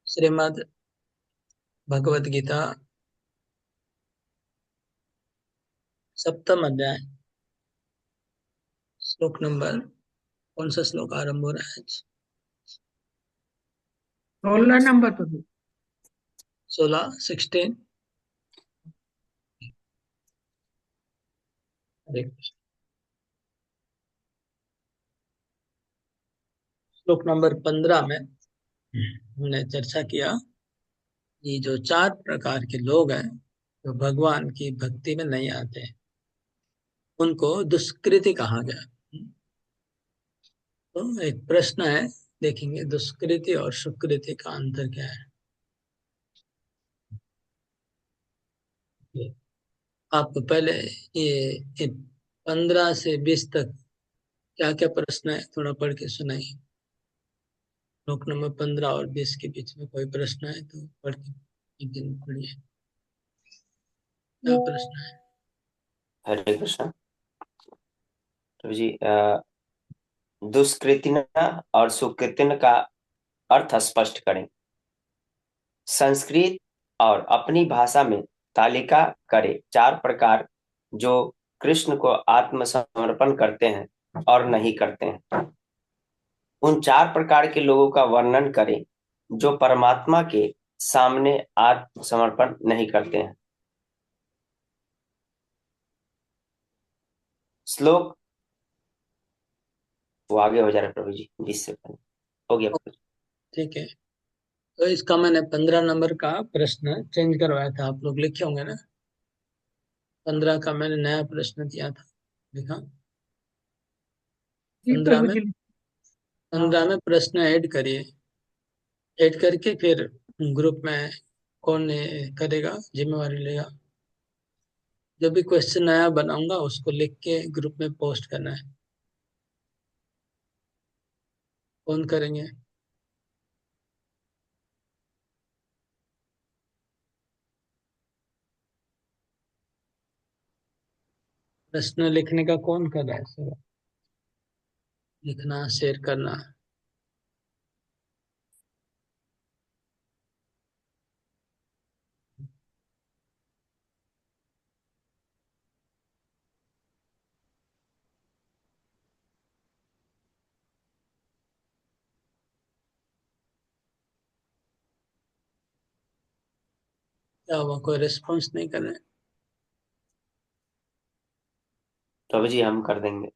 श्रीमद् भगवद गीता सप्तम अध्याय श्लोक नंबर, कौन सा श्लोक आरंभ हो रहा है? 16 नंबर तो 16। हरे कृष्ण। श्लोक नंबर 15 में हमने चर्चा किया कि जो 4 प्रकार के लोग हैं जो भगवान की भक्ति में नहीं आते, उनको दुष्कृति कहा गया। तो एक प्रश्न है, देखेंगे दुष्कृति और सुकृति का अंतर क्या है। आप पहले ये 15 से 20 तक क्या क्या प्रश्न है थोड़ा पढ़ के सुनाइए। श्लोक नंबर 15 और 20 के बीच में कोई प्रश्न है तो पढ़ के एक दिन पढ़िए। क्या प्रश्न है? हरे कृष्ण प्रभु जी। दुष्कृतिन और सुकृतिन का अर्थ स्पष्ट करें। संस्कृत और अपनी भाषा में तालिका करें 4 प्रकार जो कृष्ण को आत्मसमर्पण करते हैं और नहीं करते हैं। उन 4 प्रकार के लोगों का वर्णन करें जो परमात्मा के सामने आत्मसमर्पण नहीं करते हैं। श्लोक वो आगे हो जा रहा है प्रभु जी, 20 से पहले हो गया प्रभु जी। ठीक है, तो इसका मैंने 15 नंबर का प्रश्न चेंज करवाया था, आप लोग लिखे होंगे ना। 15 का मैंने नया प्रश्न दिया था, लिखा। जी 15 प्रभु में जी। 15 में प्रश्न ऐड करिए। ऐड करके फिर ग्रुप में कौन करेगा, जिम्मेवारी लेगा। जो भी क्वेश्चन नया बनाऊंगा उसको लिख के ग्रुप में पोस्ट करना है। कौन करेंगे? प्रश्न लिखने का कौन कर रहा है सर? लिखना, शेयर करना। क्या हुआ, कोई रिस्पॉन्स नहीं कर रहे? प्रभु जी हम कर देंगे।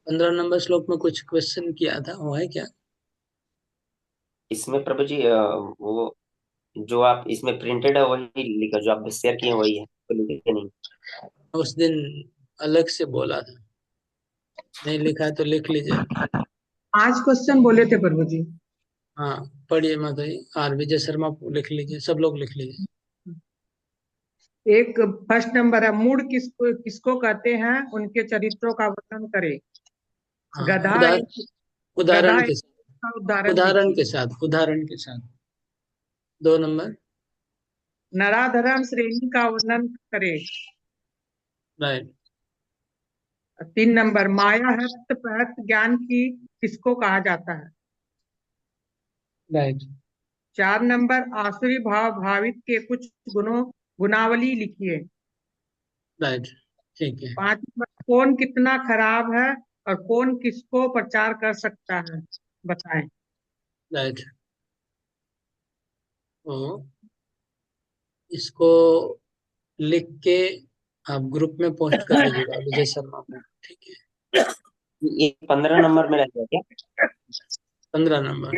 15 नंबर श्लोक में कुछ क्वेश्चन किया था, वो है क्या? इसमें प्रभु जी वो जो आप इसमें प्रिंटेड है वही लिखा, जो आप शेयर किए हैं वही है, तो लिखे नहीं। उस दिन अलग से बोला था, नहीं लिखा है तो लिख लीजिए। 5 क्वेश्चन बोले थे प्रभु जी। हाँ पढ़िए माता जी, आर विजय शर्मा लिख लीजिए, सब लोग लिख लीजिए। एक फर्स्ट नंबर है, मूड किसको किसको कहते हैं, उनके चरित्रों का वर्णन करें। हाँ, गधा गधा उदाहरण के साथ, का उदाहरण उदाहरण दीजिए। के साथ, उदाहरण के साथ। 2 नंबर। नराधम श्रेणी का वर्णन करें। राइट। 3 नंबर, माया हस्त प्रहत ज्ञान की किसको कहा जाता है। राइट। 4 नंबर, आसुरी भाव भावित के कुछ गुणावली लिखिए। राइट, ठीक है। 5 नंबर, कौन कितना खराब है और कौन किसको प्रचार कर सकता है, बताएं। राइट। तो इसको लिख के आप ग्रुप में पोस्ट कर दीजिएगा विजय शर्मा को, ठीक है। ये 15 नंबर में रहेगा क्या? 15 नंबर।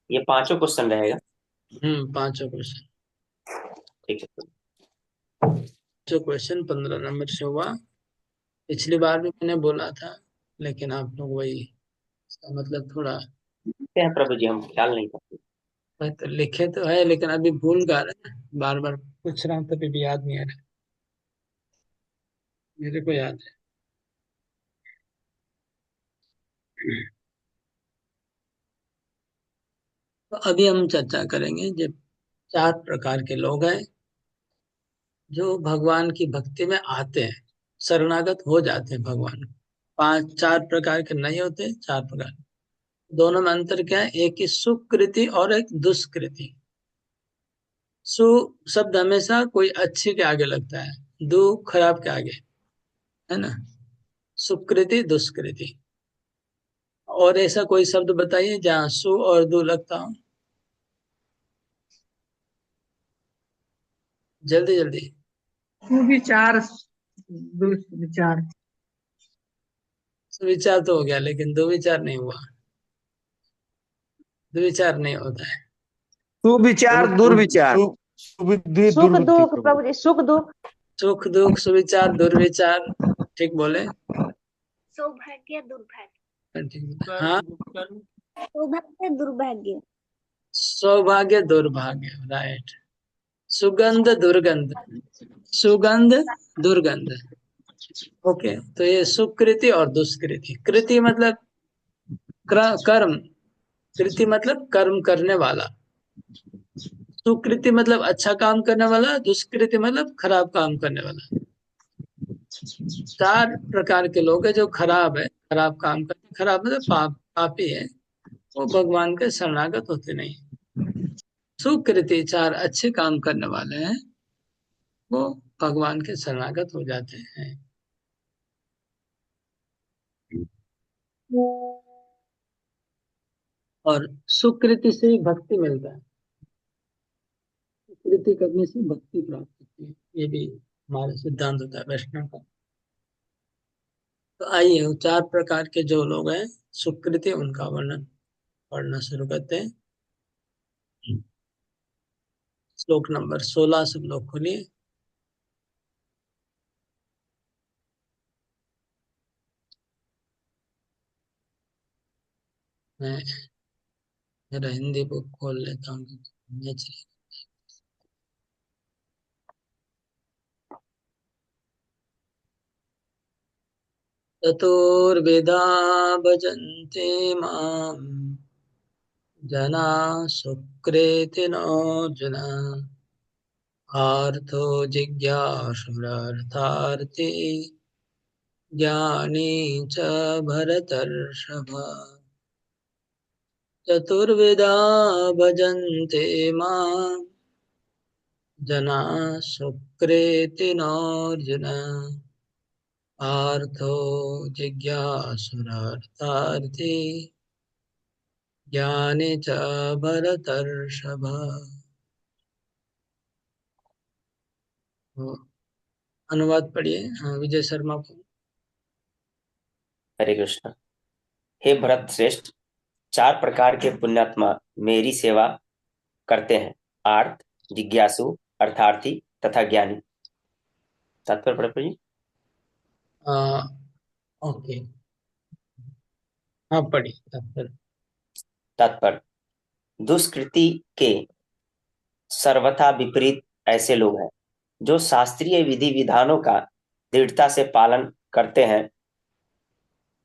ये 5 क्वेश्चन रहेगा। 5 क्वेश्चन। ठीक है। जो क्वेश्चन 15 नंबर से हुआ, पिछली बार भी मैंने बोला था, लेकिन आप लोग वही, इसका मतलब थोड़ा लिखते हैं प्रभु जी, हम ख्याल नहीं करते। मैं तो लिखे तो है लेकिन अभी भूल गा रहे हैं, बार बार पूछ रहा हूँ तभी भी याद नहीं आ रहा। मेरे को याद है। तो अभी हम चर्चा करेंगे जब 4 प्रकार के लोग हैं जो भगवान की भक्ति में आते हैं। शरणागत हो जाते हैं भगवान को। पांच चार प्रकार के नहीं होते, चार प्रकार। दोनों में अंतर क्या है? एक ही सुकृति और एक दुष्कृति। सु शब्द हमेशा कोई अच्छे के आगे लगता है, दु खराब के आगे, है ना। सुकृति दुष्कृति। और ऐसा कोई शब्द बताइए जहाँ सु और दु लगता हो, जल्दी जल्दी। सुविचार, दुष्विचार। सुविचार तो हो गया, लेकिन दुविचार नहीं हुआ। दुविचार नहीं होता है। सुविचार दुर्विचार। सुबुद्धि सुख दुर्बुद्धि दुख प्रभु। प्रभु जी, सुख दुख। सुख दुख सुविचार दुर्विचार, ठीक बोले। सौभाग्य दुर्भाग्य। ठीक। हाँ, सौभाग्य दुर्भाग्य। सौभाग्य दुर्भाग्य, राइट। सुगंध दुर्गंध, सुगंध दुर्गंध। ओके, तो ये सुकृति और दुष्कृति। कृति मतलब कर्म, कृति मतलब कर्म करने वाला। सुकृति मतलब अच्छा काम करने वाला, दुष्कृति मतलब खराब काम करने वाला। चार प्रकार के लोग हैं जो खराब है, खराब काम करते। खराब मतलब पापी है, वो भगवान के शरणागत होते नहीं। सुकृति चार अच्छे काम करने वाले हैं, वो भगवान के शरणागत हो जाते हैं। और सुकृति से भक्ति मिलता है, सुकृति करने से भक्ति प्राप्त होती है। ये भी हमारा सिद्धांत होता है वैष्णव का। तो आइए वो चार प्रकार के जो लोग हैं सुकृति, उनका वर्णन पढ़ना शुरू करते हैं। श्लोक नंबर 16 सब लोग खोलिए। मैं मेरा हिंदी बुक खोल लेता हूँ। चतुर्विधा भजन्ते माम् जना सुकृतिनोऽर्जुन आर्थो जिज्ञासुरर्थार्थी ज्ञानी च भरतर्षभ। चतुर्विधा भजन्ते माम् जना सुकृतिनोऽर्जुन आर्थो जिज्ञासुरर्थार्थी ज्ञानी च भरतर्षभ। अनुवाद पढ़िए। हाँ, विजय शर्मा को। हरे कृष्ण। हे भरत श्रेष्ठ, चार प्रकार के पुण्यात्मा मेरी सेवा करते हैं, आर्त, जिज्ञासु, अर्थार्थी तथा ज्ञानी। तात्पर्य पढ़े जी। ओके, हाँ पढ़िए तात्पर्य। तात्पर्य, दुष्कृति के सर्वथा विपरीत ऐसे लोग हैं जो शास्त्रीय विधि विधानों का दृढ़ता से पालन करते हैं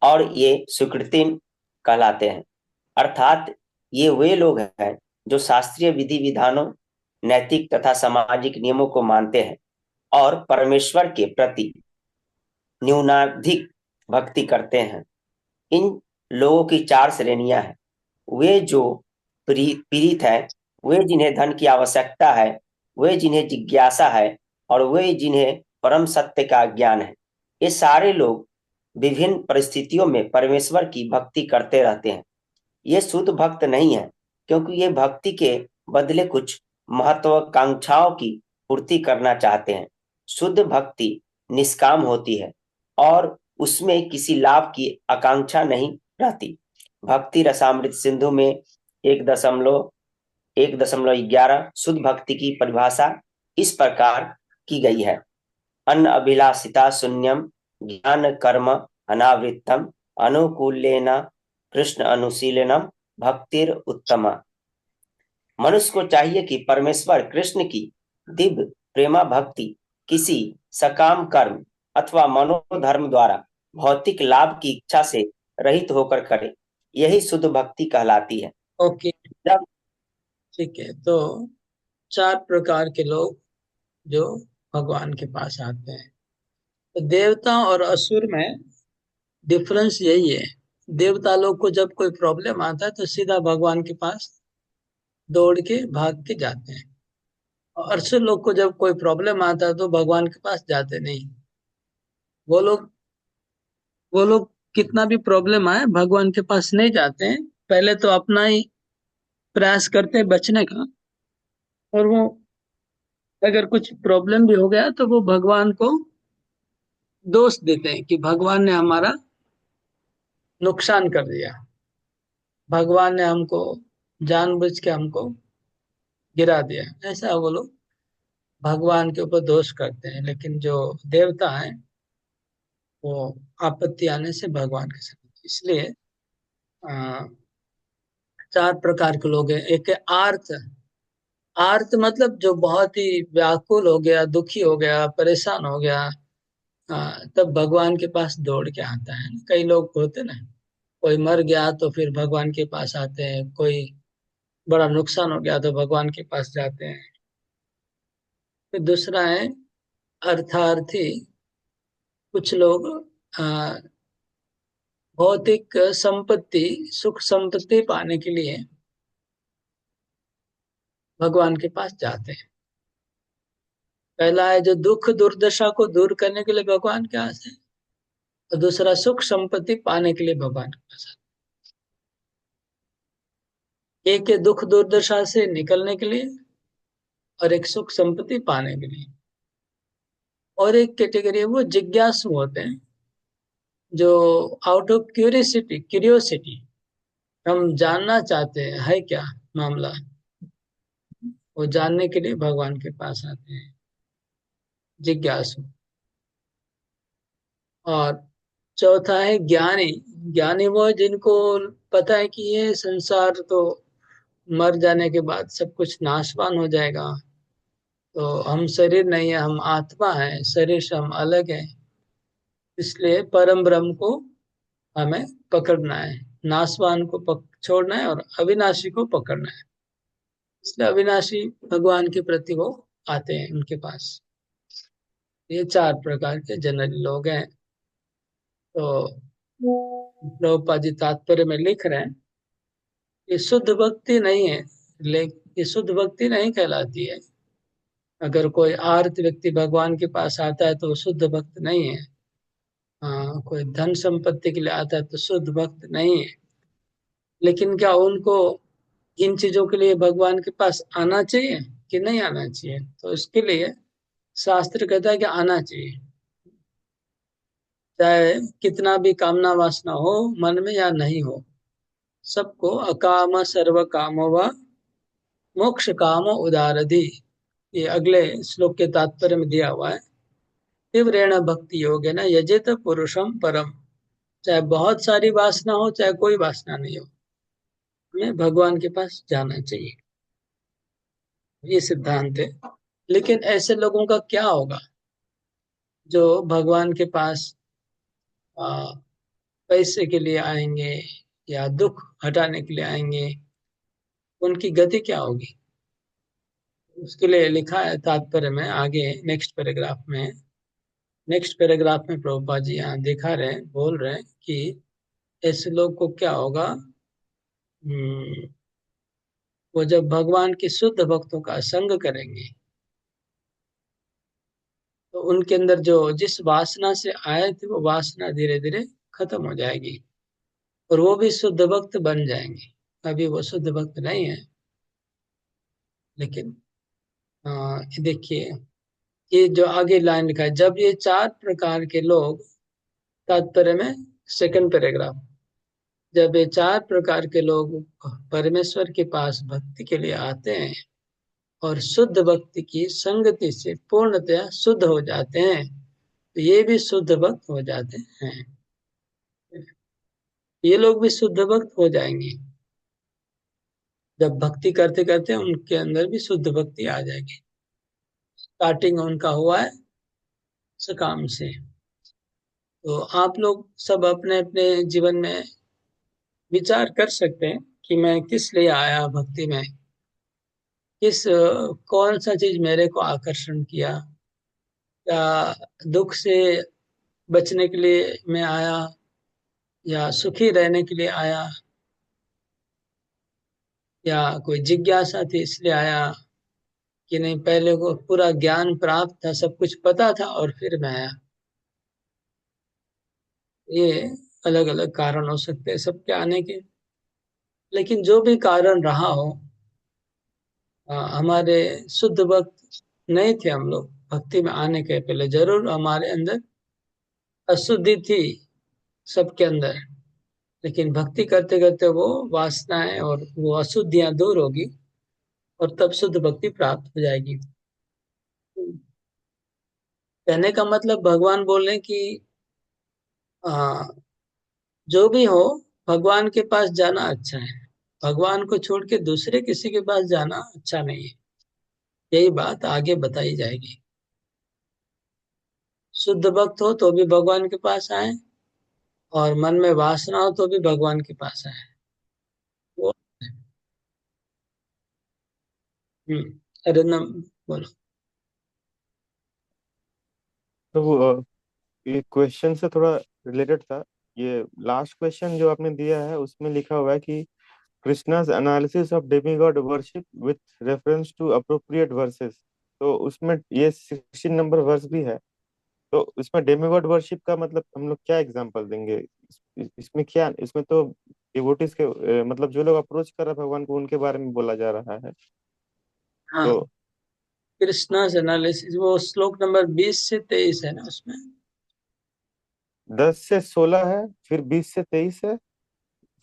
और ये सुकृति कहलाते हैं। अर्थात ये वे लोग हैं जो शास्त्रीय विधि विधानों, नैतिक तथा सामाजिक नियमों को मानते हैं और परमेश्वर के प्रति न्यूनाधिक भक्ति करते हैं। इन लोगों की चार श्रेणियां हैं। वे जो पीड़ित है, वे जिन्हें धन की आवश्यकता है, वे जिन्हें जिज्ञासा है और वे जिन्हें परम सत्य का ज्ञान है। ये सारे लोग विभिन्न परिस्थितियों में परमेश्वर की भक्ति करते रहते हैं। ये शुद्ध भक्त नहीं है, क्योंकि ये भक्ति के बदले कुछ महत्वाकांक्षाओं की पूर्ति करना चाहते हैं। शुद्ध भक्ति निष्काम होती है और उसमें किसी लाभ की आकांक्षा नहीं रहती। भक्ति रसामृत सिंधु में 1.11 शुद्ध भक्ति की परिभाषा इस प्रकार की गई है। अन्न अभिलाषिता शून्यम ज्ञान कर्म अनावृत्तम अनुकूलेन कृष्ण अनुशीलनम भक्तिर उत्तमा। मनुष्य को चाहिए कि परमेश्वर कृष्ण की दिव्य प्रेमा भक्ति किसी सकाम कर्म अथवा मनोधर्म द्वारा भौतिक लाभ की इच्छा से रहित होकर करे। यही शुद्ध भक्ति कहलाती है। ओके, ठीक है। तो चार प्रकार के लोग जो भगवान के पास आते हैं, तो देवता और असुर में डिफरेंस यही है। देवता लोग को जब कोई प्रॉब्लम आता है तो सीधा भगवान के पास दौड़ के भाग के जाते हैं, और असुर लोग को जब कोई प्रॉब्लम आता है तो भगवान के पास जाते नहीं। वो लोग वो लोग कितना भी प्रॉब्लम आए भगवान के पास नहीं जाते हैं, पहले तो अपना ही प्रयास करते हैं बचने का। और वो अगर कुछ प्रॉब्लम भी हो गया तो वो भगवान को दोष देते हैं कि भगवान ने हमारा नुकसान कर दिया, भगवान ने हमको जानबूझ के हमको गिरा दिया, ऐसा वो लोग भगवान के ऊपर दोष करते हैं। लेकिन जो देवता हैं वो आपत्ति आने से भगवान के साथ, इसलिए आ, चार प्रकार के लोग हैं। एक है आर्त। आर्त मतलब जो बहुत ही व्याकुल हो गया, दुखी हो गया, परेशान हो गया, तब भगवान के पास दौड़ के आता है। कई लोग होते ना, कोई मर गया तो फिर भगवान के पास आते हैं, कोई बड़ा नुकसान हो गया तो भगवान के पास जाते हैं। फिर दूसरा है अर्थार्थी। कुछ लोग आ, भौतिक संपत्ति, सुख संपत्ति पाने के लिए भगवान के पास जाते हैं। पहला है जो दुख दुर्दशा को दूर करने के लिए भगवान के पास है, और दूसरा सुख संपत्ति पाने के लिए भगवान के पास आता है। एक है दुख दुर्दशा से निकलने के लिए, और एक सुख संपत्ति पाने के लिए। और एक कैटेगरी है वो जिज्ञासु होते हैं, जो आउट ऑफ क्यूरियोसिटी हम जानना चाहते हैं है क्या मामला, वो जानने के लिए भगवान के पास आते हैं, जिज्ञासु। और चौथा है ज्ञानी। ज्ञानी वो है जिनको पता है कि ये संसार तो मर जाने के बाद सब कुछ नाशवान हो जाएगा, तो हम शरीर नहीं है, हम आत्मा है, शरीर से हम अलग है। इसलिए परम ब्रह्म को हमें पकड़ना है, नाशवान को छोड़ना है और अविनाशी को पकड़ना है। इसलिए अविनाशी भगवान के प्रति वो आते हैं उनके पास। ये चार प्रकार के जनरल लोग हैं। तो प्रभुपाद जी तात्पर्य में लिख रहे हैं, ये शुद्ध भक्ति नहीं है, लेकिन ये शुद्ध भक्ति नहीं कहलाती है। अगर कोई आर्त व्यक्ति भगवान के पास आता है तो वो शुद्ध भक्त नहीं है। कोई धन संपत्ति के लिए आता है तो शुद्ध भक्त नहीं है। लेकिन क्या उनको इन चीजों के लिए भगवान के पास आना चाहिए कि नहीं आना चाहिए? तो इसके लिए शास्त्र कहता है कि आना चाहिए, चाहे कितना भी कामना वासना हो मन में या नहीं हो। सबको अकाम सर्व काम व मोक्ष काम उदारधि, ये अगले श्लोक के तात्पर्य में दिया हुआ है। तीव्रेण भक्ति योग है ना यजेत पुरुषम परम, चाहे बहुत सारी वासना हो चाहे कोई वासना नहीं हो, हमें भगवान के पास जाना चाहिए, ये सिद्धांत है। लेकिन ऐसे लोगों का क्या होगा जो भगवान के पास आ, पैसे के लिए आएंगे या दुख हटाने के लिए आएंगे, उनकी गति क्या होगी? उसके लिए लिखा है तात्पर्य में आगे नेक्स्ट पैराग्राफ में प्रभुपाद जी यहाँ दिखा रहे हैं, बोल रहे हैं कि ऐसे लोग को क्या होगा। वो जब भगवान के शुद्ध भक्तों का संग करेंगे तो उनके अंदर जो जिस वासना से आए थे वो वासना धीरे धीरे खत्म हो जाएगी, और वो भी शुद्ध भक्त बन जाएंगे। अभी वो शुद्ध भक्त नहीं है, लेकिन देखिए ये जो आगे लाइन लिखा है, जब ये चार प्रकार के लोग, तात्पर्य में सेकंड पैराग्राफ, जब ये चार प्रकार के लोग परमेश्वर के पास भक्ति के लिए आते हैं और शुद्ध भक्ति की संगति से पूर्णतया शुद्ध हो जाते हैं, तो ये भी शुद्ध भक्त हो जाते हैं। ये लोग भी शुद्ध भक्त हो जाएंगे। जब भक्ति करते करते उनके अंदर भी शुद्ध भक्ति आ जाएगी। स्टार्टिंग उनका हुआ है सकाम से। तो आप लोग सब अपने अपने जीवन में विचार कर सकते हैं कि मैं किस लिए आया भक्ति में, कौन सा चीज मेरे को आकर्षण किया, या दुख से बचने के लिए मैं आया या सुखी रहने के लिए आया या कोई जिज्ञासा थी इसलिए आया कि नहीं पहले को पूरा ज्ञान प्राप्त था, सब कुछ पता था और फिर मैं आया। ये अलग अलग कारण हो सकते हैं सबके आने के। लेकिन जो भी कारण रहा हो, हमारे शुद्ध भक्त नहीं थे हम लोग भक्ति में आने के पहले। जरूर हमारे अंदर अशुद्धि थी सबके अंदर, लेकिन भक्ति करते करते वो वासनाएं और वो अशुद्धियां दूर होगी और तब शुद्ध भक्ति प्राप्त हो जाएगी। कहने का मतलब भगवान बोल रहे हैं कि आ, जो भी हो भगवान के पास जाना अच्छा है, भगवान को छोड़ के दूसरे किसी के पास जाना अच्छा नहीं है। यही बात आगे बताई जाएगी। शुद्ध भक्त हो तो भी भगवान के पास आए, और मन में वासना हो तो भी भगवान के पास आए। वो अरे न बोलो। तो ये क्वेश्चन से थोड़ा रिलेटेड था। ये लास्ट क्वेश्चन जो आपने दिया है उसमें लिखा हुआ है कि Krishna's analysis of demigod worship with reference to appropriate verses. तो उसमें ये 16 नंबर वर्स भी है। तो इसमें डेमीगॉड वर्शिप का मतलब हम लोग क्या एग्जांपल देंगे? इसमें क्या, इसमें तो डिवोटीज के मतलब जो लोग अप्रोच कर रहे हैं भगवान को उनके बारे में बोला जा रहा है। हाँ, तो कृष्णा's एनालिसिस वो श्लोक नंबर 20 से 23 है ना उसमें। 10 से 16 है, फिर 20 से 23 है,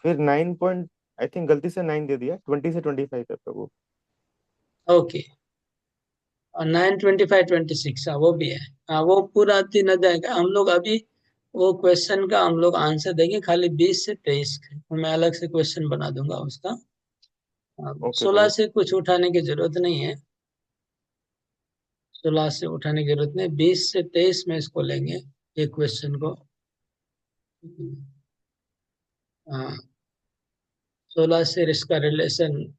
फिर 9 पॉइंट, आई थिंक गलती से 9 दे दिया, 20 से 25 है प्रभु। ओके, और 9, 25, 26, हाँ वो भी है। हाँ वो पूरा 3 अध्याय का हम लोग अभी वो क्वेश्चन का हम लोग आंसर देंगे, खाली 20 से 23 मैं अलग से क्वेश्चन बना दूंगा उसका। ओके 16 प्रभु। से कुछ उठाने की जरूरत नहीं है, 16 से उठाने की जरूरत नहीं, 20 से 23 में इसको लेंगे एक क्वेश्चन को। हाँ, 16 से इसका रिलेशन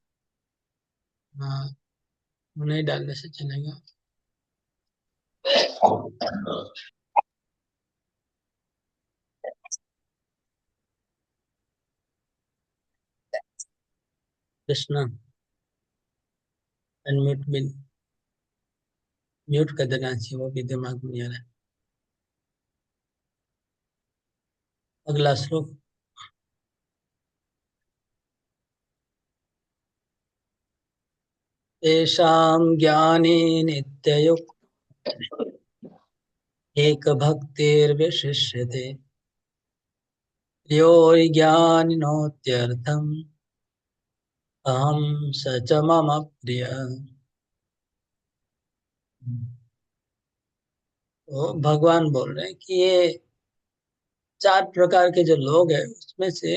हाँ नहीं डालने से चलेगा। कृष्णा अनम्यूट बिल म्यूट कर देना चाहिए, वो भी दिमाग में नहीं आ रहा है। अगला श्लोक। तेषां ज्ञाने नित्ययुक्त एक भक्तिर्विशिष्यते यो ज्ञानिनोत्यर्थम् अहम स च मम प्रिय। तो भगवान बोल रहे हैं कि ये 4 प्रकार के जो लोग हैं उसमें से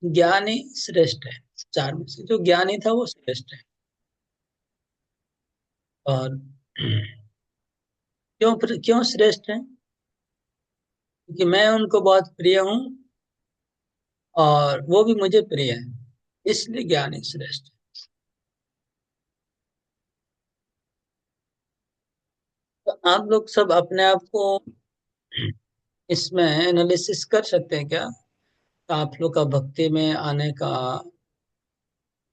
ज्ञानी श्रेष्ठ है। 4 में से जो ज्ञानी था वो श्रेष्ठ है। और क्यों श्रेष्ठ है? क्योंकि मैं उनको बहुत प्रिय हूँ और वो भी मुझे प्रिय है, इसलिए ज्ञानी श्रेष्ठ है। तो आप लोग सब अपने आप को इसमें एनालिसिस कर सकते हैं क्या? आप लोग का भक्ति में आने का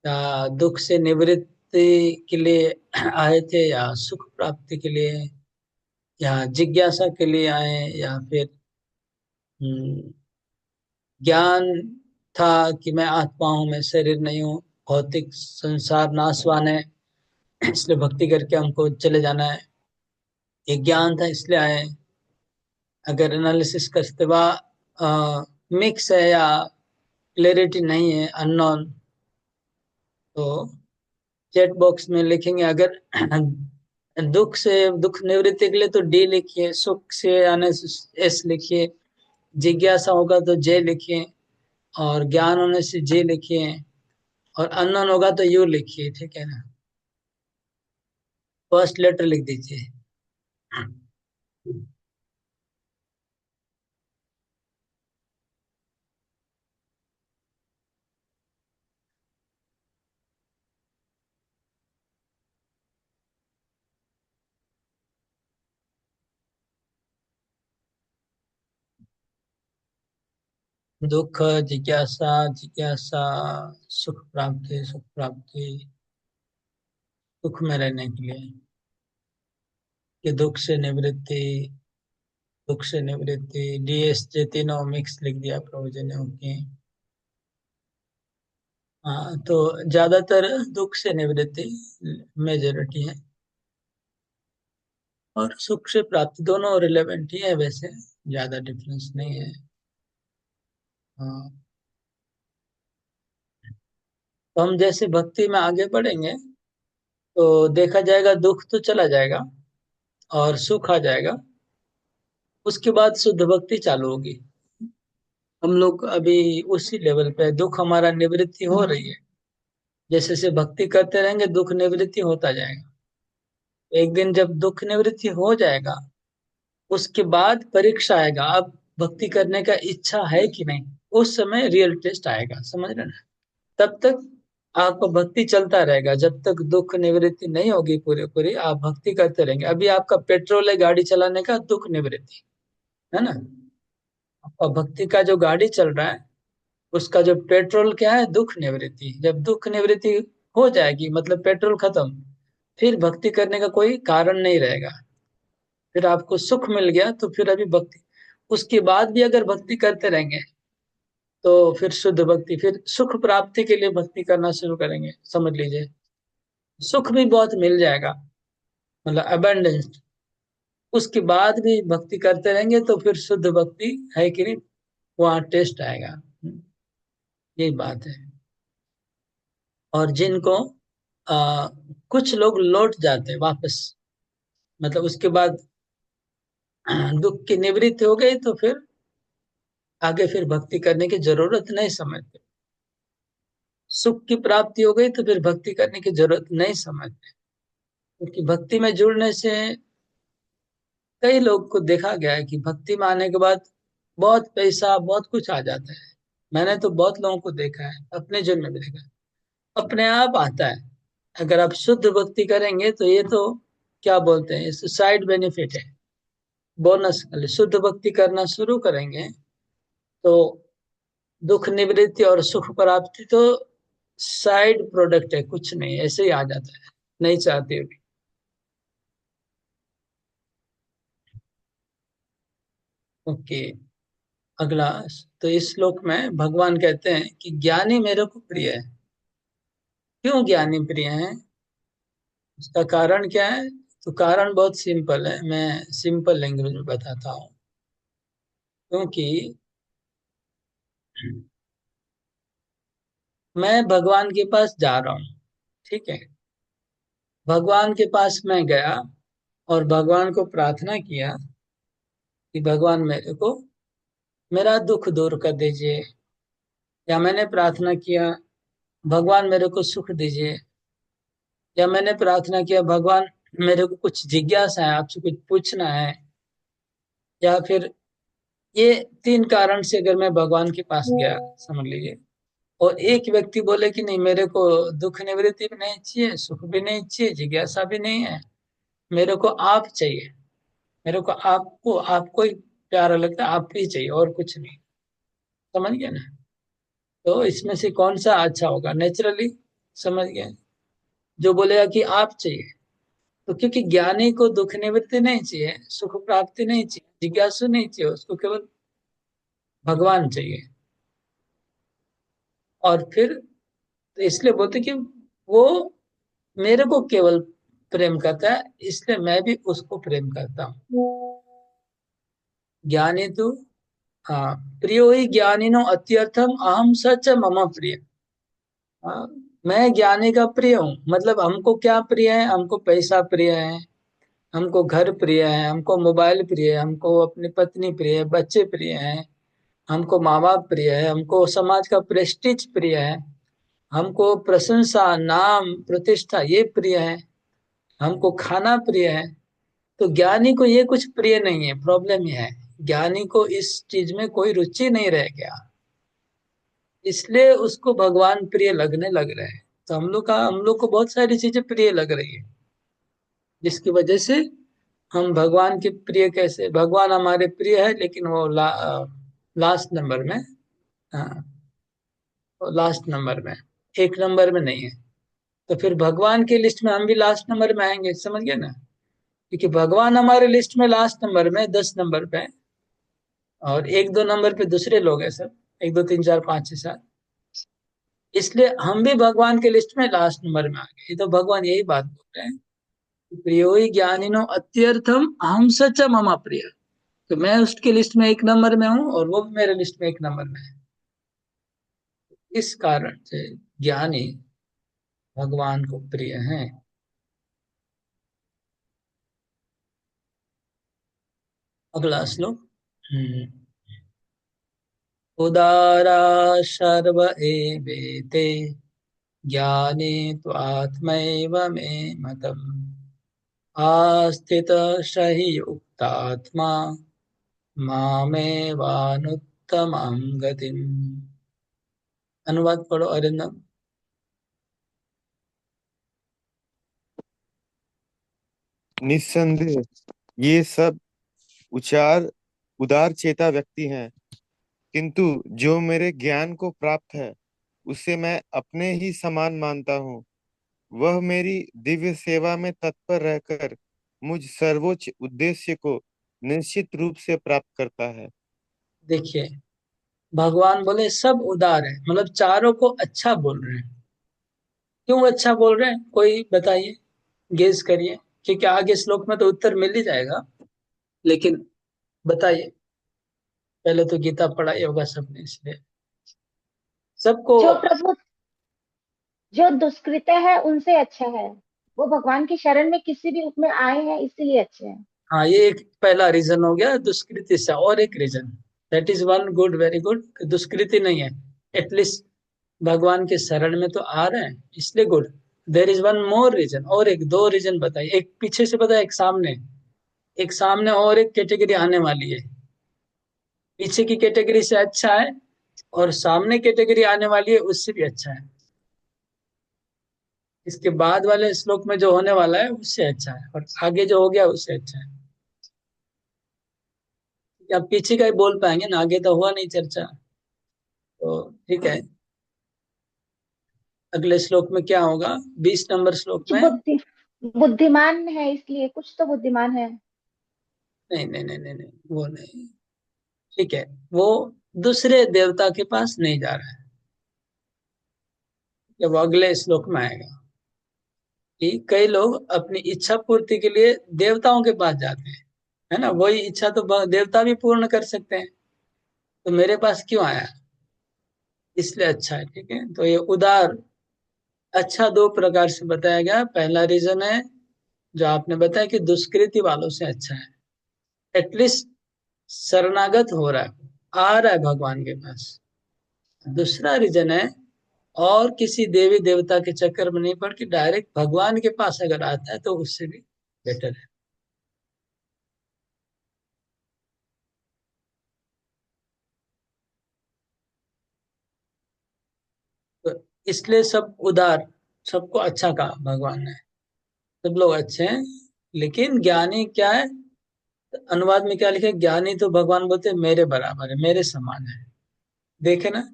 या दुख से निवृत्ति के लिए आए थे, या सुख प्राप्ति के लिए, या जिज्ञासा के लिए आए, या फिर हम्म, ज्ञान था कि मैं आत्मा हूं, मैं शरीर नहीं हूँ, भौतिक संसार नाशवान है, इसलिए भक्ति करके हमको चले जाना है, ये ज्ञान था इसलिए आए। अगर एनालिसिस करते वह मिक्स है या क्लैरिटी नहीं है, अननोन, तो चैट बॉक्स में लिखेंगे। अगर दुख से दुख निवृत्ति के लिए तो डी लिखिए, सुख से आने से एस लिखिए, जिज्ञासा होगा तो जे लिखिए, और ज्ञान होने से जे लिखिए, और अननोन होगा तो यू लिखिए। ठीक है ना? फर्स्ट लेटर लिख दीजिए। दुख, जिज्ञासा, जिज्ञासा, सुख प्राप्ति, सुख प्राप्ति, सुख में रहने के लिए, कि दुख से निवृत्ति, दुख से निवृत्ति, DSJ तीनों मिक्स लिख दिया प्रभु जी ने उनकी। हाँ, तो ज्यादातर दुख से निवृत्ति मेजोरिटी है, और सुख से प्राप्ति दोनों रिलेवेंट ही है, वैसे ज्यादा डिफरेंस नहीं है। हाँ, तो हम जैसे भक्ति में आगे बढ़ेंगे तो देखा जाएगा दुख तो चला जाएगा और सुख आ जाएगा, उसके बाद शुद्ध भक्ति चालू होगी। हम लोग अभी उसी लेवल पे, दुख हमारा निवृत्ति हो रही है, जैसे जैसे भक्ति करते रहेंगे दुख निवृत्ति होता जाएगा। एक दिन जब दुख निवृत्ति हो जाएगा, उसके बाद परीक्षा आएगा, अब भक्ति करने का इच्छा है कि नहीं, उस समय रियल टेस्ट आएगा, समझ रहे ना। तब तक आपका भक्ति चलता रहेगा, जब तक दुख निवृत्ति नहीं होगी पूरे पूरी, आप भक्ति करते रहेंगे। अभी आपका पेट्रोल है गाड़ी चलाने का, दुख निवृत्ति है ना। आपका भक्ति का जो गाड़ी चल रहा है, उसका जो पेट्रोल क्या है, दुख निवृत्ति। जब दुख निवृत्ति हो जाएगी, मतलब पेट्रोल खत्म, फिर भक्ति करने का कोई कारण नहीं रहेगा। फिर आपको सुख मिल गया तो फिर अभी भक्ति, उसके बाद भी अगर भक्ति करते रहेंगे तो फिर शुद्ध भक्ति, फिर सुख प्राप्ति के लिए भक्ति करना शुरू करेंगे, समझ लीजिए। सुख भी बहुत मिल जाएगा, मतलब अबंडेंस। उसके बाद भी भक्ति करते रहेंगे तो फिर शुद्ध भक्ति है कि नहीं, वहाँ टेस्ट आएगा। यही बात है। और जिनको कुछ लोग लौट जाते हैं वापस, मतलब उसके बाद दुख की निवृत्ति हो गई तो फिर आगे फिर भक्ति करने की जरूरत नहीं समझते। सुख की प्राप्ति हो गई तो फिर भक्ति करने की जरूरत नहीं समझते, क्योंकि भक्ति में जुड़ने से कई लोग को देखा गया है कि भक्ति में आने के बाद बहुत पैसा, बहुत कुछ आ जाता है। मैंने तो बहुत लोगों को देखा है, अपने जन्म में भी देखा है, अपने आप आता है। अगर आप शुद्ध भक्ति करेंगे तो ये तो क्या बोलते हैं, इस साइड बेनिफिट है, बोनस। शुद्ध भक्ति करना शुरू करेंगे तो दुख निवृत्ति और सुख प्राप्ति तो साइड प्रोडक्ट है, कुछ नहीं, ऐसे ही आ जाता है, नहीं चाहते हुए। ओके, अगला। तो इस श्लोक में भगवान कहते हैं कि ज्ञानी मेरे को प्रिय है। क्यों ज्ञानी प्रिय है, उसका कारण क्या है? तो कारण बहुत सिंपल है, मैं सिंपल लैंग्वेज में बताता हूँ। क्योंकि मैं भगवान के पास जा रहा हूँ, ठीक है। भगवान के पास मैं गया और भगवान को प्रार्थना किया कि भगवान मेरे को मेरा दुख दूर कर दीजिए, या मैंने प्रार्थना किया भगवान मेरे को सुख दीजिए, या मैंने प्रार्थना किया भगवान मेरे को कुछ जिज्ञासा है, आपसे कुछ पूछना है, या फिर ये तीन कारण से अगर मैं भगवान के पास गया, समझ लीजिए, और एक व्यक्ति बोले कि नहीं मेरे को दुख निवृत्ति भी नहीं चाहिए, सुख भी नहीं चाहिए, जिज्ञासा भी नहीं है, मेरे को आप चाहिए, मेरे को आपको ही प्यारा लगता है, आप ही चाहिए और कुछ नहीं, समझ गया ना। तो इसमें से कौन सा अच्छा होगा? नेचुरली समझ गए, जो बोलेगा कि आप चाहिए। तो क्योंकि ज्ञानी को दुख निवृत्ति नहीं चाहिए, सुख प्राप्ति नहीं चाहिए, जिज्ञासु नहीं चाहिए, उसको केवल भगवान चाहिए। और फिर तो इसलिए बोलते कि वो मेरे को केवल प्रेम करता है, इसलिए मैं भी उसको प्रेम करता हूँ। ज्ञानी तो, हाँ, प्रियो ही ज्ञानिनो अत्यर्थम अहम सच मम प्रिय। हाँ, मैं ज्ञानी का प्रिय हूँ, मतलब हमको क्या प्रिय है? हमको पैसा प्रिय है, हमको घर प्रिय है, हमको मोबाइल प्रिय है, हमको अपनी पत्नी प्रिय है, बच्चे प्रिय हैं, हमको माँ बाप प्रिय है, हमको समाज का प्रेस्टीज प्रिय है, हमको प्रशंसा, नाम, प्रतिष्ठा ये प्रिय है, हमको खाना प्रिय है। तो ज्ञानी को ये कुछ प्रिय नहीं है, प्रॉब्लम ये है, ज्ञानी को इस चीज में कोई रुचि नहीं रह गया, इसलिए उसको भगवान प्रिय लगने लग रहे हैं। तो हम लोग को बहुत सारी चीजें प्रिय लग रही है, जिसकी वजह से हम भगवान के प्रिय कैसे, भगवान हमारे प्रिय है लेकिन वो लास्ट नंबर में हाँ, वो लास्ट नंबर में, एक नंबर में नहीं है। तो फिर भगवान की लिस्ट में हम भी लास्ट नंबर में आएंगे, समझ गए ना? क्योंकि भगवान हमारे लिस्ट में लास्ट नंबर में 10 नंबर पे है, और एक दो नंबर पे दूसरे लोग हैं सब, 1 2 3 4 5 6 7, इसलिए हम भी भगवान के लिस्ट में लास्ट नंबर में आ गए। ये तो भगवान यही बात बोल रहे हैं, प्रियो ही ज्ञानिनो अत्यर्थम अहम सच मम प्रिय। तो मैं उसके लिस्ट में एक नंबर में हूँ और वो भी मेरे लिस्ट में एक नंबर में है। इस कारण से ज्ञानी भगवान को प्रिय हैं। अगला श्लोक। उदारा सर्व एवेते ज्ञाने त्वात्मैव मे मतम् आस्थित हि युक्तात्मा मामेवानुत्तमां गतिम्। अनुवाद पढ़ो अरिंदम। निस्संदेह ये सब उचार उदार चेता व्यक्ति हैं, किंतु जो मेरे ज्ञान को प्राप्त है उसे मैं अपने ही समान मानता हूँ। वह मेरी दिव्य सेवा में तत्पर रहकर मुझ सर्वोच्च उद्देश्य को निश्चित रूप से प्राप्त करता है। देखिए, भगवान बोले सब उदार है, मतलब चारों को अच्छा बोल रहे हैं। क्यों अच्छा बोल रहे हैं, कोई बताइए, गेस करिए, क्योंकि आगे श्लोक में तो उत्तर मिल ही जाएगा, लेकिन बताइए। पहले तो गीता पढ़ाई होगा सबने, इसलिए सबको। जो प्रभु जो दुष्कृत्य है उनसे अच्छा है। वो भगवान की शरण में किसी भी रूप में आए हैं इसीलिए अच्छे हैं। हाँ, ये एक पहला रीजन हो गया दुष्कृति से। और एक reason, that is one good, very good, दुष्कृति नहीं है, एटलीस्ट भगवान के शरण में तो आ रहे हैं, इसलिए good. There is one more reason, और एक दो रीजन बताइए, एक पीछे से बताया, एक सामने। एक सामने और एक कैटेगरी आने वाली है, पीछे की कैटेगरी से अच्छा है, और सामने कैटेगरी आने वाली है उससे भी अच्छा है। इसके बाद वाले श्लोक में जो होने वाला है उससे अच्छा है, और आगे जो हो गया उससे अच्छा है। अब पीछे का ही बोल पाएंगे ना, आगे तो हुआ नहीं चर्चा। तो ठीक है, अगले श्लोक में क्या होगा? 20 नंबर श्लोक कुछ में। बुद्धिमान है इसलिए, कुछ तो बुद्धिमान है। नहीं नहीं नहीं नहीं नहीं, वो नहीं। ठीक है, वो दूसरे देवता के पास नहीं जा रहा है, जब अगले श्लोक में आएगा कि कई लोग अपनी इच्छा पूर्ति के लिए देवताओं के पास जाते हैं, है ना? वही इच्छा तो देवता भी पूर्ण कर सकते हैं, तो मेरे पास क्यों आया? इसलिए अच्छा है। ठीक है, तो ये उदार अच्छा दो प्रकार से बताया गया। पहला रीजन है जो आपने बताया कि दुष्कृति वालों से अच्छा है, एटलीस्ट शरणागत हो रहा है, आ रहा है भगवान के पास। दूसरा रीजन है, और किसी देवी देवता के चक्कर में नहीं पड़ के डायरेक्ट भगवान के पास अगर आता है तो उससे भी बेटर है। तो इसलिए सब उदार, सबको अच्छा कहा भगवान ने, सब लोग अच्छे हैं। लेकिन ज्ञानी क्या है? अनुवाद में क्या लिखे? ज्ञानी तो भगवान बोलते हैं मेरे बराबर है, मेरे समान है। देखे ना,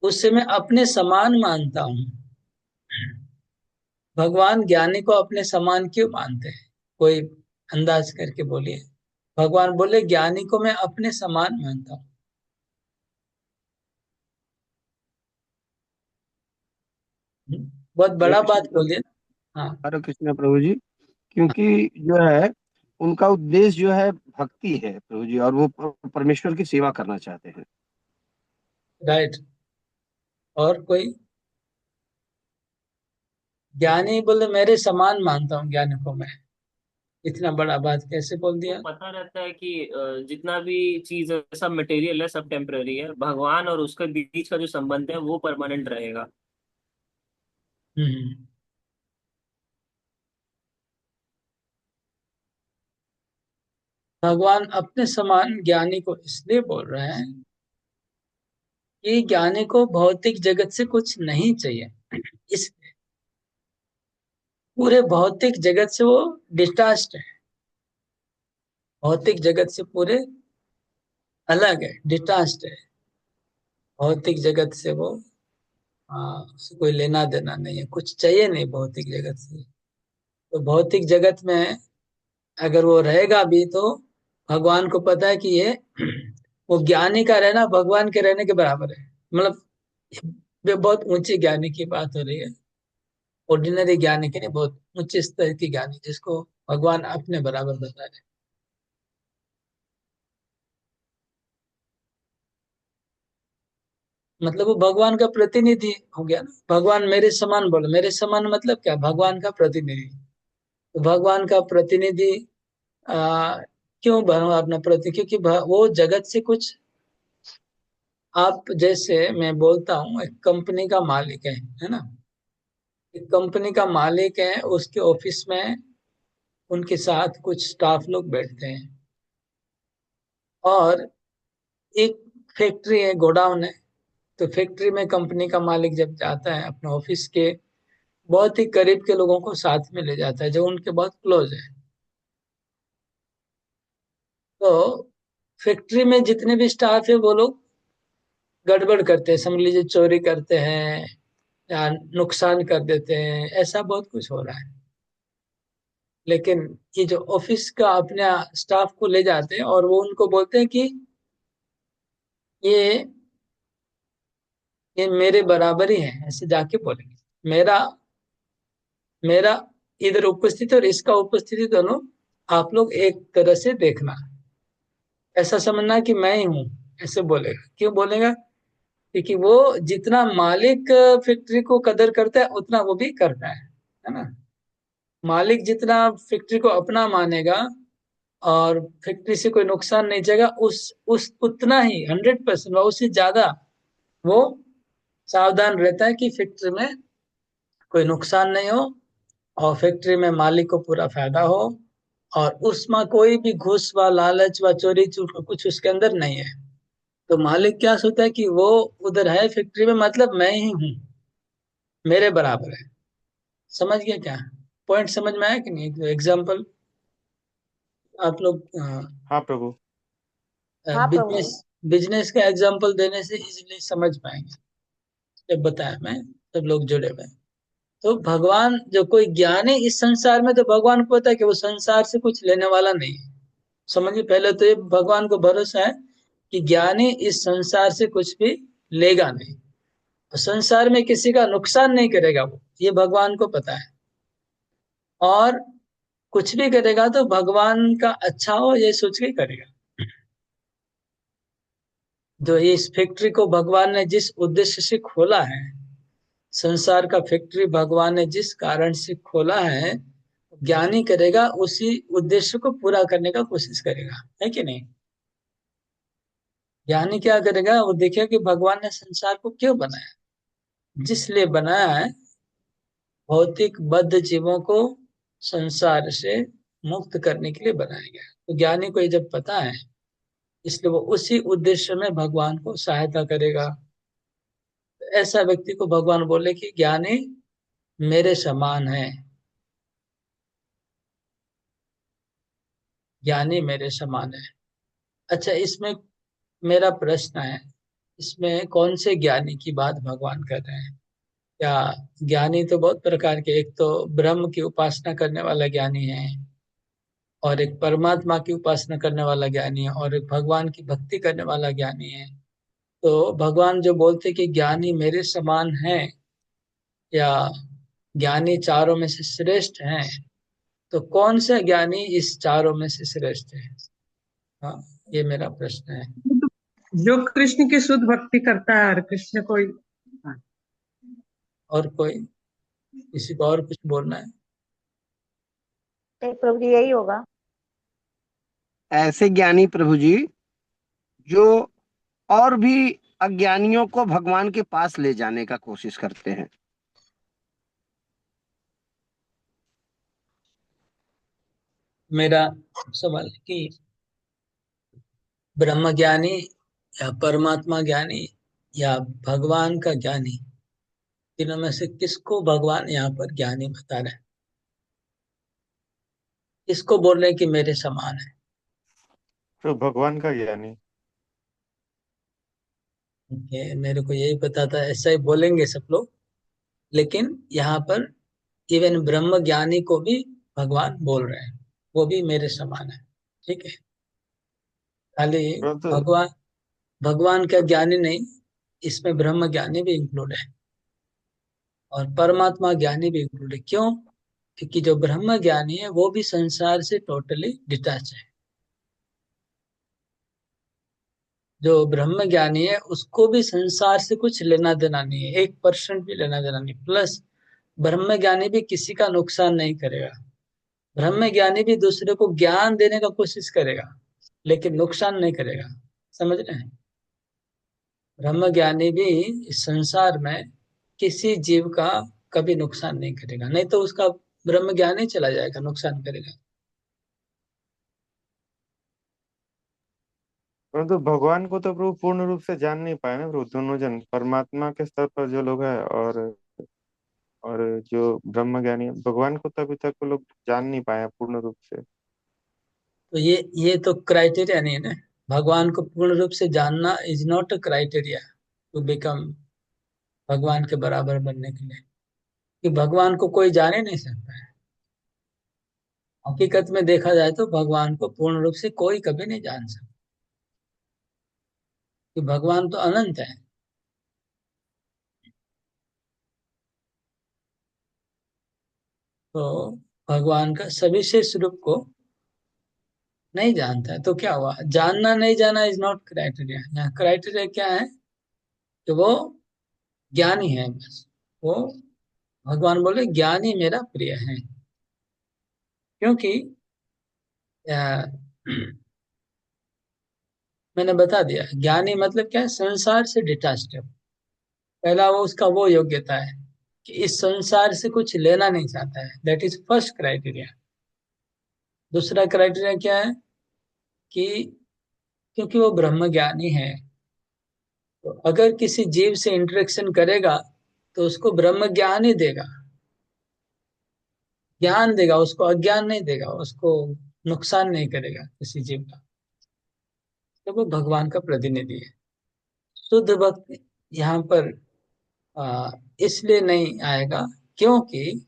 उससे मैं अपने समान मानता हूँ। भगवान ज्ञानी को अपने समान क्यों मानते हैं? कोई अंदाज करके बोलिए। भगवान बोले ज्ञानी को मैं अपने समान मानता हूँ। बहुत हरे बड़ा कृष्ण बात प्रभु। बोलिए ना। हाँ, हरे कृष्ण प्रभु जी। क्योंकि जो है उनका उद्देश्य जो है भक्ति है प्रभु जी, और वो परमेश्वर की सेवा करना चाहते हैं। राइट। और कोई? ज्ञानी बोले मेरे समान मानता हूँ ज्ञानी को मैं। इतना बड़ा बात कैसे बोल वो दिया? पता रहता है कि जितना भी चीज है सब मटेरियल है, सब टेम्पररी है। भगवान और उसके बीच का जो संबंध है वो परमानेंट रहेगा। हम्म। भगवान अपने समान ज्ञानी को इसलिए बोल रहे हैं कि ज्ञानी को भौतिक जगत से कुछ नहीं चाहिए। इस पूरे भौतिक जगत से वो डिटाच्ड है, भौतिक जगत से पूरे अलग है, डिटाच्ड है। भौतिक जगत से वो उससे कोई लेना देना नहीं है, कुछ चाहिए नहीं भौतिक जगत से। तो भौतिक जगत में अगर वो रहेगा भी तो भगवान को पता है कि ये वो ज्ञानी का रहना भगवान के रहने के बराबर है। मतलब ये बहुत ऊंचे ज्ञानी की बात हो रही है, ऑर्डिनरी ज्ञानी की नहीं, बहुत उच्च स्तर की ज्ञानी जिसको भगवान अपने बराबर बता रहे। मतलब वो भगवान का प्रतिनिधि हो गया ना। भगवान मेरे समान, बोलो मेरे समान मतलब क्या, भगवान का प्रतिनिधि। तो भगवान का प्रतिनिधि आ, क्यों बनो अपना प्रति, क्योंकि वो जगत से कुछ, आप जैसे मैं बोलता हूँ एक कंपनी का मालिक है ना। एक कंपनी का मालिक है, उसके ऑफिस में उनके साथ कुछ स्टाफ लोग बैठते हैं, और एक फैक्ट्री है, गोडाउन है। तो फैक्ट्री में कंपनी का मालिक जब जाता है अपने ऑफिस के बहुत ही करीब के लोगों को साथ में ले जाता है जो उनके बहुत क्लोज है। तो फैक्ट्री में जितने भी स्टाफ है वो लोग गड़बड़ करते हैं, समझ लीजिए चोरी करते हैं या नुकसान कर देते हैं, ऐसा बहुत कुछ हो रहा है। लेकिन ये जो ऑफिस का अपने स्टाफ को ले जाते हैं और वो उनको बोलते हैं कि ये ये मेरे बराबर ही है, ऐसे जाके बोलेंगे। मेरा मेरा इधर उपस्थिति और इसका उपस्थिति दोनों आप लोग एक तरह से देखना, ऐसा समझना कि मैं ही हूँ, ऐसे बोलेगा। क्यों बोलेगा, क्योंकि वो जितना मालिक फैक्ट्री को कदर करता है उतना वो भी करता है ना। मालिक जितना फैक्ट्री को अपना मानेगा और फैक्ट्री से कोई नुकसान नहीं जाएगा, उस उतना ही 100% उससे ज्यादा वो सावधान रहता है कि फैक्ट्री में कोई नुकसान नहीं हो और फैक्ट्री में मालिक को पूरा फायदा हो, और उसमें कोई भी घूस व लालच व चोरी कुछ उसके अंदर नहीं है। तो मालिक क्या सोचता है कि वो उधर है फैक्ट्री में, मतलब मैं ही हूँ, मेरे बराबर है। समझ गया क्या, पॉइंट समझ में आया कि नहीं। एग्जाम्पल आप लोग हाँ प्रभु। हाँ बिजनेस प्रभु। बिजनेस का एग्जाम्पल देने से इजीली समझ पाएंगे। जब बताया मैं, सब लोग जुड़े हुए हैं। तो भगवान जो कोई ज्ञान है इस संसार में, तो भगवान को पता है कि वो संसार से कुछ लेने वाला नहीं है। समझिए, पहले तो ये भगवान को भरोसा है कि ज्ञानी इस संसार से कुछ भी लेगा नहीं, संसार में किसी का नुकसान नहीं करेगा, वो ये भगवान को पता है। और कुछ भी करेगा तो भगवान का अच्छा हो ये सोच के करेगा। जो ये इस फैक्ट्री को भगवान ने जिस उद्देश्य से खोला है, संसार का फैक्ट्री भगवान ने जिस कारण से खोला है, ज्ञानी करेगा उसी उद्देश्य को पूरा करने का कोशिश करेगा, है कि नहीं। ज्ञानी क्या करेगा, वो देखेगा कि भगवान ने संसार को क्यों बनाया, जिस लिए बनाया है, भौतिक बद्ध जीवों को संसार से मुक्त करने के लिए बनाया गया। तो ज्ञानी को ये जब पता है, इसलिए वो उसी उद्देश्य में भगवान को सहायता करेगा। तो ऐसा व्यक्ति को भगवान बोले कि ज्ञानी मेरे समान है, ज्ञानी मेरे समान है। अच्छा, इसमें मेरा प्रश्न है, इसमें कौन से ज्ञानी की बात भगवान कर रहे हैं। क्या ज्ञानी तो बहुत प्रकार के, एक तो ब्रह्म की उपासना करने वाला ज्ञानी है, और एक परमात्मा की उपासना करने वाला ज्ञानी है, और एक भगवान की भक्ति करने वाला ज्ञानी है। तो भगवान जो बोलते कि ज्ञानी मेरे समान है, या ज्ञानी चारों में से श्रेष्ठ है, तो कौन सा ज्ञानी इस चारों में से श्रेष्ठ है। हाँ, ये मेरा प्रश्न है। जो कृष्ण की शुद्ध भक्ति करता है, हरे कृष्ण कोई। और कोई, किसी को और कुछ बोलना है। नहीं प्रभु जी, यही होगा। ऐसे ज्ञानी प्रभु जी जो और भी अज्ञानियों को भगवान के पास ले जाने का कोशिश करते हैं। मेरा सवाल है कि ब्रह्म ज्ञानी या परमात्मा ज्ञानी या भगवान का ज्ञानी, तीनों में से किसको भगवान यहाँ पर ज्ञानी बता रहे हैं, किसको बोल रहे हैं कि मेरे समान है। तो भगवान का ज्ञानी। ओके, मेरे को यही पता था ऐसा ही बोलेंगे सब लोग, लेकिन यहाँ पर इवन ब्रह्म ज्ञानी को भी भगवान बोल रहे हैं, वो भी मेरे समान है। ठीक है, खाली परंतु भगवान भगवान का ज्ञानी नहीं, इसमें ब्रह्म ज्ञानी भी इंक्लूड है और परमात्मा ज्ञानी भी इंक्लूड है। क्यों? क्योंकि जो ब्रह्म ज्ञानी है वो भी संसार से टोटली डिटैच है। जो ब्रह्म ज्ञानी है उसको भी संसार से कुछ लेना देना नहीं है, 1% भी लेना देना नहीं। प्लस ब्रह्म ज्ञानी भी किसी का नुकसान नहीं करेगा। ब्रह्म ज्ञानी भी दूसरे को ज्ञान देने का कोशिश करेगा, लेकिन नुकसान नहीं करेगा। समझ रहे हैं? ब्रह्म ज्ञानी भी इस संसार में किसी जीव का कभी नुकसान नहीं करेगा, नहीं तो उसका ब्रह्म ज्ञान ही चला जाएगा, नुकसान करेगा। परंतु भगवान को तो प्रभु पूर्ण रूप से जान नहीं पाए ना प्रभु, दोनों जन परमात्मा के स्तर पर जो लोग हैं और जो ब्रह्म ज्ञानी है, भगवान को तो अभी तक वो लोग जान नहीं पाए हैं पूर्ण रूप से। तो ये तो क्राइटेरिया नहीं है ना। भगवान को पूर्ण रूप से जानना is not a criteria to become भगवान के बराबर बनने के लिए, कि भगवान को कोई जान ही नहीं सकता है। हकीकत में देखा जाए तो भगवान को पूर्ण रूप से कोई कभी नहीं जान सकता, कि भगवान तो अनंत है। तो भगवान का सविशेष रूप को नहीं जानता है तो क्या हुआ? जानना नहीं जाना इज नॉट क्राइटेरिया। यहाँ क्राइटेरिया क्या है? कि वो ज्ञानी है बस। वो भगवान बोले ज्ञानी मेरा प्रिय है, क्योंकि अ, मैंने बता दिया ज्ञानी मतलब क्या है, संसार से डिटैच्ड है। पहला वो उसका वो योग्यता है कि इस संसार से कुछ लेना नहीं चाहता है, दैट इज फर्स्ट क्राइटेरिया। दूसरा क्राइटेरिया क्या है? कि क्योंकि वो ब्रह्म ज्ञानी है, तो अगर किसी जीव से इंटरेक्शन करेगा तो उसको ब्रह्म ज्ञान ही देगा, ज्ञान देगा, उसको अज्ञान नहीं देगा, उसको नुकसान नहीं करेगा किसी जीव का। तो वो भगवान का प्रतिनिधि है। शुद्ध भक्त यहाँ पर आ, इसलिए नहीं आएगा क्योंकि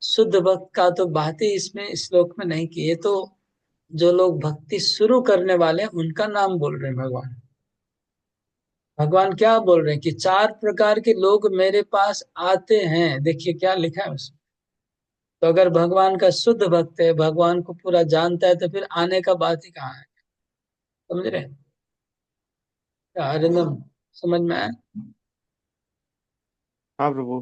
शुद्ध भक्त का तो बात ही इसमें श्लोक में नहीं की। ये तो जो लोग भक्ति शुरू करने वाले हैं उनका नाम बोल रहे हैं भगवान। भगवान क्या बोल रहे हैं कि 4 प्रकार के लोग मेरे पास आते हैं। देखिए क्या लिखा है उसमें। तो अगर भगवान का शुद्ध भक्त है, भगवान को पूरा जानता है, तो फिर आने का बात ही कहाँ है? समझ रहे हैं? क्या अरिंदम, समझ में आया? हाँ प्रभु,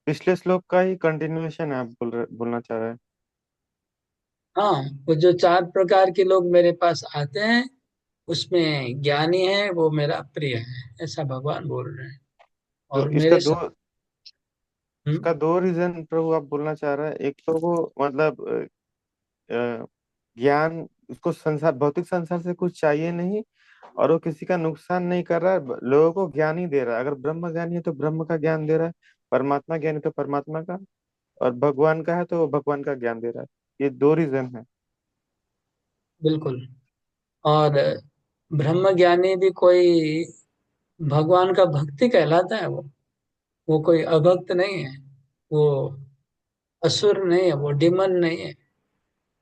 पिछले श्लोक का ही कंटिन्यूएशन है, आप बोलना चाह रहे हैं। हाँ, वो जो 4 प्रकार के लोग मेरे पास आते हैं उसमें ज्ञानी है वो मेरा प्रिय है, ऐसा भगवान बोल रहे हैं। तो और इसका मेरे दो सब इसका दो रीजन प्रभु आप बोलना चाह रहे हैं। एक तो वो मतलब अ, ज्ञान, उसको संसार, भौतिक संसार से कुछ चाहिए नहीं, और वो किसी का नुकसान नहीं कर रहा है, लोगों को ज्ञान ही दे रहा है। अगर ब्रह्म ज्ञानी है तो ब्रह्म का ज्ञान दे रहा है, परमात्मा ज्ञानी तो परमात्मा का, और भगवान का है तो वो भगवान का ज्ञान दे रहा है। ये दो रीजन है। बिल्कुल। और ब्रह्म ज्ञानी भी कोई भगवान का भक्ति कहलाता है। वो कोई अभक्त नहीं है, वो असुर नहीं है, वो डिमन नहीं है।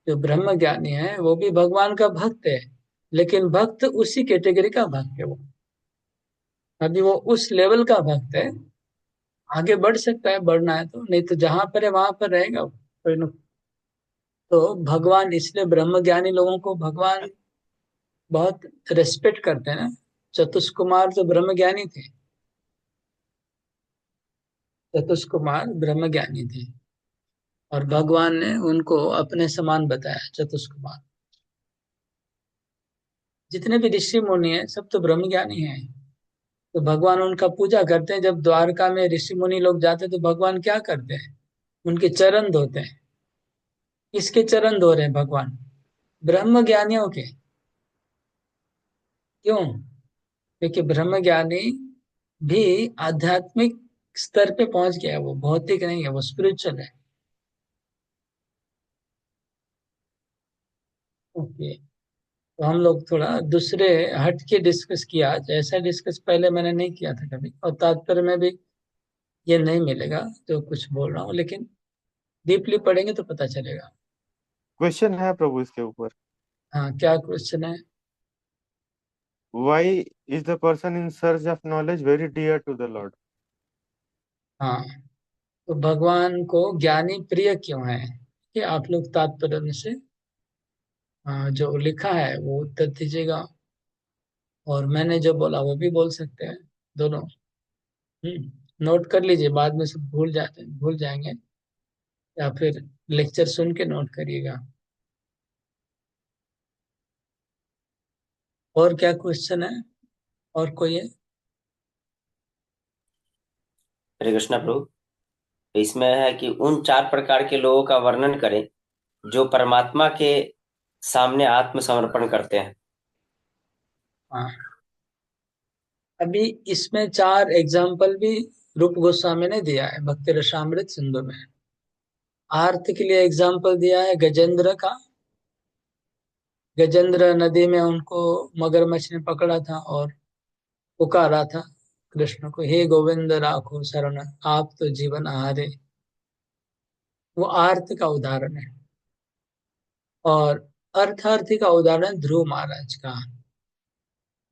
जो ब्रह्म ज्ञानी है वो भी भगवान का भक्त है, लेकिन भक्त उसी कैटेगरी का भक्त है वो। अभी वो उस लेवल का भक्त है, आगे बढ़ सकता है, बढ़ना है तो, नहीं तो जहां पर है वहां पर रहेगा वो। कोई तो भगवान इसलिए ब्रह्म ज्ञानी लोगों को भगवान बहुत रेस्पेक्ट करते हैं ना। चतुष तो ब्रह्म ज्ञानी थे। चतुष ब्रह्म ज्ञानी थे और भगवान ने उनको अपने समान बताया। चतुष जितने भी ऋषि मुनि हैं सब तो ब्रह्म ज्ञानी हैं। तो भगवान उनका पूजा करते हैं। जब द्वारका में ऋषि मुनि लोग जाते हैं तो भगवान क्या करते हैं? उनके चरण धोते हैं। किसके चरण धो रहे हैं भगवान? ब्रह्म ज्ञानियों के। क्यों? क्योंकि ब्रह्म ज्ञानी भी आध्यात्मिक स्तर पे पहुंच गया है, वो भौतिक नहीं है, वो स्पिरिचुअल है। ओके। तो हम लोग थोड़ा दूसरे हट के डिस्कस किया आज। ऐसा डिस्कस पहले मैंने नहीं किया था कभी, और तात्पर्य में भी ये नहीं मिलेगा जो कुछ बोल रहा हूँ, लेकिन डीपली पढ़ेंगे तो पता चलेगा। क्वेश्चन है प्रभु इसके ऊपर। हाँ, क्या क्वेश्चन है? Why is the person in search of knowledge very dear to the lord? हाँ, तो भगवान को ज्ञानी प्रिय क्यों है, कि आप लोग तात्पर्य में से जो लिखा है वो उत्तर दीजिएगा, और मैंने जो बोला वो भी बोल सकते हैं, दोनों। नोट कर लीजिए, बाद में सब भूल जाएंगे, या फिर लेक्चर सुन के नोट करिएगा। और क्या क्वेश्चन है? और कोई है? हरे कृष्णा प्रभु। इसमें है कि उन 4 प्रकार के लोगों का वर्णन करें जो परमात्मा के सामने आत्मसमर्पण करते हैं। हाँ, अभी इसमें 4 एग्जाम्पल भी रूप गोस्वामी ने दिया है भक्ति रसामृत सिंधु में। आर्थ के लिए एग्जाम्पल दिया है गजेंद्र का। गजेंद्र नदी में उनको मगरमच्छ ने पकड़ा था और पुकारा था कृष्ण को, हे गोविंद राखो शरण, आप तो जीवन आहारे। वो आर्थ का उदाहरण है। और अर्थार्थी का उदाहरण ध्रुव महाराज का।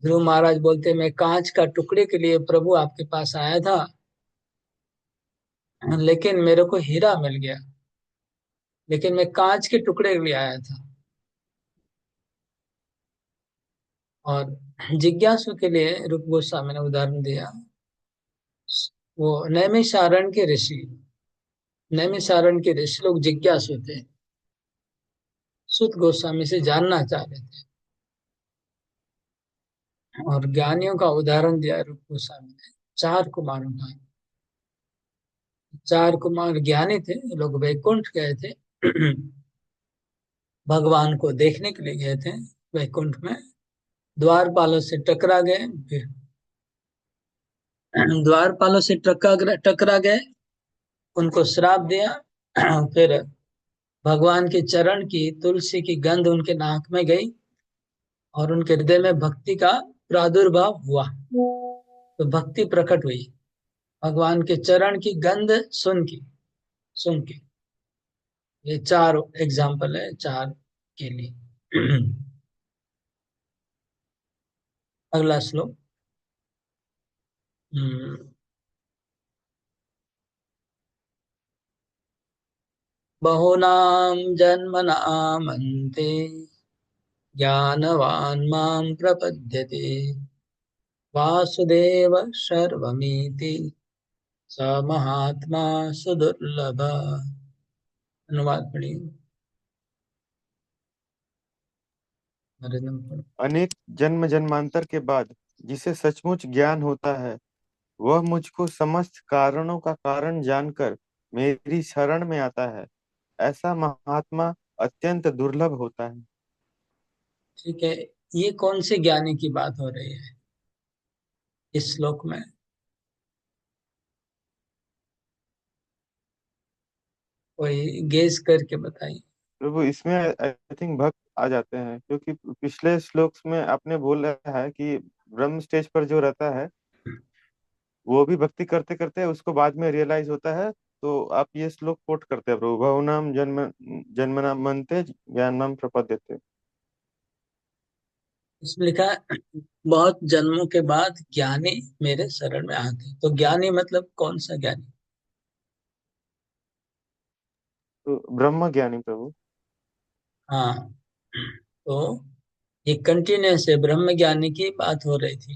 ध्रुव महाराज बोलते, मैं कांच का टुकड़े के लिए प्रभु आपके पास आया था, लेकिन मेरे को हीरा मिल गया, लेकिन मैं कांच के टुकड़े के लिए आया था। और जिज्ञासु के लिए रूप गोस्वामी ने उदाहरण दिया, वो नैमिषारण्य के ऋषि। नैमिषारण्य के ऋषि लोग जिज्ञासु थे, सुत गोस्वामी से जानना चाह रहे थे, और ज्ञानियों का उदाहरण दिया रूप गोस्वामी ने 4 कुमारों का। 4 कुमार ज्ञानी थे, ये लोग वैकुंठ गए थे भगवान को देखने के लिए गए थे वैकुंठ में। द्वारपालों से टकरा गए, फिर द्वारपालों से टकरा गए, उनको श्राप दिया फिर भगवान के चरण की तुलसी की गंध उनके नाक में गई, और उनके हृदय में भक्ति का प्रादुर्भाव हुआ, तो भक्ति प्रकट हुई भगवान के चरण की गंध सुन के। ये 4 एग्जाम्पल है 4 के लिए। अगला श्लोक। हम्म, बहूनां जन्मनामन्ते ज्ञानवान् मां प्रपद्यते, वासुदेव सर्वमिति स महात्मा सुदुर्लभ। अनुवाद पढ़िए। नरेंद्र। अनेक जन्म जन्मांतर के बाद जिसे सचमुच ज्ञान होता है, वह मुझको समस्त कारणों का कारण जानकर मेरी शरण में आता है। ऐसा महात्मा अत्यंत दुर्लभ होता है। ठीक है, ये कौन से ज्ञानी की बात हो रही है इस श्लोक में? कोई गेस करके बताइए। प्रभु इसमें आई थिंक भक्त आ जाते हैं, क्योंकि पिछले श्लोक में आपने बोला है कि ब्रह्म स्टेज पर जो रहता है वो भी भक्ति करते करते उसको बाद में रियलाइज होता है। तो आप ये श्लोक कोट करते हैं प्रभु, बहुनाम जन्मनाम मनते ज्ञाननाम प्रपद्यते। इसमें लिखा है बहुत जन्मों के बाद ज्ञानी मेरे शरण में आते, तो ज्ञानी मतलब कौन सा ज्ञानी? तो ब्रह्म ज्ञानी प्रभु। हाँ, तो ये कंटिन्यूस है, ब्रह्म ज्ञानी की बात हो रही थी।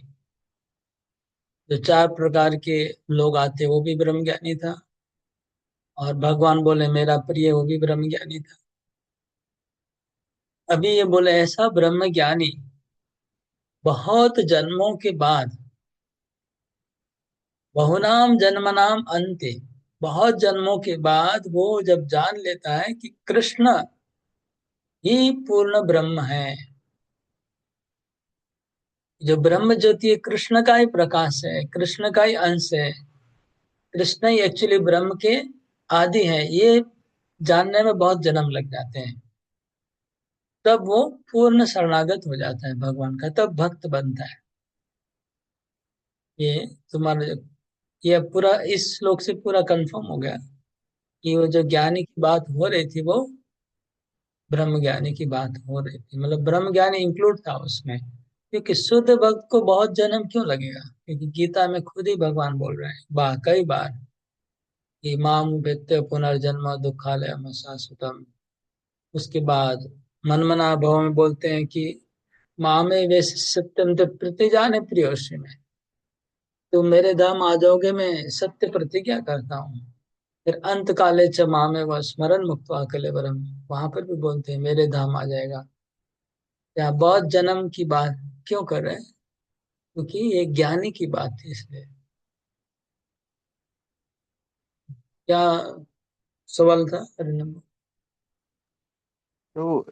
जो 4 प्रकार के लोग आते वो भी ब्रह्म ज्ञानी था, और भगवान बोले मेरा प्रिय वो भी ब्रह्म ज्ञानी था। अभी ये बोले ऐसा ब्रह्म ज्ञानी बहुत जन्मों के बाद, बहुनाम जन्मनाम अंते, बहुत जन्मों के बाद वो जब जान लेता है कि कृष्ण ही पूर्ण ब्रह्म है। जो ब्रह्म ज्योति है कृष्ण का ही प्रकाश है, कृष्ण का ही अंश है, कृष्ण ही एक्चुअली ब्रह्म के आदि है, ये जानने में बहुत जन्म लग जाते हैं। तब वो पूर्ण शरणागत हो जाता है भगवान का, तब भक्त बनता है। ये तुम्हारा ये पूरा इस श्लोक से पूरा कंफर्म हो गया कि वो जो ज्ञानी की बात हो रही थी वो ब्रह्म ज्ञानी की बात हो रही थी, मतलब ब्रह्म ज्ञानी इंक्लूड था उसमें। क्योंकि शुद्ध भक्त को बहुत जन्म क्यों लगेगा, क्योंकि गीता में खुद ही भगवान बोल रहे हैं कई बार कि माम वेत्य पुनर्जन्म दुखालयम शाश्वतम। उसके बाद मनमना भव में बोलते हैं कि मामे वे सत्यम तो प्रतिजाने प्रियोषि में, तुम मेरे धाम आ जाओगे, मैं सत्य प्रतिज्ञा करता हूँ। फिर अंत काले च मामे व स्मरण मुक्त्वा कलेवरम, वहां पर भी बोलते हैं मेरे धाम आ जाएगा। यहाँ बहुत जन्म की बात क्यों कर रहे हैं, क्योंकि ये ज्ञानी की बात थी इसलिए। क्या सवाल था अरिंदम? तो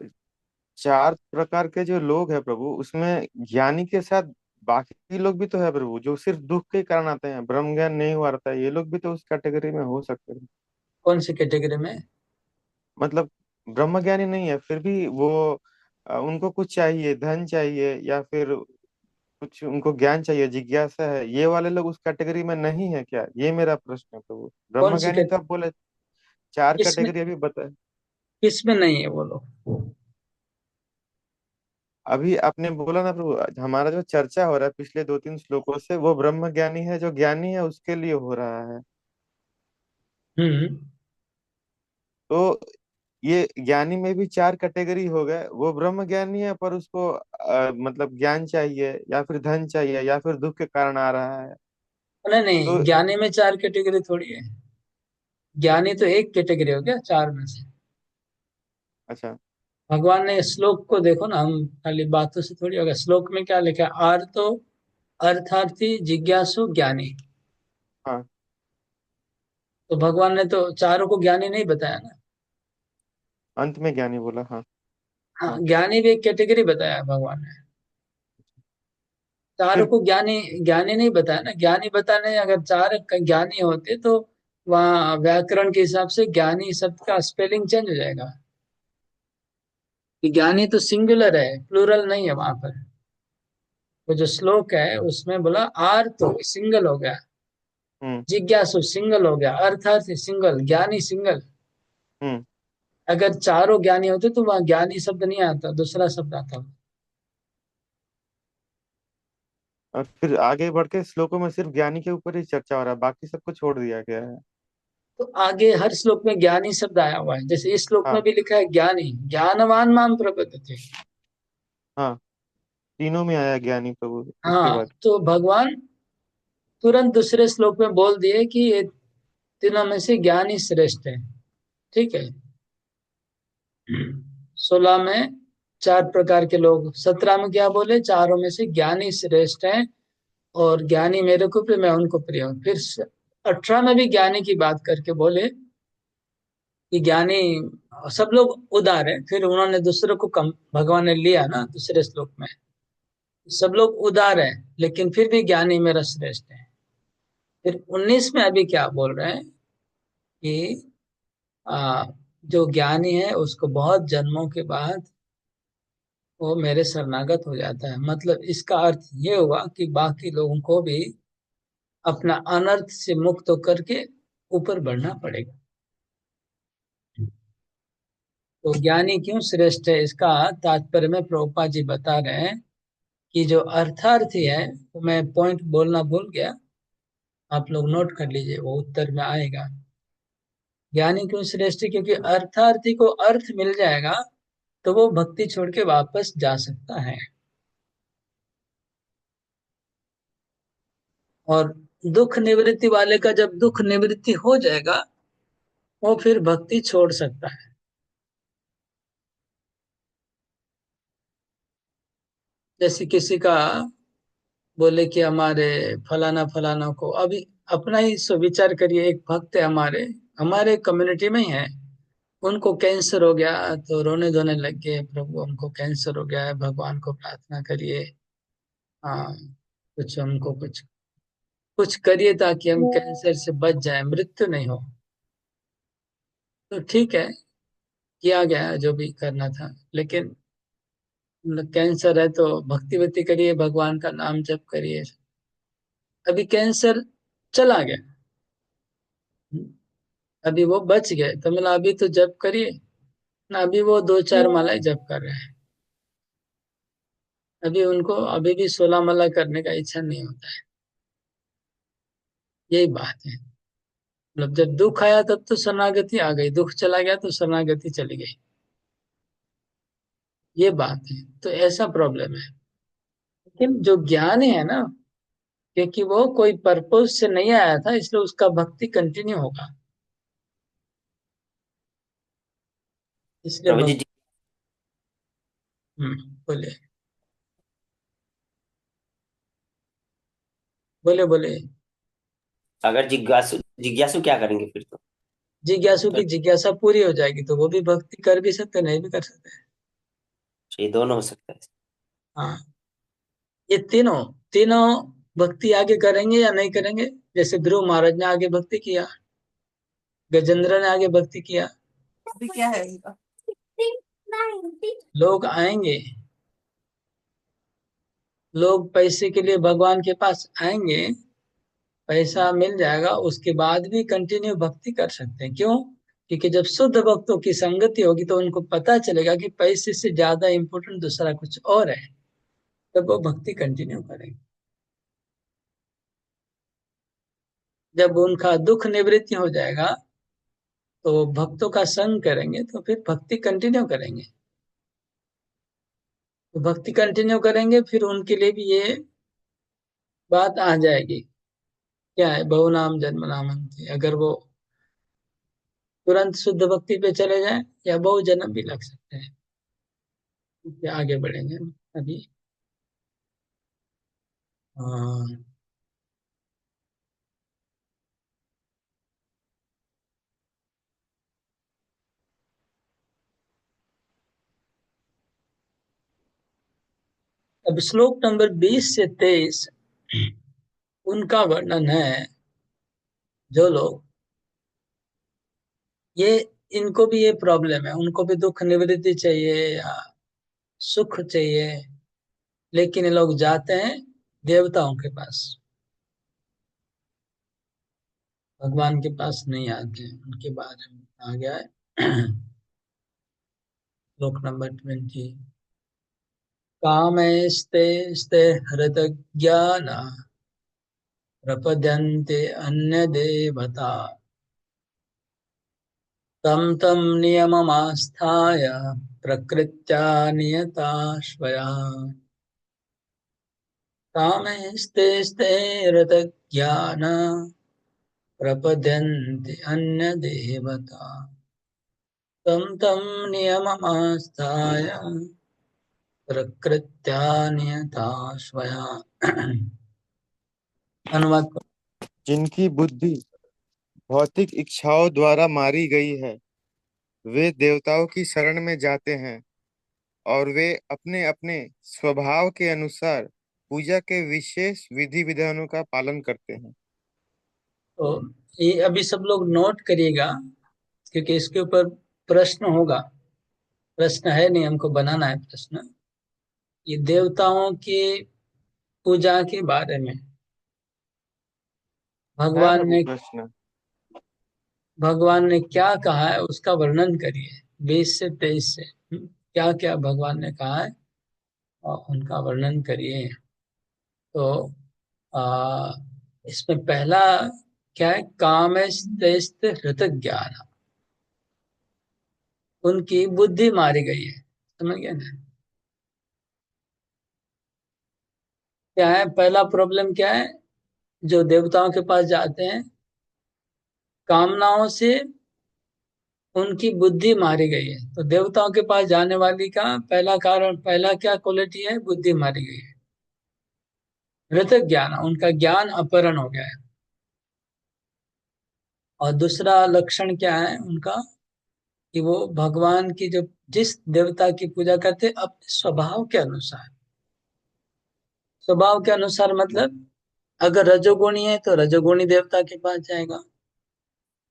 चार प्रकार के जो लोग हैं प्रभु, उसमें ज्ञानी के साथ बाकी लोग भी तो है प्रभु, जो सिर्फ दुख के कारण आते हैं, ब्रह्म ज्ञान नहीं हुआ रहता है, ये लोग भी तो उस कैटेगरी में हो सकते हैं। कौन सी कैटेगरी में? मतलब ब्रह्म ज्ञानी नहीं है फिर भी वो उनको कुछ चाहिए, धन चाहिए या फिर कुछ उनको ज्ञान चाहिए, जिज्ञासा है, ये वाले लोग उस कैटेगरी में नहीं है क्या, ये मेरा प्रश्न है प्रभु। कौन ब्रह्म सी ज्ञानी तो आप बोले चार किसमें कैटेगरी अभी बताए। किसमें नहीं है वो लोग? अभी आपने बोला ना प्रभु, हमारा जो चर्चा हो रहा है पिछले 2-3 श्लोकों से, वो ब्रह्म ज्ञानी है, जो ज्ञानी है उसके लिए हो रहा है। हम्म। तो ये ज्ञानी में भी चार कैटेगरी हो गए, वो ब्रह्म ज्ञानी है पर उसको मतलब ज्ञान चाहिए या फिर धन चाहिए या फिर दुख के कारण आ रहा है। नहीं नहीं, तो ज्ञानी में चार कैटेगरी थोड़ी है। ज्ञानी तो एक कैटेगरी हो गया चार में से। अच्छा। भगवान ने श्लोक को देखो ना, हम खाली बातों से थोड़ी होगा। श्लोक में क्या लिखा है? आर्तो अर्थार्थी जिज्ञासु ज्ञानी। हाँ। तो भगवान ने तो चारों को ज्ञानी नहीं बताया ना। अंत में ज्ञानी बोला, हाँ। हाँ, ज्ञानी भी एक कैटेगरी बताया है भगवान ने। चारों फिर को ज्ञानी ज्ञानी नहीं बताया ना। ज्ञानी बताने अगर चार ज्ञानी होते तो वहाँ व्याकरण के हिसाब से ज्ञानी शब्द का स्पेलिंग चेंज हो जाएगा। कि ज्ञानी तो सिंगुलर है, प्लूरल नहीं है वहां पर। वो जो श्लोक है उसमें बोला आर तो सिंगल हो गया, हम्म। जिज्ञासु सिंगल हो गया, अर्थार्थी सिंगल, ज्ञानी सिंगल। हम्म। अगर चारों ज्ञानी होते तो वहां ज्ञानी शब्द नहीं आता, दूसरा शब्द आता। और फिर आगे बढ़ के श्लोकों में सिर्फ ज्ञानी के ऊपर ही चर्चा हो रहा है, बाकी सबको छोड़ दिया गया है। तो आगे हर श्लोक में ज्ञानी शब्द आया हुआ है, जैसे इस श्लोक में हाँ। भी लिखा है ज्ञानी ज्ञानवान माम प्रपद्यते। हाँ, तीनों में आया ज्ञानी प्रभु इसके हाँ, बाद। तो भगवान तुरंत दूसरे श्लोक में बोल दिए कि ये तीनों में से ज्ञानी श्रेष्ठ है। ठीक है। 16 में चार प्रकार के लोग, 17 में क्या बोले? चारों में से ज्ञानी श्रेष्ठ हैं और ज्ञानी मेरे को प्रिय, मैं उनको प्रिय हूँ। फिर 18 में भी ज्ञानी की बात करके बोले कि ज्ञानी सब लोग उदार है। फिर उन्होंने दूसरों को कम भगवान ने लिया ना दूसरे श्लोक में, सब लोग उदार है लेकिन फिर भी ज्ञानी मेरा श्रेष्ठ है। फिर 19 में अभी क्या बोल रहे हैं कि आ, जो ज्ञानी है उसको बहुत जन्मों के बाद वो मेरे शरणागत हो जाता है। मतलब इसका अर्थ ये हुआ कि बाकी लोगों को भी अपना अनर्थ से मुक्त होकर के ऊपर बढ़ना पड़ेगा। तो ज्ञानी क्यों श्रेष्ठ है, इसका तात्पर्य में प्रभुपाद जी बता रहे हैं कि जो अर्थार्थी है, तो मैं पॉइंट बोलना भूल गया, आप लोग नोट कर लीजिए, वो उत्तर में आएगा। ज्ञानी क्यों श्रेष्ठ है? क्योंकि अर्थार्थी को अर्थ मिल जाएगा तो वो भक्ति छोड़ के वापस जा सकता है। और दुख निवृत्ति वाले का जब दुख निवृत्ति हो जाएगा वो फिर भक्ति छोड़ सकता है। जैसे किसी का बोले कि हमारे फलाना फलाना को, अभी अपना ही सो विचार करिए, एक भक्त है हमारे हमारे कम्युनिटी में ही है, उनको कैंसर हो गया तो रोने धोने लग गए, प्रभु हमको कैंसर हो गया है, भगवान को प्रार्थना करिए। हाँ, कुछ हमको कुछ कुछ करिए ताकि हम कैंसर से बच जाए, मृत्यु नहीं हो। तो ठीक है, किया गया जो भी करना था, लेकिन मतलब कैंसर है तो भक्ति वक्ति करिए, भगवान का नाम जप करिए। अभी कैंसर चला गया, अभी वो बच गए, तो मतलब अभी तो जप करिए ना। अभी वो 2-4 मालाएं जप कर रहे हैं, अभी उनको अभी भी 16 माला करने का इच्छा नहीं होता है। यही बात है। मतलब जब दुख आया तब तो शरणागति आ गई, दुख चला गया तो शरणागति चली गई। ये बात है, तो ऐसा प्रॉब्लम है। लेकिन जो ज्ञान है ना, क्योंकि वो कोई पर्पज से नहीं आया था, इसलिए उसका भक्ति कंटिन्यू होगा। इसलिए प्रभु जी, भक्ति। बोले बोले बोले। अगर जिज्ञासु जिज्ञासु क्या करेंगे फिर तो? जिज्ञासु की जिज्ञासा पूरी हो जाएगी तो वो भी भक्ति कर भी सकते, नहीं भी कर सकते। ये दोनों हो सकता है। हाँ, ये तीनों तीनों भक्ति आगे करेंगे या नहीं करेंगे। जैसे ध्रुव महाराज ने आगे भक्ति किया, गजेंद्र ने आगे भक्ति किया। अभी क्या है इनका? लोग आएंगे, लोग पैसे के लिए भगवान के पास आएंगे, पैसा मिल जाएगा, उसके बाद भी कंटिन्यू भक्ति कर सकते हैं। क्यों? क्योंकि जब शुद्ध भक्तों की संगति होगी तो उनको पता चलेगा कि पैसे से ज्यादा इंपॉर्टेंट दूसरा कुछ और है, तब वो भक्ति कंटिन्यू करेंगे। जब उनका दुख निवृत्ति हो जाएगा तो भक्तों का संग करेंगे, तो फिर भक्ति कंटिन्यू करेंगे। तो भक्ति कंटिन्यू करेंगे, फिर उनके लिए भी ये बात आ जाएगी, क्या है, बहु नाम जन्म नामंती। अगर वो तुरंत शुद्ध भक्ति पे चले जाएं या बहु जन्म भी लग सकते हैं, फिर आगे बढ़ेंगे अभी। हाँ, अब श्लोक नंबर 20 से 23 उनका वर्णन है। जो लोग ये, इनको भी ये प्रॉब्लम है, उनको भी दुख निवृत्ति चाहिए या सुख चाहिए, लेकिन ये लोग जाते हैं देवताओं के पास, भगवान के पास नहीं आते हैं। उनके बारे में आ गया है श्लोक नंबर 20। कामैस्ते स्ते हृतज्ञाना प्रपद्यन्ते अन्यदेवता तं तं नियममास्थाय प्रकृत्या नियता स्वया। कामैस्ते स्ते हृतज्ञाना प्रपद्यन्ते अन्यदेवता तं तं नियममास्थाय प्रकृत्या नियता स्वया। अनुवाद करो। जिनकी बुद्धि भौतिक इच्छाओं द्वारा मारी गई है, वे देवताओं की शरण में जाते हैं और वे अपने अपने स्वभाव के अनुसार पूजा के विशेष विधि विधानों का पालन करते हैं। तो ये अभी सब लोग नोट करिएगा, क्योंकि इसके ऊपर प्रश्न होगा। प्रश्न है नहीं, हमको बनाना है प्रश्न। ये देवताओं की पूजा के बारे में है भगवान प्रभु ने प्रश्न। भगवान ने क्या कहा है उसका वर्णन करिए। 20 से 23 से क्या क्या भगवान ने कहा है और उनका वर्णन करिए। तो आ, इसमें पहला क्या है, कामस्तेस्त हृत ज्ञान, उनकी बुद्धि मारी गई है। समझ गए ना? क्या है पहला प्रॉब्लम, क्या है, जो देवताओं के पास जाते हैं कामनाओं से उनकी बुद्धि मारी गई है। तो देवताओं के पास जाने वाली का पहला कारण, पहला क्या क्वालिटी है, बुद्धि मारी गई है। हृत ज्ञान, उनका ज्ञान अपहरण हो गया है। और दूसरा लक्षण क्या है उनका, कि वो भगवान की जो जिस देवता की पूजा करते अपने स्वभाव के अनुसार, स्वभाव के अनुसार मतलब अगर रजोगुणी है तो रजोगुणी देवता के पास जाएगा,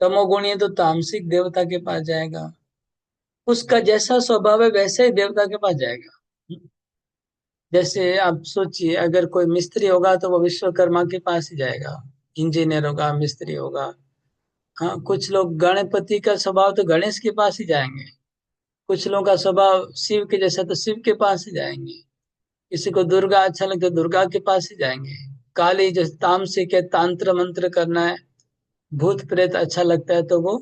तमोगुणी है तो तामसिक देवता के पास जाएगा। उसका जैसा स्वभाव है वैसे ही देवता के पास जाएगा। जैसे आप सोचिए, अगर कोई मिस्त्री होगा तो वो विश्वकर्मा के पास ही जाएगा, इंजीनियर होगा, मिस्त्री होगा। हाँ, कुछ लोग गणपति का स्वभाव तो गणेश के पास ही जाएंगे, कुछ लोगों का स्वभाव शिव के जैसा तो शिव के पास ही जाएंगे, किसी को दुर्गा अच्छा लगता है दुर्गा के पास ही जाएंगे। काली जैसे तामसिक है, तांत्र मंत्र करना है, भूत प्रेत अच्छा लगता है तो वो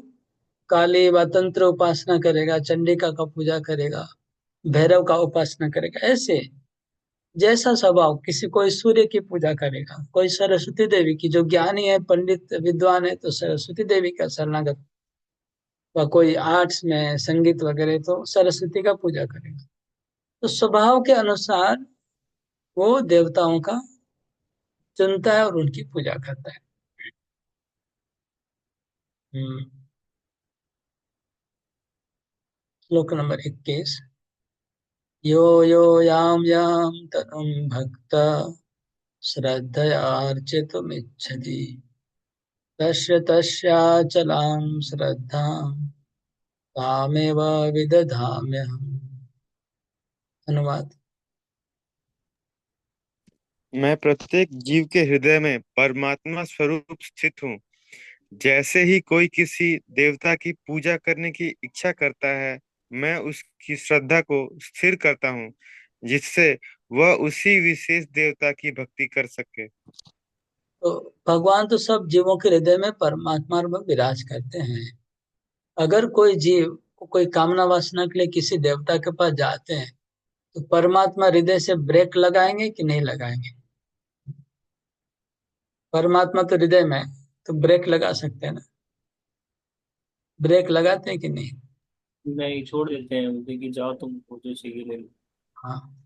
काली व तंत्र उपासना करेगा, चंडिका का पूजा करेगा, भैरव का उपासना करेगा। ऐसे जैसा स्वभाव, किसी कोई सूर्य की पूजा करेगा, कोई सरस्वती देवी की, जो ज्ञानी है पंडित विद्वान है तो सरस्वती देवी का शरणागत, व कोई आर्ट्स में संगीत वगैरह तो सरस्वती का पूजा करेगा। तो स्वभाव के अनुसार वो देवताओं का चुनता है और उनकी पूजा करता है। हम्म। श्लोक नंबर 21। यो यो याम याम तनुम भक्त श्रद्धयार्चितुमिच्छति तस्य तस्याचलां श्रद्धां तामेव विदधाम्यहम्। अनुवाद। मैं प्रत्येक जीव के हृदय में परमात्मा स्वरूप स्थित हूँ। जैसे ही कोई किसी देवता की पूजा करने की इच्छा करता है, मैं उसकी श्रद्धा को स्थिर करता हूँ, जिससे वह उसी विशेष देवता की भक्ति कर सके। तो भगवान तो सब जीवों के हृदय में परमात्मा में विराज करते हैं। अगर कोई जीव को कोई कामना वासना के लिए किसी देवता के पास जाते हैं तो परमात्मा हृदय से ब्रेक लगाएंगे कि नहीं लगाएंगे? परमात्मा तो हृदय में है, तो ब्रेक लगा सकते हैं ना? ब्रेक लगाते हैं कि नहीं? नहीं, छोड़ देते हैं बोलते कि जाओ तुम जो चाहिए ले लो। हाँ।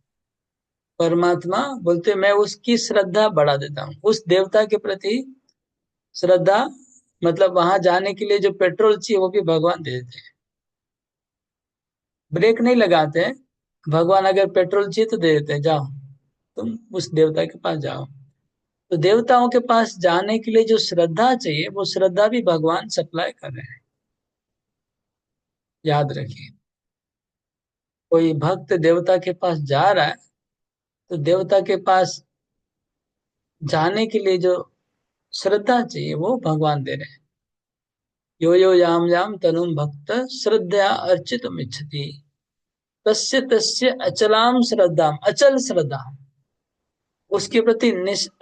परमात्मा बोलते मैं उसकी श्रद्धा बढ़ा देता हूँ, उस देवता के प्रति श्रद्धा, मतलब वहां जाने के लिए जो पेट्रोल चाहिए वो भी भगवान दे देते हैं। ब्रेक नहीं लगाते हैं। भगवान अगर पेट्रोल चाहिए तो दे देते हैं, जाओ तुम उस देवता के पास जाओ। तो देवताओं के पास जाने के लिए जो श्रद्धा चाहिए वो श्रद्धा भी भगवान सप्लाई कर रहे हैं। याद रखिए, कोई भक्त देवता के पास जा रहा है तो देवता के पास जाने के लिए जो श्रद्धा चाहिए वो भगवान दे रहे हैं। यो यो याम याम तनुम भक्त श्रद्धया अर्चितुम इच्छति तस्य तस्य अचलाम श्रद्धाम, अचल श्रद्धा, उसके प्रति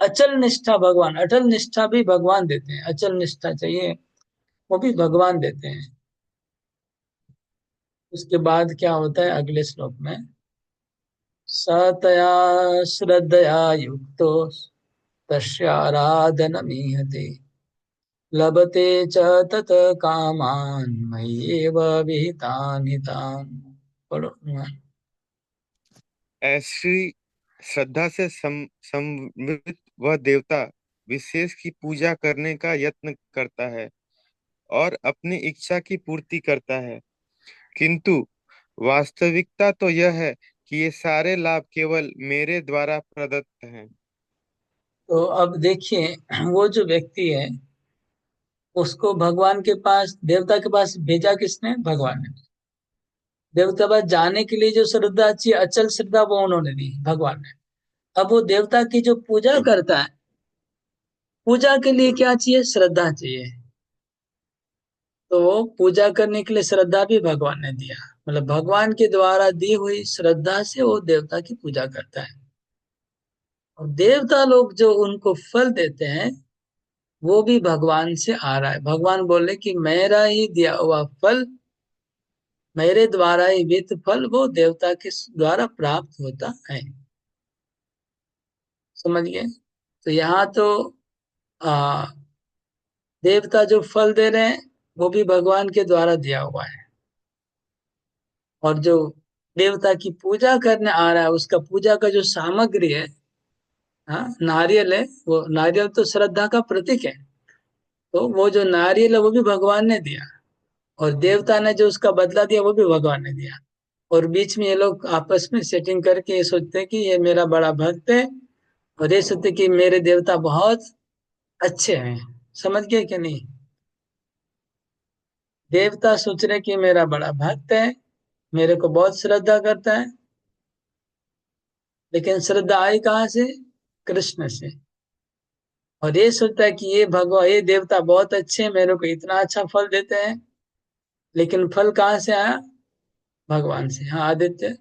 अचल निष्ठा भगवान, अटल निष्ठा भी भगवान देते हैं। अचल निष्ठा चाहिए वो भी भगवान देते हैं। उसके बाद क्या होता है अगले श्लोक में, सतया श्रद्धया युक्तो तस्याराधनमीहते लभते च तत कामान् मय्येव विहितान् हितान्। पढ़ो। ऐसी श्रद्धा से समन्वित वह देवता विशेष की पूजा करने का यत्न करता है और अपनी इच्छा की पूर्ति करता है, किंतु वास्तविकता तो यह है कि ये सारे लाभ केवल मेरे द्वारा प्रदत्त हैं। तो अब देखिए, वो जो व्यक्ति है उसको भगवान के पास, देवता के पास भेजा किसने? भगवान ने। देवता पास जाने के लिए जो श्रद्धा चाहिए, अचल श्रद्धा, वो उन्होंने दी, भगवान ने। अब वो देवता की जो पूजा करता है, पूजा के लिए क्या चाहिए? श्रद्धा चाहिए। तो पूजा करने के लिए श्रद्धा भी भगवान ने दिया, मतलब भगवान के द्वारा दी हुई श्रद्धा से वो देवता की पूजा करता है। और देवता लोग जो उनको फल देते हैं वो भी भगवान से आ रहा है। भगवान बोले कि मेरा ही दिया हुआ फल, मेरे द्वारा ही वित्त फल वो देवता के द्वारा प्राप्त होता है। समझ गए? तो यहाँ तो आ, देवता जो फल दे रहे हैं वो भी भगवान के द्वारा दिया हुआ है, और जो देवता की पूजा करने आ रहा है उसका पूजा का जो सामग्री है, हाँ, नारियल है, वो नारियल तो श्रद्धा का प्रतीक है। तो वो जो नारियल है वो भी भगवान ने दिया, और देवता ने जो उसका बदला दिया वो भी भगवान ने दिया। और बीच में ये लोग आपस में सेटिंग करके ये सोचते हैं कि ये मेरा बड़ा भक्त है, और ये सोचते हैं कि मेरे देवता बहुत अच्छे हैं। समझ गए कि नहीं? देवता सोच रहे कि मेरा बड़ा भक्त है, मेरे को बहुत श्रद्धा करता है, लेकिन श्रद्धा आई कहाँ से? कृष्ण से। और ये सोचता है कि ये भगवान, ये देवता बहुत अच्छे हैं, मेरे को इतना अच्छा फल देते हैं। लेकिन फल कहाँ से आया? भगवान से। हाँ आदित्य।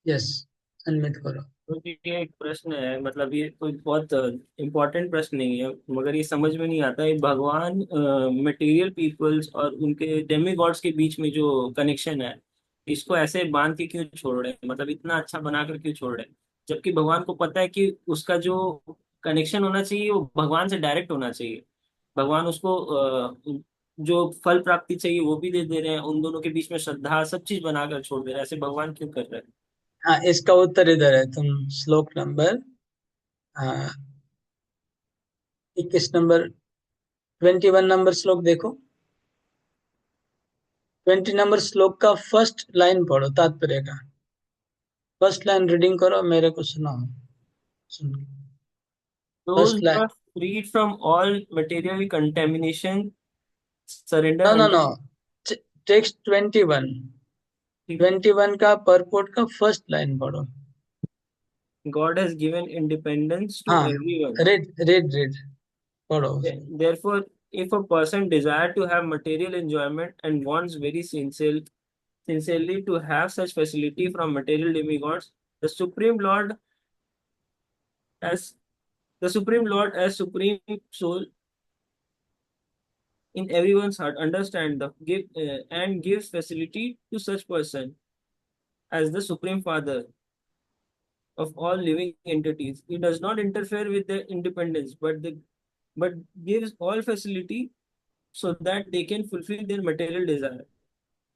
यस, अनम्यूट करो। तो ये एक प्रश्न है, मतलब ये कोई बहुत इम्पोर्टेंट प्रश्न नहीं है, मगर ये समझ में नहीं आता है भगवान मटेरियल पीपल्स और उनके डेमी गॉड्स के बीच में जो कनेक्शन है, इसको ऐसे बांध के क्यों छोड़ रहे हैं, मतलब इतना अच्छा बनाकर क्यों छोड़ रहे हैं, जबकि भगवान को पता है कि उसका जो कनेक्शन होना चाहिए वो भगवान से डायरेक्ट होना चाहिए। भगवान उसको जो फल प्राप्ति चाहिए वो भी दे रहे हैं, उन दोनों के बीच में श्रद्धा सब चीज बनाकर छोड़ दे रहे हैं, ऐसे भगवान क्यों कर रहे हैं? हाँ, इसका उत्तर इधर है। तुम श्लोक नंबर 21 नंबर, 21 नंबर श्लोक देखो। 20 नंबर श्लोक का फर्स्ट लाइन पढ़ो, तात्पर्य का फर्स्ट लाइन रीडिंग करो, मेरे को सुनाओ। सुन, Those first who line. are freed from all material contamination surrender no no unto no, text 21। 21 का परपोर्ट का फर्स्ट लाइन पढ़ो। God has given independence to हाँ, everyone. रेड रेड रेड पढ़ो उसको। Therefore, if a person desire to have material enjoyment and wants very sincerely to have such facility from material demigods, the Supreme Lord as as Supreme Soul in everyone's heart understand the give and gives facility to such person as the Supreme Father of all living entities. He does not interfere with their independence, but gives all facility so that they can fulfill their material desire.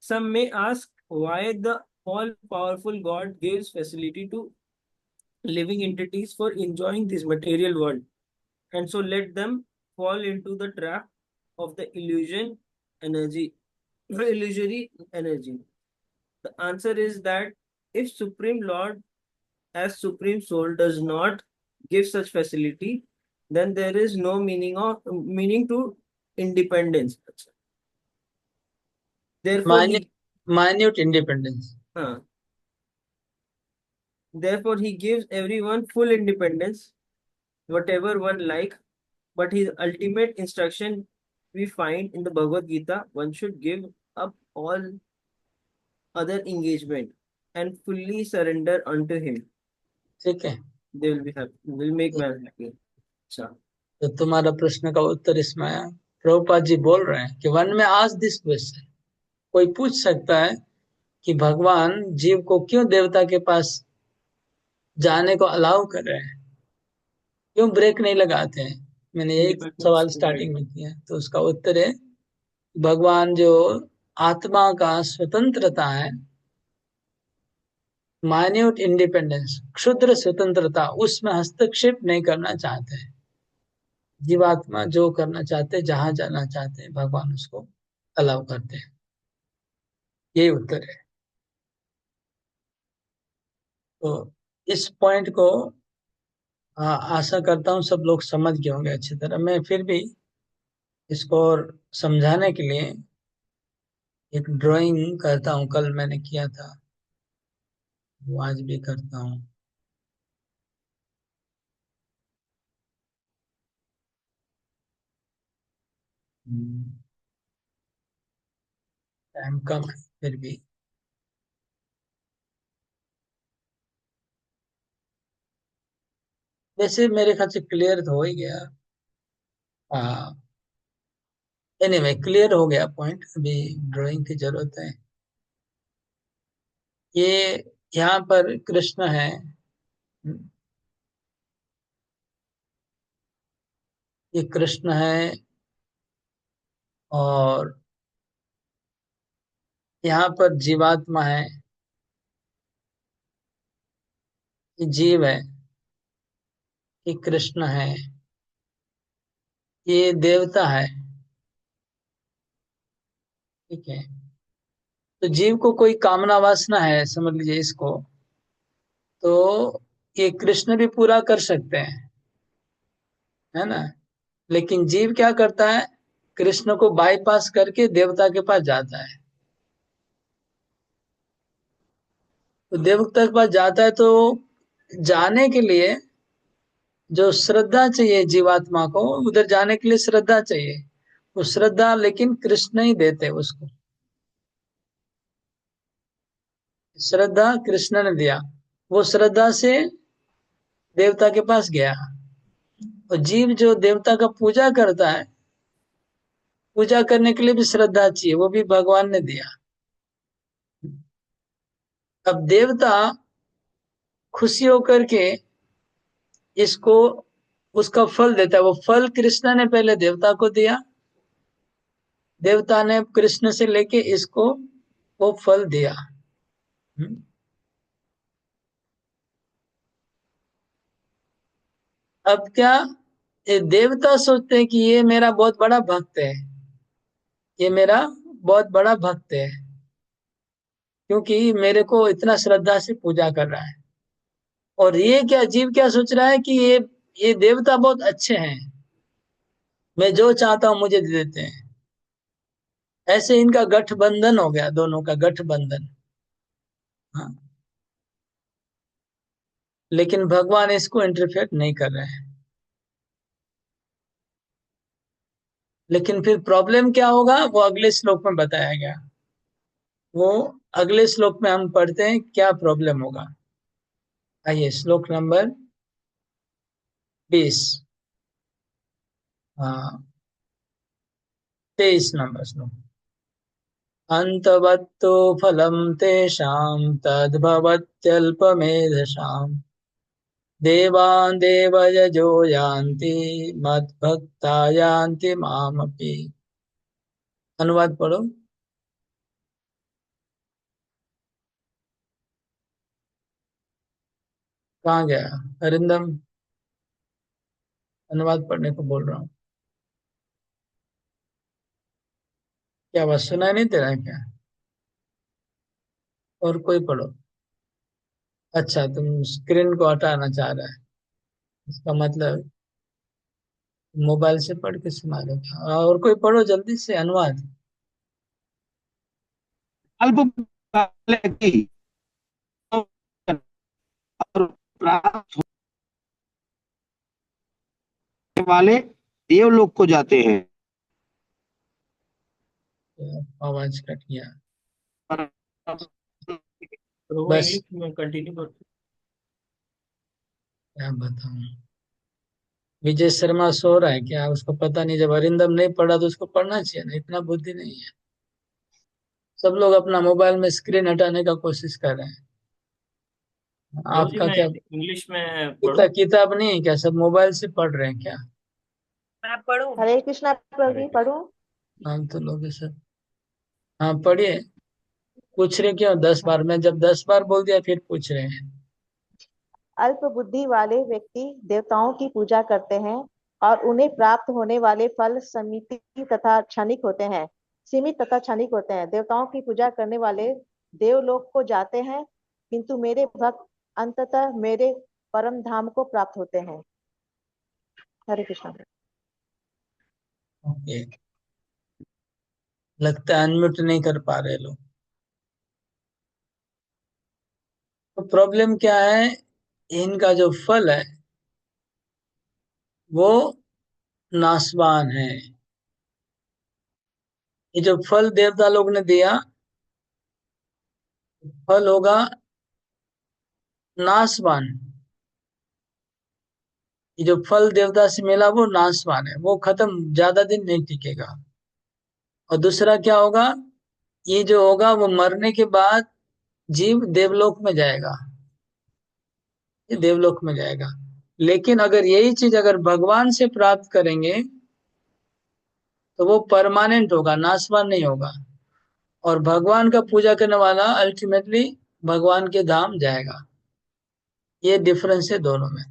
Some may ask why the all-powerful God gives facility to living entities for enjoying this material world, and so let them fall into the trap of the illusory energy. The answer is that if Supreme Lord as Supreme Soul does not give such facility, then there is no meaning to independence. Therefore, he minute independence. uh, therefore he gives everyone full independence, whatever one like. But his ultimate instruction we find in the Bhagavad Gita: one should give up all other engagement and fully surrender unto him. ठीक है, They will be happy. Will make man happy. अच्छा, तो तुम्हारा प्रश्न का उत्तर इसमें आया। प्रभुपाद जी बोल रहे हैं कि वन में आज दिस क्वेश्चन, कोई पूछ सकता है कि भगवान जीव को क्यों देवता के पास जाने को अलाउ कर रहे हैं, क्यों ब्रेक नहीं लगाते हैं। मैंने यही सवाल स्टार्टिंग में किया, तो उसका उत्तर है भगवान जो आत्मा का स्वतंत्रता है, माइन्यूट इंडिपेंडेंस, क्षुद्र स्वतंत्रता, उसमें हस्तक्षेप नहीं करना चाहते हैं। जीवात्मा जो करना चाहते हैं, जहां जाना चाहते हैं, भगवान उसको अलाउ करते हैं। यही उत्तर है। तो इस पॉइंट को आशा करता हूँ सब लोग समझ गए होंगे अच्छी तरह। मैं फिर भी इसको और समझाने के लिए एक ड्राइंग करता हूँ, कल मैंने किया था, वो आज भी करता हूँ। टाइम कम है फिर भी। वैसे मेरे ख्याल से क्लियर तो हो ही गया। हाँ, एनीवे क्लियर हो गया पॉइंट, अभी ड्राइंग की जरूरत है। ये यहाँ पर कृष्ण है, ये कृष्ण है, और यहाँ पर जीवात्मा है, ये जीव है, ये कृष्ण है, ये देवता है। ठीक है, तो जीव को कोई कामना वासना है, समझ लीजिए इसको, तो ये कृष्ण भी पूरा कर सकते हैं, है ना। लेकिन जीव क्या करता है, कृष्ण को बाईपास करके देवता के पास जाता है। तो देवता के पास जाता है तो जाने के लिए जो श्रद्धा चाहिए जीवात्मा को, उधर जाने के लिए श्रद्धा चाहिए। वो श्रद्धा लेकिन कृष्ण ही देते उसको, श्रद्धा कृष्ण ने दिया। वो श्रद्धा से देवता के पास गया। और जीव जो देवता का पूजा करता है, पूजा करने के लिए भी श्रद्धा चाहिए, वो भी भगवान ने दिया। अब देवता खुशी होकर के इसको उसका फल देता है। वो फल कृष्ण ने पहले देवता को दिया, देवता ने कृष्ण से लेके इसको वो फल दिया। अब क्या, ये देवता सोचते हैं कि ये मेरा बहुत बड़ा भक्त है, ये मेरा बहुत बड़ा भक्त है, क्योंकि मेरे को इतना श्रद्धा से पूजा कर रहा है। और ये क्या, जीव क्या सोच रहा है कि ये देवता बहुत अच्छे हैं, मैं जो चाहता हूं मुझे दे देते हैं। ऐसे इनका गठबंधन हो गया, दोनों का गठबंधन। हाँ, लेकिन भगवान इसको इंटरफेयर नहीं कर रहे हैं। लेकिन फिर प्रॉब्लम क्या होगा, वो अगले श्लोक में बताया गया। वो अगले श्लोक में हम पढ़ते हैं क्या प्रॉब्लम होगा। आइए श्लोक नंबर 20, हाँ 23 नंबर श्लोक। अंतवत्तो फलम तेषां तद्भवत्यल्पमेधसाम् देवान् देवयजो यान्ति मद्भक्ता यान्ति मामपि। अनुवाद पढ़ो। कहाँ गया अरिंदम? अनुवाद पढ़ने को बोल रहा हूँ। क्या बस सुनाई नहीं दे रहा है क्या? और कोई पढ़ो। अच्छा, तुम स्क्रीन को हटाना चाह रहा है, इसका मतलब मोबाइल से पढ़ के सुना दो क्या? और कोई पढ़ो जल्दी से अनुवाद। अल्प वाले की और प्राप्त होने वाले देवलोक को जाते हैं। आवाज कट गया। तो वो बस इंग्लिश में कंटिन्यू कर। क्या बताऊं, विजय शर्मा सो रहा है क्या? उसको पता नहीं, जब अरिंदम नहीं पढ़ा तो उसको पढ़ना चाहिए ना, इतना बुद्धि नहीं है। सब लोग अपना मोबाइल में स्क्रीन हटाने का कोशिश कर रहे हैं। प्रभु जी आपका मैं क्या इंग्लिश में पढ़ूं? किताब नहीं है क्या? सब मोबाइल से पढ़ रहे हैं क्या? मैं पढ़ूं? हरे कृष्णा प्रभु जी, पढ़ूं? हम तो लोग सब, हाँ पढ़िए। पूछ रहे क्यों 10 बार? मैं जब 10 बार बोल दिया फिर पूछ रहे हैं। अल्प बुद्धि वाले व्यक्ति देवताओं की पूजा करते हैं और उन्हें प्राप्त होने वाले फल सीमित तथा क्षणिक होते हैं। देवताओं की पूजा करने वाले देवलोक को जाते हैं, किंतु मेरे भक्त अंततः मेरे परम धाम को प्राप्त होते हैं। हरे कृष्णा। ओके, लगता है अनम्यूट नहीं कर पा रहे लोग। तो प्रॉब्लम क्या है, इनका जो फल है वो नासवान है। ये जो फल देवता लोग ने दिया, फल होगा नासवान। ये जो फल देवता से मिला वो नासवान है, वो खत्म, ज्यादा दिन नहीं टिकेगा। और दूसरा क्या होगा, ये जो होगा वो मरने के बाद जीव देवलोक में जाएगा, ये देवलोक में जाएगा। लेकिन अगर यही चीज अगर भगवान से प्राप्त करेंगे तो वो परमानेंट होगा, नासवान नहीं होगा। और भगवान का पूजा करने वाला अल्टीमेटली भगवान के धाम जाएगा। ये डिफरेंस है दोनों में।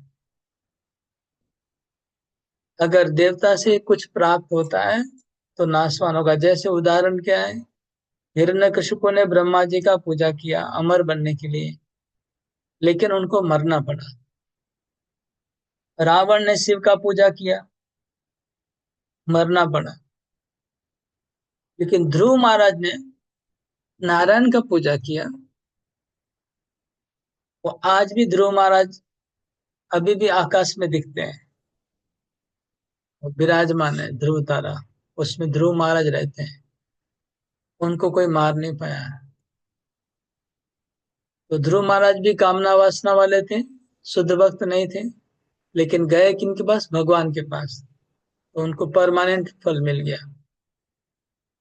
अगर देवता से कुछ प्राप्त होता है तो नासवान होगा। जैसे उदाहरण क्या है, हिरण्यकशिपु ने ब्रह्मा जी का पूजा किया अमर बनने के लिए, लेकिन उनको मरना पड़ा। रावण ने शिव का पूजा किया, मरना पड़ा। लेकिन ध्रुव महाराज ने नारायण का पूजा किया, वो आज भी ध्रुव महाराज अभी भी आकाश में दिखते हैं, वो विराजमान है ध्रुव तारा, उसमें ध्रुव महाराज रहते हैं, उनको कोई मार नहीं पाया। तो ध्रुव महाराज भी कामना वासना वाले थे, शुद्ध भक्त नहीं थे, लेकिन गए किनके पास? भगवान के पास, तो उनको परमानेंट फल मिल गया।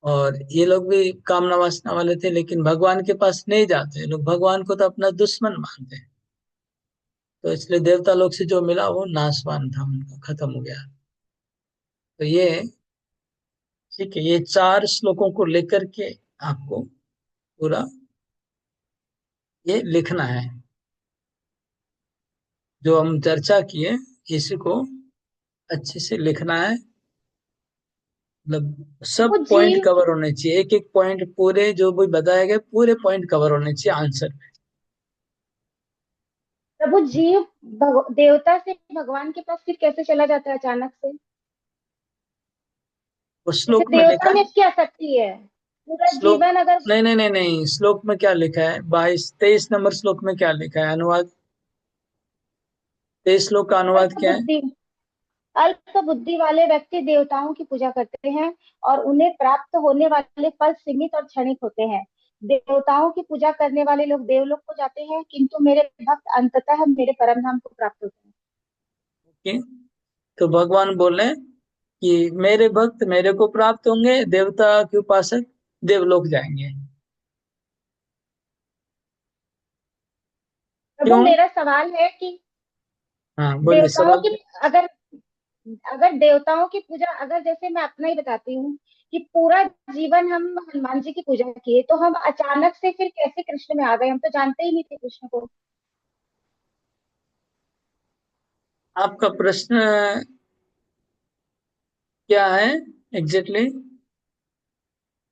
और ये लोग भी कामना वासना वाले थे, लेकिन भगवान के पास नहीं जाते, ये लोग भगवान को तो अपना दुश्मन मानते हैं, तो इसलिए देवता लोग से जो मिला वो नाशवान था, उनका खत्म हो गया। तो ये ठीक है, ये 4 श्लोकों को लेकर के आपको पूरा ये लिखना है, जो हम चर्चा किए इसी को अच्छे से लिखना है। मतलब सब प्रभु जी पॉइंट कवर होने चाहिए, एक एक पॉइंट पूरे जो भी बताया गया पूरे पॉइंट कवर होने चाहिए आंसर में। प्रभु जीव देवता से भगवान के पास फिर कैसे चला जाता है अचानक से? उस जैसे श्लोक में देवता लिखा, में क्या शक्ति है? पूरा श्लोक जीवन अगर नहीं नहीं नहीं नहीं, श्लोक में क्या लिखा है? 22-23 नंबर श्लोक में क्या लिखा है? अनुवाद 23 श्लोक का अनुवाद अल्प क्या है? बुद्धि अल्प बुद्धि वाले व्यक्ति देवताओं की पूजा करते हैं और उन्हें प्राप्त होने वाले फल सीमित और क्षणिक होते हैं। देवताओं की पूजा करने वाले लोग देवलोक को जाते हैं, किंतु मेरे भक्त अंततः मेरे परम धाम को प्राप्त होते हैं। ओके, तो भगवान बोले कि मेरे भक्त मेरे को प्राप्त होंगे, देवता के उपासक देवलोक जाएंगे। प्रभु क्यों? मेरा सवाल है कि हाँ बोलिए, देवताओं सवाल की क्या? अगर अगर देवताओं की पूजा, अगर जैसे मैं अपना ही बताती हूँ कि पूरा जीवन हम हनुमान जी की पूजा किए, तो हम अचानक से फिर कैसे कृष्ण में आ गए? हम तो जानते ही नहीं थे कृष्ण को। आपका प्रश्न क्या है एग्जैक्टली?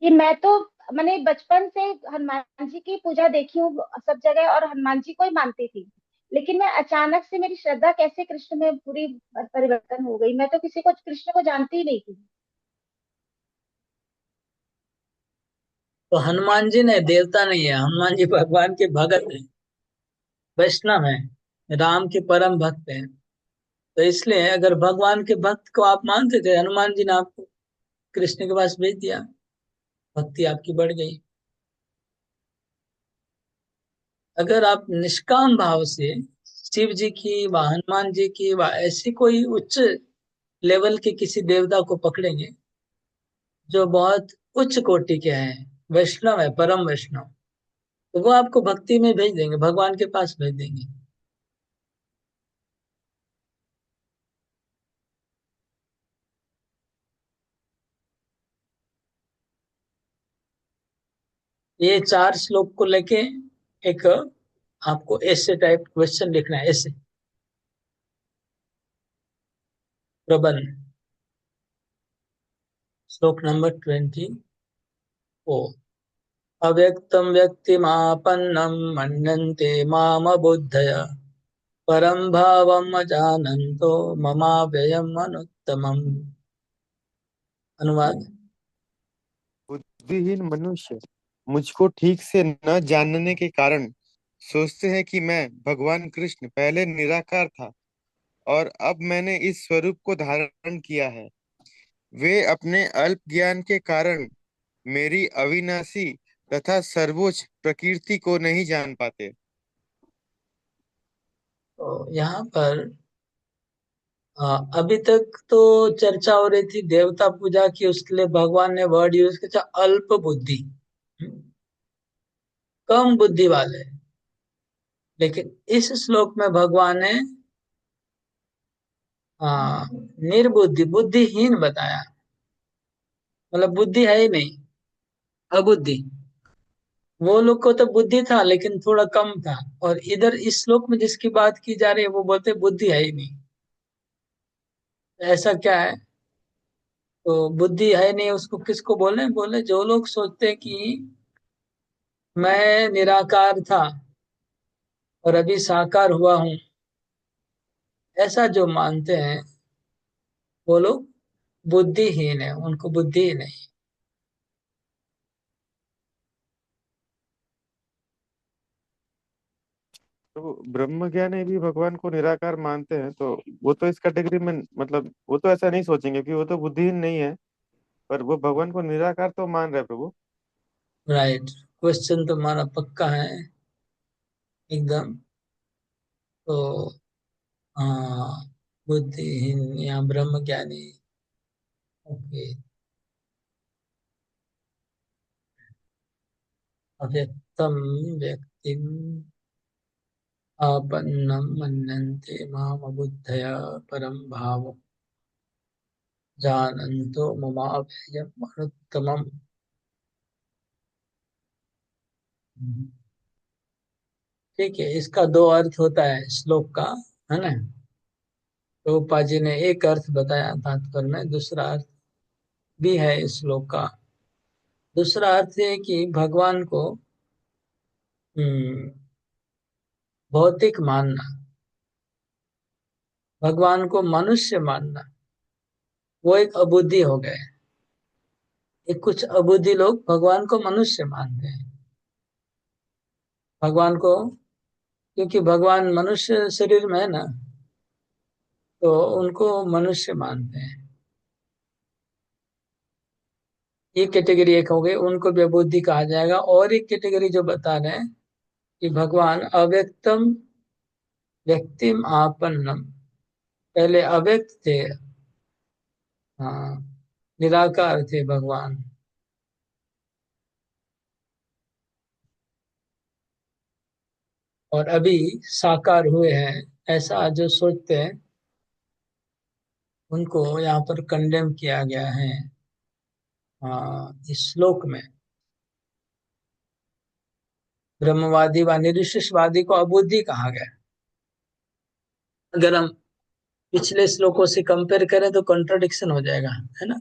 कि मैं तो मैंने बचपन से हनुमान जी की पूजा देखी हूँ सब जगह और हनुमान जी को ही मानती थी, लेकिन मैं अचानक से मेरी श्रद्धा कैसे कृष्ण में पूरी परिवर्तन हो गई? मैं तो किसी को कृष्ण को जानती ही नहीं थी। तो हनुमान जी ने देवता नहीं है, हनुमान जी भगवान के भगत हैं, वैष्णव हैं, राम के परम भक्त हैं। तो इसलिए अगर भगवान के भक्त को आप मानते थे, हनुमान जी ने आपको कृष्ण के पास भेज दिया, भक्ति आपकी बढ़ गई। अगर आप निष्काम भाव से शिव जी की व हनुमान जी की व ऐसी कोई उच्च लेवल के किसी देवता को पकड़ेंगे जो बहुत उच्च कोटि के हैं, वैष्णव है, परम वैष्णव, तो वो आपको भक्ति में भेज देंगे, भगवान के पास भेज देंगे। ये 4 श्लोक को लेके एक आपको ऐसे टाइप क्वेश्चन लिखना है, ऐसे प्रबंध, श्लोक नंबर 24। अव्यक्तं व्यक्तिमापन्नं मन्यन्ते मामबुद्धय परं भावम् अजानन्तो ममाव्ययम् अनुत्तमम्। अनुवाद। बुद्धिहीन मनुष्य मुझको ठीक से न जानने के कारण सोचते हैं कि मैं भगवान कृष्ण पहले निराकार था और अब मैंने इस स्वरूप को धारण किया है। वे अपने अल्प ज्ञान के कारण मेरी अविनाशी तथा सर्वोच्च प्रकृति को नहीं जान पाते। तो यहाँ पर अभी तक तो चर्चा हो रही थी देवता पूजा की, उसके लिए भगवान ने वर्ड यूज किया था अल्प बुद्धि, कम बुद्धि वाले। लेकिन इस श्लोक में भगवान ने निर्बुद्धि, बुद्धिहीन बताया, मतलब बुद्धि है ही नहीं, अबुद्धि। वो लोग को तो बुद्धि था लेकिन थोड़ा कम था, और इधर इस श्लोक में जिसकी बात की जा रही है वो बोलते बुद्धि है ही नहीं। ऐसा क्या है? तो बुद्धि है नहीं उसको किसको बोले? बोले जो लोग सोचते हैं कि मैं निराकार था और अभी साकार हुआ हूं, ऐसा जो मानते हैं वो लोग बुद्धिहीन है, उनको बुद्धि ही नहीं। तो ब्रह्म ज्ञानी भी भगवान को निराकार मानते हैं, तो वो तो इस कैटेगरी में, मतलब वो तो ऐसा नहीं सोचेंगे कि वो तो बुद्धिहीन नहीं है, पर वो भगवान को निराकार तो मान रहे हैं प्रभु। राइट, क्वेश्चन तुम्हारा पक्का है एकदम। तो हाँ, बुद्धिहीन या ब्रह्म ज्ञानी। ओके। अव्यक्तम व्यक्तिम आपन्नम मन्यन्ते माम बुद्धया परम भाव जानन्तो ममाव्ययम् अनुत्तमम्। ठीक है, इसका दो अर्थ होता है श्लोक का, है ना। प्रभुपाद जी ने एक अर्थ बताया तात्पर्य में, दूसरा अर्थ भी है इस श्लोक का। दूसरा अर्थ है कि भगवान को हम्म, भौतिक मानना, भगवान को मनुष्य मानना, वो एक अबुद्धि हो गए। एक कुछ अबुद्धि लोग भगवान को मनुष्य मानते हैं। भगवान को, क्योंकि भगवान मनुष्य शरीर में है ना, तो उनको मनुष्य मानते हैं। ये कैटेगरी एक हो गई, उनको भी अबुद्धि कहा जाएगा। और एक कैटेगरी जो बता रहे हैं कि भगवान अव्यक्तम व्यक्तिम आपन्नम, पहले अव्यक्त थे, हाँ, निराकार थे भगवान, और अभी साकार हुए हैं, ऐसा जो सोचते हैं उनको यहाँ पर कंडेम किया गया है। हाँ, इस श्लोक में ब्रह्मवादी व निरीश्वरवादी को अबुद्धि कहा गया। अगर हम पिछले श्लोकों से कंपेयर करें तो कंट्रोडिक्शन हो जाएगा, है ना।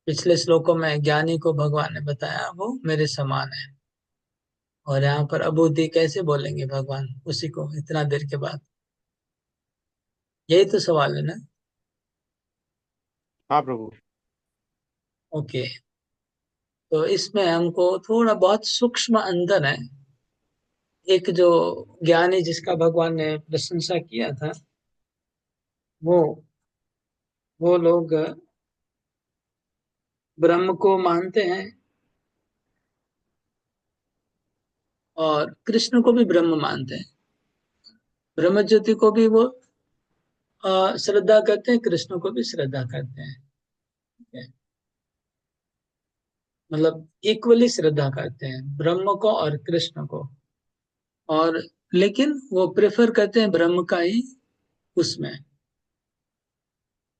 पिछले श्लोकों में ज्ञानी को भगवान ने बताया वो मेरे समान है, और यहाँ पर अबुद्धि कैसे बोलेंगे भगवान उसी को इतना देर के बाद। यही तो सवाल है ना। हाँ प्रभु। ओके, तो इसमें हमको थोड़ा बहुत सूक्ष्म अंतर है। एक जो ज्ञानी जिसका भगवान ने प्रशंसा किया था, वो वो लोग ब्रह्म को मानते हैं और कृष्ण को भी ब्रह्म मानते हैं। ब्रह्म ज्योति को भी वो श्रद्धा करते हैं, कृष्ण को भी श्रद्धा करते हैं। ठीक है? मतलब इक्वली श्रद्धा करते हैं ब्रह्म को और कृष्ण को। और लेकिन वो प्रेफर करते हैं ब्रह्म का ही उसमें।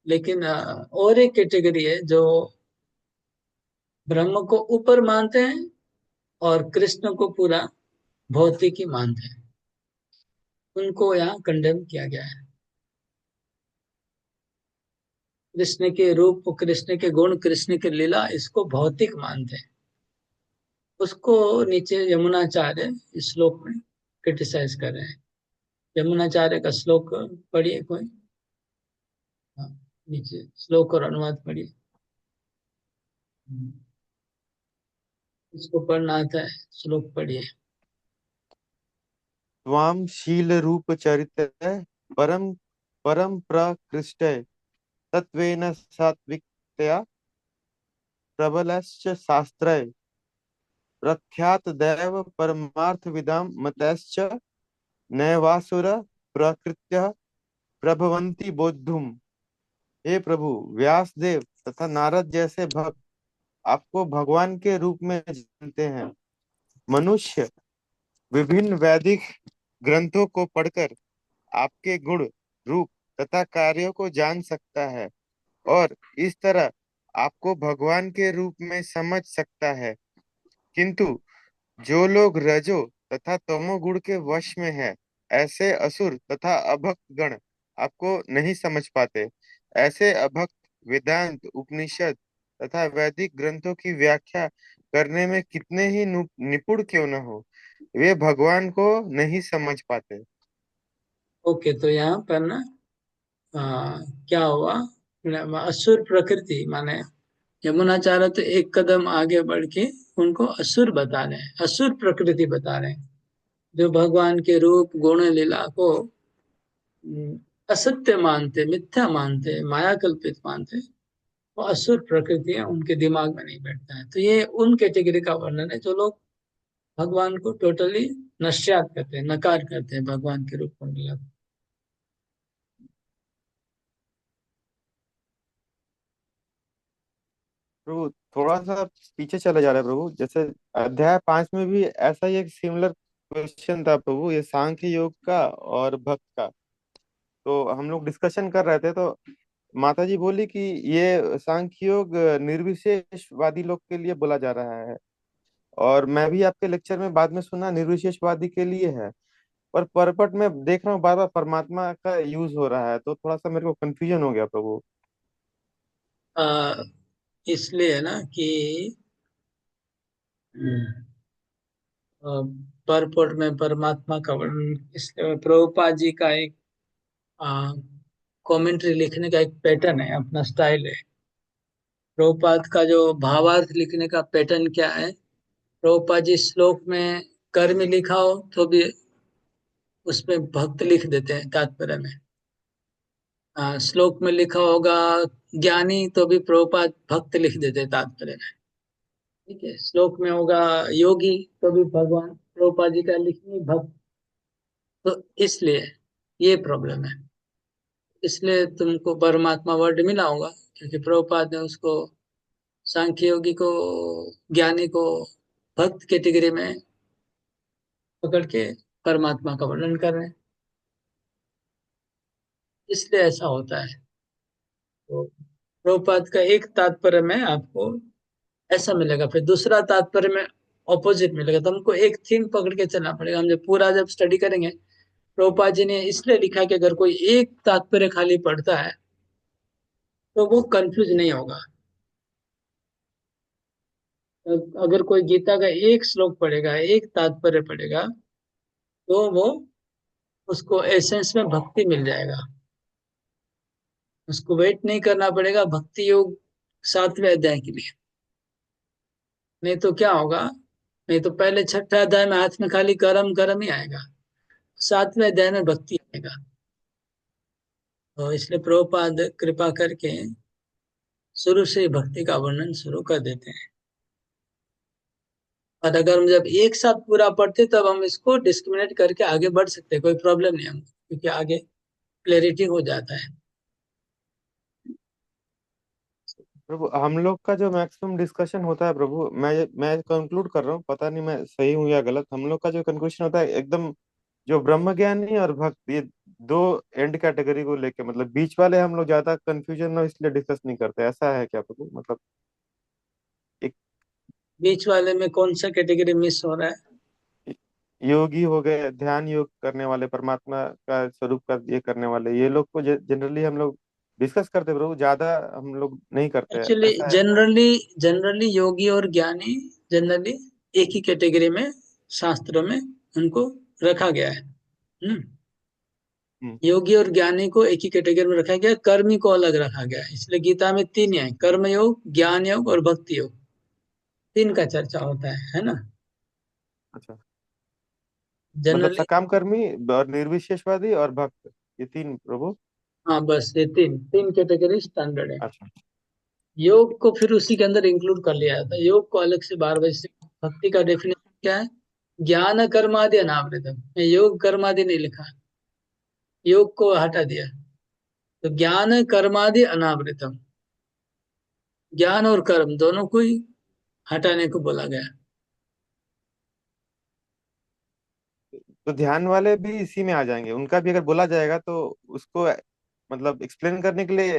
लेकिन और एक कैटेगरी है जो ब्रह्म को ऊपर मानते हैं और कृष्ण को पूरा भौतिक ही मानते हैं। उनको यहाँ कंडेम किया गया है। कृष्ण के रूप, कृष्ण के गुण, कृष्ण की लीला, इसको भौतिक मानते हैं। उसको नीचे यमुनाचार्य इस श्लोक में क्रिटिसाइज कर रहे हैं। यमुनाचार्य का श्लोक पढ़िए कोई। हाँ, नीचे श्लोक और अनुवाद पढ़िए। इसको पढ़ना आता है, श्लोक पढ़िए। त्वां शील रूप चरित्र परम परम प्रकृष्ट तत्वेन सात्विकतया प्रबलश्च शास्त्रै प्रख्यात दैव परमार्थ विदाम मतश्च नैवासुर प्रकृत्य प्रभवन्ति बोद्धुम। हे प्रभु, व्यास देव तथा नारद जैसे भक्त आपको भगवान के रूप में जानते हैं। मनुष्य विभिन्न वैदिक ग्रंथों को पढ़कर आपके गुण, रूप तथा कार्यों को जान सकता है और इस तरह आपको भगवान के रूप में समझ सकता है। किंतु जो लोग रजो तथा तमोगुण के वश में है, ऐसे असुर तथा अभक्त गण आपको नहीं समझ पाते। ऐसे अभक्त वेदांत, उपनिषद तथा वैदिक ग्रंथों की व्याख्या करने में कितने ही निपुण क्यों न हो, वे भगवान को नहीं समझ पाते। ओके, तो यहाँ पर ना क्या हुआ, असुर प्रकृति माने यमुनाचार्य तो एक कदम आगे बढ़ के उनको असुर बता रहे हैं, असुर प्रकृति बता रहे हैं। जो भगवान के रूप गुण लीला को असत्य मानते, मिथ्या मानते, माया कल्पित मानते, वो असुर प्रकृति है, उनके दिमाग में नहीं बैठता है। तो ये उन कैटेगरी का वर्णन है जो लोग भगवान को टोटली नस्यात करते हैं, नकार करते हैं भगवान के रूप गुण लीला को। प्रभु थोड़ा सा पीछे चले जा रहे हैं प्रभु। जैसे अध्याय 5 में भी ऐसा ही एक सिमिलर क्वेश्चन था प्रभु, ये सांख्य योग का और भक्त का। तो हम लोग डिस्कशन कर रहे थे, तो माता जी बोली कि ये सांख्य योग निर्विशेषवादी लोग के लिए बोला जा रहा है, और मैं भी आपके लेक्चर में बाद में सुना निर्विशेषवादी के लिए है। पर परपट में देख रहा हूँ बार बार परमात्मा का यूज हो रहा है, तो थोड़ा सा मेरे को कंफ्यूजन हो गया प्रभु। आ, इसलिए ना कि परपोट में परमात्मा का वर्णन, इसलिए प्रभुपाद जी का एक कमेंट्री लिखने का एक पैटर्न है, अपना स्टाइल है। प्रभुपाद का जो भावार्थ लिखने का पैटर्न क्या है, प्रभुपाद जी श्लोक में कर्म लिखा हो तो भी उसमें भक्त लिख देते हैं तात्पर्य में। श्लोक में लिखा होगा ज्ञानी तो भी प्रभुपाद भक्त लिख देते हैं तात्पर्य में। ठीक है, श्लोक में होगा योगी तो भी भगवान प्रभुपाद जी का लिखेंगे भक्त। तो इसलिए ये प्रॉब्लम है, इसलिए तुमको परमात्मा वर्ड मिला होगा, क्योंकि प्रभुपाद ने उसको सांख्य योगी को, ज्ञानी को भक्त कैटेगरी में पकड़ के परमात्मा का वर्णन कर रहे हैं, इसलिए ऐसा होता है। तो प्रभुपाद का एक तात्पर्य में आपको ऐसा मिलेगा, फिर दूसरा तात्पर्य में ऑपोजिट मिलेगा। तो हमको एक थीम पकड़ के चलना पड़ेगा। हम जब पूरा जब स्टडी करेंगे, प्रभुपाद जी ने इसलिए लिखा कि अगर कोई एक तात्पर्य खाली पढ़ता है तो वो कंफ्यूज नहीं होगा। तो अगर कोई गीता का एक श्लोक पढ़ेगा, एक तात्पर्य पढ़ेगा, तो वो उसको एसेंस में भक्ति मिल जाएगा। उसको वेट नहीं करना पड़ेगा भक्ति योग 7वें अध्याय के लिए। नहीं तो क्या होगा, नहीं तो पहले 6ठा अध्याय में हाथ में खाली कर्म कर्म ही आएगा, 7वें अध्याय में भक्ति आएगा। तो इसलिए प्रभुपाद कृपा करके शुरू से ही भक्ति का वर्णन शुरू कर देते हैं। और अगर हम जब एक साथ पूरा पढ़ते तब हम इसको डिस्क्रिमिनेट करके आगे बढ़ सकते हैं, कोई प्रॉब्लम नहीं हमको, क्योंकि आगे क्लैरिटी हो जाता है। प्रभु हम लोग का जो मैक्सिमम डिस्कशन होता है प्रभु, मैं कंक्लूड कर रहा हूँ, पता नहीं मैं सही हूँ या गलत। हम लोग का जो कंक्लूजन होता है एकदम, जो ब्रह्म ज्ञानी और भक्त, ये दो एंड कैटेगरी को लेके, मतलब बीच वाले हम लोग ज्यादा कंफ्यूजन हो इसलिए डिस्कस नहीं करते, ऐसा है क्या प्रभु? मतलब एक बीच वाले में कौन सा कैटेगरी मिस हो रहा है? योगी हो गए, ध्यान योग करने वाले, परमात्मा का स्वरूप का ये करने वाले, ये लोग को जनरली हम लोग डिस्कस करते हैं प्रभु, ज्यादा हम लोग नहीं करते हैं, एक्चुअली ऐसा है क्या? जनरली जनरली योगी और ज्ञानी जनरली एक ही कैटेगरी में शास्त्रों में उनको रखा गया है। हम्म। योगी और ज्ञानी को एक ही कैटेगरी में रखा गया, कर्मी को अलग रखा गया है। इसलिए गीता में 3 है, कर्म योग, ज्ञान योग और भक्ति योग, 3 का चर्चा होता है ना। अच्छा, मतलब जनरली सकाम कर्मी और निर्विशेषवादी और भक्त, ये तीन प्रभु। हाँ, बस ये तीन तीन कैटेगरी स्टैंडर्ड है। अच्छा। योग को फिर उसी के अंदर इंक्लूड कर लिया जाता है, योग को अलग से 12 बजे से। भक्ति का डेफिनेशन क्या है? ज्ञान कर्मादि अनावृतम। मैं योग कर्मादि नहीं लिखा, योग को हटा दिया। तो ज्ञान कर्मादि अनावृतम, ज्ञान और कर्म दोनों को ही हटाने को बोला गया। तो ध्यान वाले भी इसी में आ जाएंगे, उनका भी अगर बोला जाएगा तो उसको मतलब एक्सप्लेन करने के लिए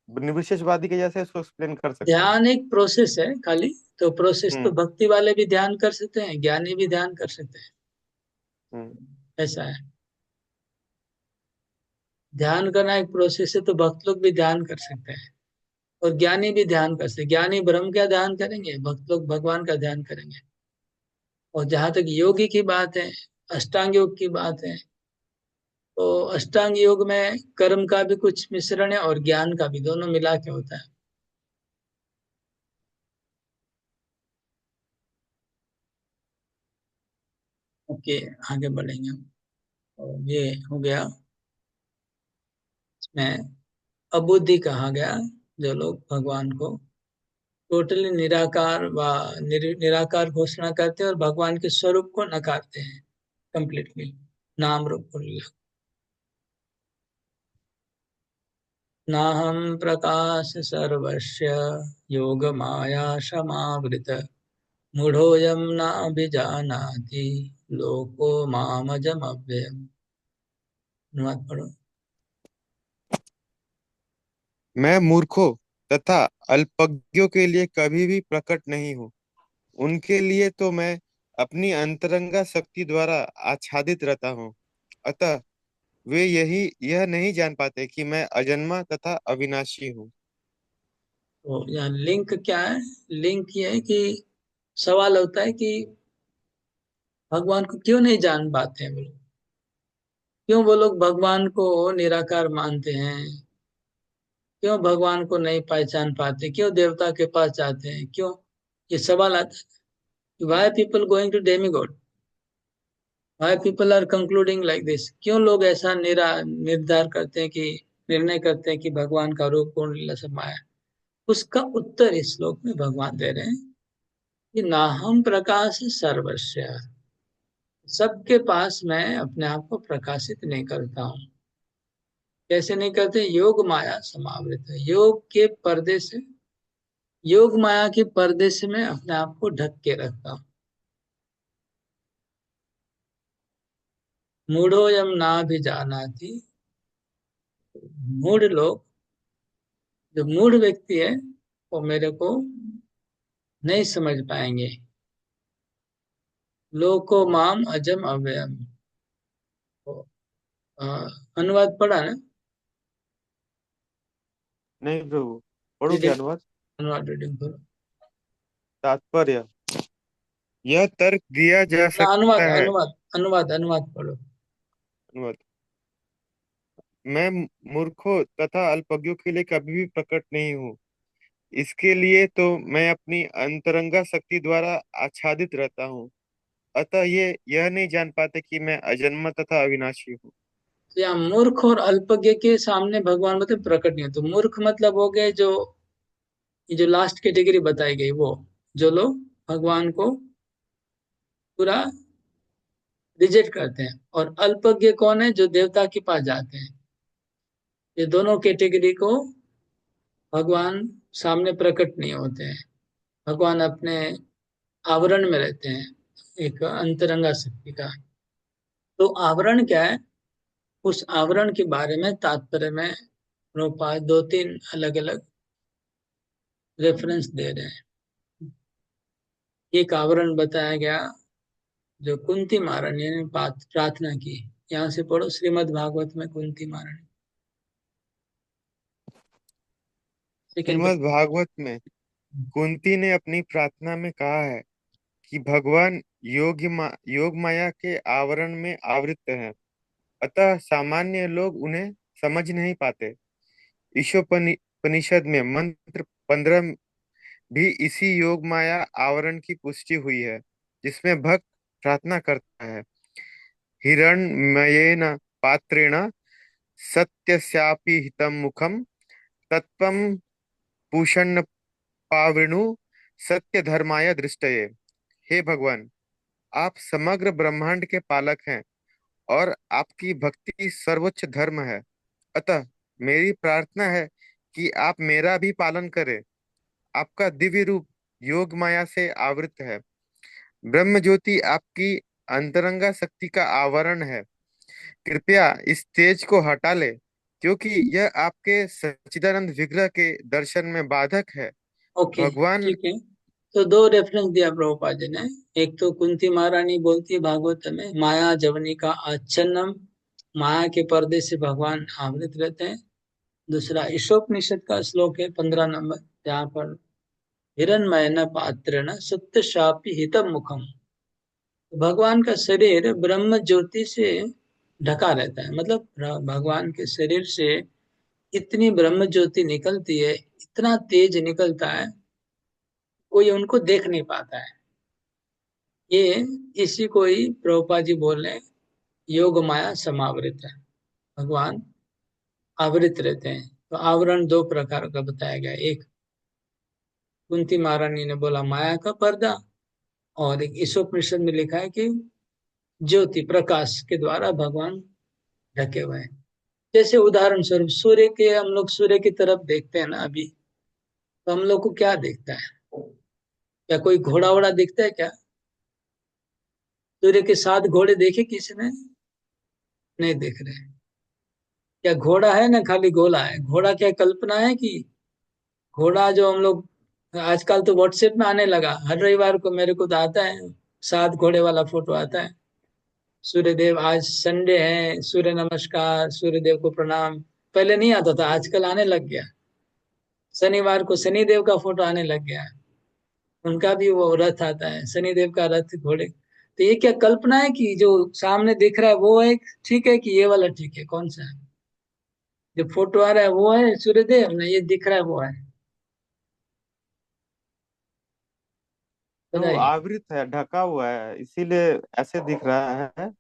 निर्विशेषवादी के जैसे उसको एक्सप्लेन कर सकते हैं। ध्यान एक प्रोसेस है खाली, तो प्रोसेस तो हम्म। भक्ति वाले भी ध्यान कर सकते हैं, ज्ञानी भी ध्यान कर सकते हैं, हम्म। ऐसा है। ध्यान करना एक प्रोसेस है, तो भक्त लोग भी ध्यान कर सकते हैं और ज्ञानी भी ध्यान कर सकते हैं। ज्ञानी ब्रह्म का ध्यान करेंगे, भक्त लोग भगवान का ध्यान करेंगे। और जहां तक योगी की बात है, अष्टांग योग की बात है, तो अष्टांग योग में कर्म का भी कुछ मिश्रण है और ज्ञान का भी, दोनों मिला के होता है। ओके, आगे बढ़ेंगे हम। और ये हो गया, इसमें अबुद्धि कहा गया, जो लोग भगवान को टोटली निराकार व निराकार घोषणा करते हैं और भगवान के स्वरूप को नकारते हैं कंप्लीटली, नाम रूप को लीला। नाहं प्रकाश सर्वस्य योग माया समावृत मूढ़ोऽयं नाभिजानाति लोको मामजमव्ययम्। अनुवाद पढ़ो। मैं मूर्खों तथा अल्पज्ञों के लिए कभी भी प्रकट नहीं हूँ। उनके लिए तो मैं अपनी अंतरंगा शक्ति द्वारा आच्छादित रहता हूँ। अतः वे यह नहीं जान पाते कि मैं अजन्मा तथा अविनाशी हूँ। तो यहाँ लिंक क्या है? लिंक ये है कि सवाल होता है कि भगवान को क्यों नहीं जान पाते हैं वो लोग, क्यों वो लोग भगवान को निराकार मानते हैं, क्यों भगवान को नहीं पहचान पाते, क्यों देवता के पास जाते हैं, क्यों? ये सवाल आता है। Why people going to demigod, why people are concluding like this, क्यों लोग ऐसा निर्धार करते हैं कि निर्णय करते हैं कि भगवान का रूप पूर्ण लीला सब माया? उसका उत्तर इस श्लोक में भगवान दे रहे हैं कि नाहम प्रकाश सर्वस्व, सबके पास मैं अपने आप को प्रकाशित नहीं करता हूँ। कैसे नहीं करते? योग माया समावृत है, योग के पर्दे से, योग माया के पर्दे से मैं अपने आप को ढक के रखता हूँ। मूढ़ोऽयं नाभिजानाति, मूढ़ लोग, जो मूढ़ व्यक्ति है वो मेरे को नहीं समझ पाएंगे। लोको माम अजम अव्ययम। तो, अ, अनुवाद पढ़ा ना? नहीं प्रभु, पढ़ो क्या रीडिंग, अनुवाद? अनुवाद रीडिंग करो। तात्पर्य, यह तर्क दिया जा ना, अनुवाद सकता है। अनुवाद अनुवाद अनुवाद पढ़ो। अनुवाद, मैं मूर्खों तथा अल्पज्ञों के लिए कभी भी प्रकट नहीं हूँ। इसके लिए तो मैं अपनी अंतरंगा शक्ति द्वारा आच्छादित रहता हूँ। अतः ये यह नहीं जान पाते कि मैं अजन्मा तथा अविनाशी हूँ। तो यहाँ मूर्ख और अल्पज्ञ के सामने भगवान मतलब प्रकट नहीं है। तो मूर्ख मतलब हो गए जो, ये जो लास्ट कैटेगरी बताई गई, वो जो लोग भगवान को पूरा रिजेक्ट करते हैं। और अल्पज्ञ कौन है? जो देवता के पास जाते हैं। ये दोनों कैटेगरी को भगवान सामने प्रकट नहीं होते हैं। भगवान अपने आवरण में रहते हैं, एक अंतरंगा शक्ति का। तो आवरण क्या है? उस आवरण के बारे में तात्पर्य में प्रभुपाद दो तीन अलग अलग रेफरेंस दे रहे हैं। एक आवरण बताया गया जो कुंती महारानी ने प्रार्थना की। यहाँ से पढ़ो, श्रीमद् भागवत में कुंती महारानी, सेकंड श्रीमद् भागवत में कुंती ने अपनी प्रार्थना में कहा है कि भगवान योग माया के आवरण में आवृत हैं। अतः सामान्य लोग उन्हें समझ नहीं पाते। ईशोपनिषद में मंत्र 15 भी इसी योग माया आवरण की पुष्टि हुई है, जिसमें भक्त प्रार्थना करता है, हिरण्मयेन पात्रेण सत्यस्यापि हितं मुखम तत्त्वं पूषण पावृणु सत्य धर्माय दृष्टये। हे भगवान, आप समग्र ब्रह्मांड के पालक हैं और आपकी भक्ति सर्वोच्च धर्म है। अतः मेरी प्रार्थना है कि आप मेरा भी पालन करें। आपका दिव्य रूप योग माया से आवृत है। ब्रह्म ज्योति आपकी अंतरंगा शक्ति का आवरण है। कृपया इस तेज को हटा ले, क्योंकि यह आपके सच्चिदानंद विग्रह के दर्शन में बाधक है। ओके, भगवान, ठीक है। तो दो रेफरेंस दिया प्रभुपाद जी ने। एक तो कुंती महारानी बोलती है भागवत में, माया जवनी का आच्छन्नम, माया के पर्दे से भगवान आवृत रहते हैं। दूसरा ईशोपनिषद का श्लोक है 15 नंबर, जहाँ पर हिरण्मय न पात्र न सत्य शापी हितम मुखम। भगवान का शरीर ब्रह्म ज्योति से ढका रहता है, मतलब भगवान के शरीर से इतनी ब्रह्म ज्योति निकलती है, इतना तेज निकलता है, कोई उनको देख नहीं पाता है। ये इसी को ही प्रभुपाद जी बोल रहे हैं, योग माया समावृत है। भगवान आवृत रहते हैं। तो आवरण दो प्रकार का बताया गया, एक कुंती महारानी ने बोला माया का पर्दा, और एक ईशोपनिषद में लिखा है कि ज्योति प्रकाश के द्वारा भगवान ढके हुए हैं। जैसे उदाहरण स्वरूप सूर्य के, हम लोग सूर्य की तरफ देखते हैं ना अभी, तो हम लोग को क्या दिखता है? क्या कोई घोड़ा वोड़ा दिखता है क्या? सूर्य के 7 घोड़े देखे किसी ने? नहीं दिख रहे। क्या घोड़ा है ना खाली गोला है? घोड़ा क्या कल्पना है कि घोड़ा जो हम लोग आजकल तो व्हाट्सएप में आने लगा, हर रविवार को मेरे को तो आता है 7 घोड़े वाला फोटो आता है। सूर्यदेव आज संडे है, सूर्य नमस्कार, सूर्यदेव को प्रणाम। पहले नहीं आता था, आजकल आने लग गया। शनिवार को शनिदेव का फोटो आने लग गया, उनका भी वो रथ आता है, शनिदेव का रथ घोड़े। तो ये क्या कल्पना है कि जो सामने दिख रहा है वो है ठीक है, कि ये वाला ठीक है? कौन सा है जो फोटो आ रहा है? वो है सूर्यदेव ना ये दिख रहा है वो है? तो बताइए। आवृत है, ढका हुआ है, इसीलिए ऐसे दिख रहा है।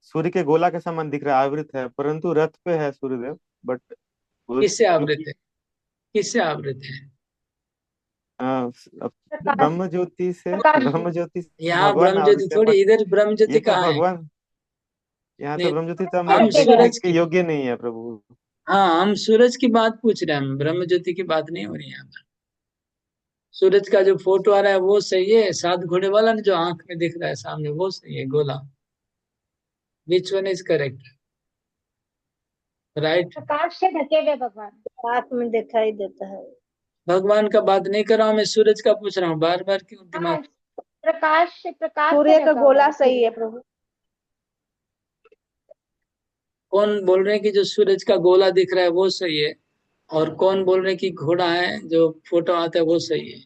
सूर्य के गोला के समान दिख रहा है, आवृत है, परंतु रथ पे है सूर्यदेव। बट वो किससे आवृत क्योंकि है? किससे आवृत है? प्रकाश ब्रह्म ज्योति से, प्रकाश से। ब्रह्म ज्योति से यहाँ भगवान ब्रह्म ज्योति आवृत है। थोड़ी, बट इधर ब्रह्म ज्योति ये तो कहाँ है? भगवान, यहाँ तो नहीं, ब्रह्म ज्योति तो हम हम रखे देखने गए सूरज के की, योग्य नहीं है प्रभु। हाँ हम सूरज की बात पूछ रहे हैं, हम ब्रह्म ज्योति की बात नहीं हो रही है यहाँ पर। सूरज का जो फोटो आ रहा है वो सही है, 7 घोड़े वाला ना जो आंख में दिख रहा है सामने वो सही है गोला? Which one is correct? Right? प्रकाश से ढके हुए भगवान। आँख में दिखाई देता है। भगवान का बात नहीं कर रहा हूँ मैं, सूरज का पूछ रहा हूँ, बार बार क्यों दिमाग? हाँ, प्रकाश से सूर्य का ढका हुआ गोला है सही है सूर्य। प्रभु। कौन बोल रहे हैं कि जो सूरज का गोला दिख रहा है वो सही है, और कौन बोल रहे हैं कि घोड़ा है जो फोटो आता है वो सही है?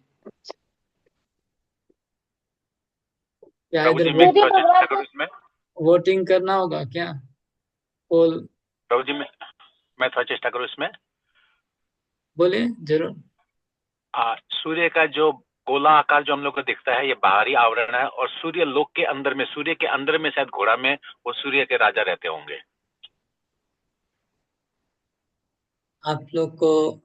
क्या प्रभु इधर जी मैं सूर्य थोड़ा चेष्टा भगवान करूँ का इसमें। वोटिंग करना होगा क्या? पोल प्रभु जी मैं थोड़ा चेष्टा करूँ इसमें। बोले जरूर। सूर्य का जो गोला आकार जो हम लोग को दिखता है ये बाहरी आवरण है, और सूर्य लोक के अंदर में, सूर्य के अंदर में शायद घोड़ा में वो सूर्य के राजा रहते होंगे। आप लोग को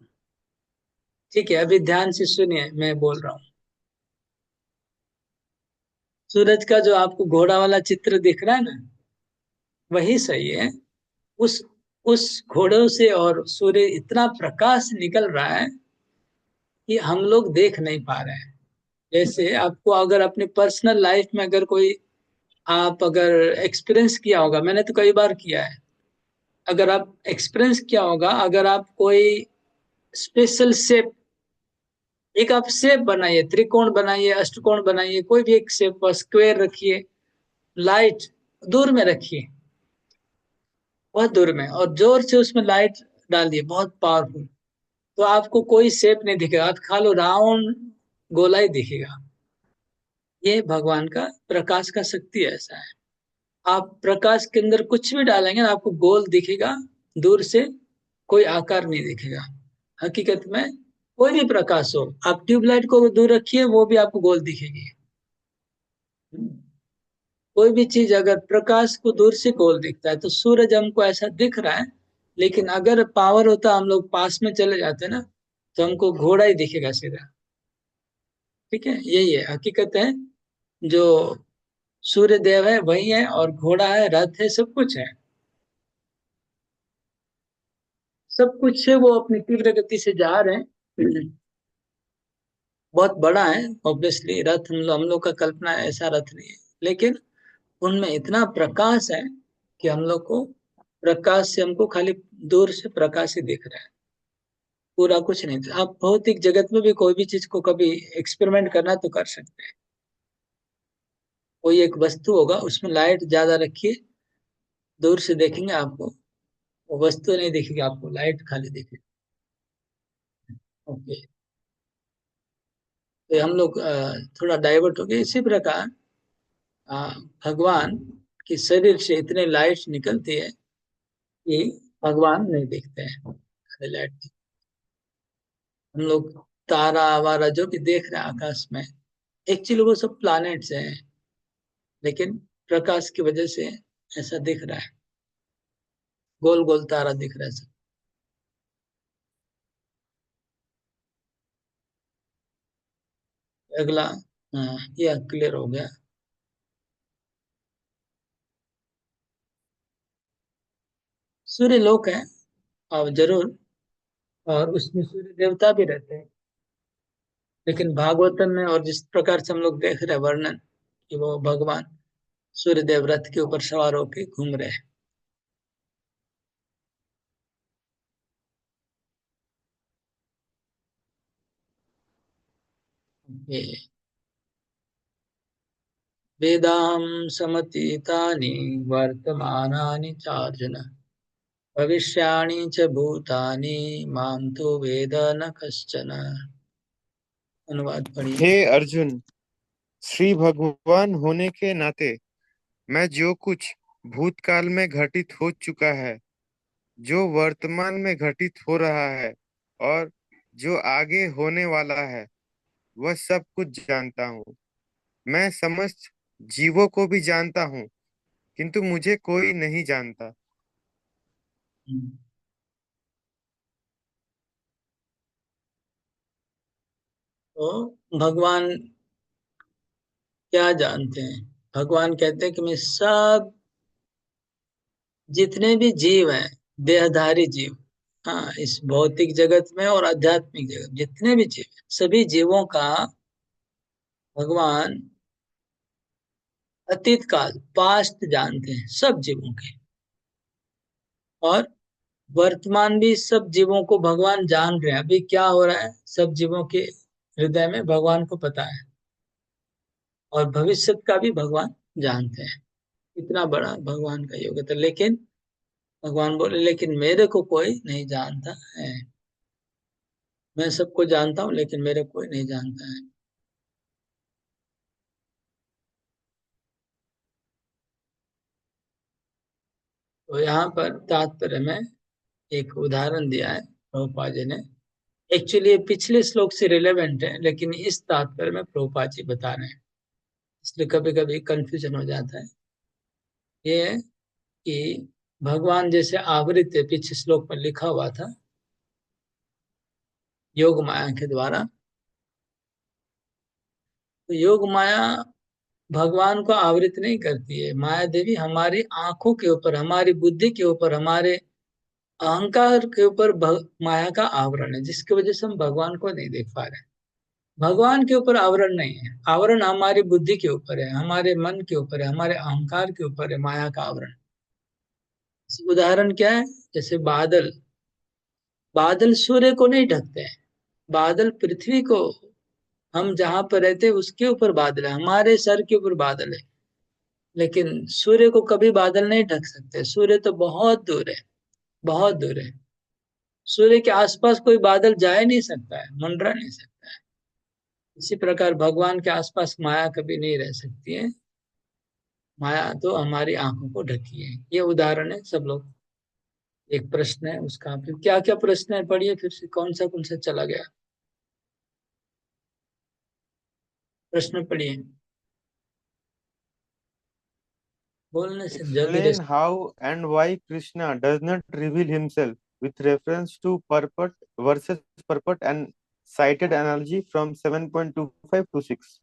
ठीक है, अभी ध्यान से सुनिए, मैं बोल रहा हूँ। सूरज का जो आपको घोड़ा वाला चित्र दिख रहा है ना, वही सही है। उस उस घोड़ों से और सूर्य इतना प्रकाश निकल रहा है कि हम लोग देख नहीं पा रहे हैं। जैसे आपको अगर अपने पर्सनल लाइफ में अगर कोई, आप अगर एक्सपीरियंस किया होगा, मैंने तो कई बार किया है, अगर आप एक्सपीरियंस किया होगा, अगर आप कोई स्पेशल शेप, एक आप शेप बनाइए, त्रिकोण बनाइए, अष्टकोण बनाइए, कोई भी एक शेप पर स्क्वायर रखिए, लाइट दूर में रखिए, बहुत दूर में, और जोर से उसमें लाइट डाल दिए बहुत पावरफुल, तो आपको कोई शेप नहीं दिखेगा, आप खाली राउंड गोला ही दिखेगा। ये भगवान का प्रकाश का शक्ति ऐसा है। आप प्रकाश के अंदर कुछ भी डालेंगे ना आपको गोल दिखेगा, दूर से कोई आकार नहीं दिखेगा। हकीकत में कोई भी प्रकाश हो, आप ट्यूबलाइट को दूर रखिए वो भी आपको गोल दिखेगी। कोई भी चीज अगर प्रकाश को दूर से गोल दिखता है, तो सूरज हमको ऐसा दिख रहा है, लेकिन अगर पावर होता हम लोग पास में चले जाते ना, तो हमको घोड़ा ही दिखेगा सीधा। ठीक है, यही है हकीकत है। जो सूर्य देव है वही है, और घोड़ा है, रथ है, सब कुछ है, सब कुछ है। वो अपनी तीव्र गति से जा रहे हैं। बहुत बड़ा है ऑब्वियसली रथ, हम लोग का कल्पना है ऐसा रथ नहीं है, लेकिन उनमें इतना प्रकाश है कि हम लोग को प्रकाश से, हमको खाली दूर से प्रकाश ही दिख रहा है, पूरा कुछ नहीं। आप भौतिक जगत में भी कोई भी चीज को कभी एक्सपेरिमेंट करना तो कर सकते हैं। कोई एक वस्तु होगा, उसमें लाइट ज्यादा रखिए, दूर से देखेंगे आपको वो वस्तु नहीं दिखेगी, आपको लाइट खाली दिखेगी। ओके, तो हम लोग थोड़ा डाइवर्ट हो गए। इसी प्रकार अ, भगवान की शरीर से इतने लाइट निकलती है कि भगवान नहीं दिखते हैं, खाली लाइट। हम लोग तारा वारा जो भी देख रहे हैं आकाश में, एक्चुअली वो सब प्लैनेट्स हैं, लेकिन प्रकाश की वजह से ऐसा दिख रहा है, गोल गोल तारा दिख रहा है सब। अगला, हाँ यह क्लियर हो गया। सूर्य लोक है और जरूर, और उसमें सूर्य देवता भी रहते हैं, लेकिन भागवतम में और जिस प्रकार से हम लोग देख रहे हैं वर्णन कि वो भगवान सूर्य देव रथ के ऊपर सवार होके घूम रहे हैं। ये वेदाहं समतीतानि वर्तमानानि चार्जुन, भविष्याणि च भूतानि मां तु वेद न कश्चन। अनुवाद पढ़िए। हे अर्जुन, श्री भगवान होने के नाते मैं जो कुछ भूतकाल में घटित हो चुका है, जो वर्तमान में घटित हो रहा है और जो आगे होने वाला है, वह सब कुछ जानता हूँ। मैं समस्त जीवों को भी जानता हूँ, किंतु मुझे कोई नहीं जानता। तो भगवान क्या जानते हैं? भगवान कहते हैं कि मैं सब जितने भी जीव हैं, देहधारी जीव, हाँ इस भौतिक जगत में और आध्यात्मिक जगत जितने भी जीव हैं, सभी जीवों का भगवान अतीत काल पास्ट जानते हैं, सब जीवों के। और वर्तमान भी सब जीवों को भगवान जान रहे हैं, अभी क्या हो रहा है सब जीवों के हृदय में भगवान को पता है। और भविष्य का भी भगवान जानते हैं। इतना बड़ा भगवान का योग्यता, लेकिन भगवान बोले लेकिन मेरे को कोई नहीं जानता है। मैं सबको जानता हूँ लेकिन मेरे कोई नहीं जानता है। तो यहाँ पर तात्पर्य में एक उदाहरण दिया है प्रभुपाद जी ने। एक्चुअली ये पिछले श्लोक से रिलेवेंट है, लेकिन इस तात्पर्य में प्रभुपाद जी बता रहे हैं, इसलिए कभी कभी कंफ्यूजन हो जाता है। ये है कि भगवान जैसे आवृत है, पीछे श्लोक में लिखा हुआ था, योग माया के द्वारा। तो योग माया भगवान को आवृत नहीं करती है। माया देवी हमारी आंखों के ऊपर, हमारी बुद्धि के ऊपर, हमारे अहंकार के ऊपर माया का आवरण है, जिसकी वजह से हम भगवान को नहीं देख पा रहे हैं। भगवान के ऊपर आवरण नहीं है, आवरण हमारी बुद्धि के ऊपर है, हमारे मन के ऊपर है, हमारे अहंकार के ऊपर है माया का आवरण। उदाहरण क्या है? जैसे बादल, बादल सूर्य को नहीं ढकते हैं, बादल पृथ्वी को, हम जहां पर रहते हैं उसके ऊपर बादल है, हमारे सर के ऊपर बादल है, लेकिन सूर्य को कभी बादल नहीं ढक सकते। सूर्य तो बहुत दूर है, बहुत दूर है। सूर्य के आसपास कोई बादल जा ही नहीं सकता है, मंडरा नहीं सकता है। इसी प्रकार भगवान के आसपास माया कभी नहीं रह सकती है। माया तो हमारी आंखों को ढकी है। ये उदाहरण है सब लोग। एक प्रश्न है उसका, फिर क्या क्या प्रश्न है पढ़िए फिर से, कौन सा चला गया प्रश्न पढ़िए, बोलने से जल्दी Explain how and why Krishna does not reveal himself with reference to purport versus purport and cited analogy from 7.25 to 6.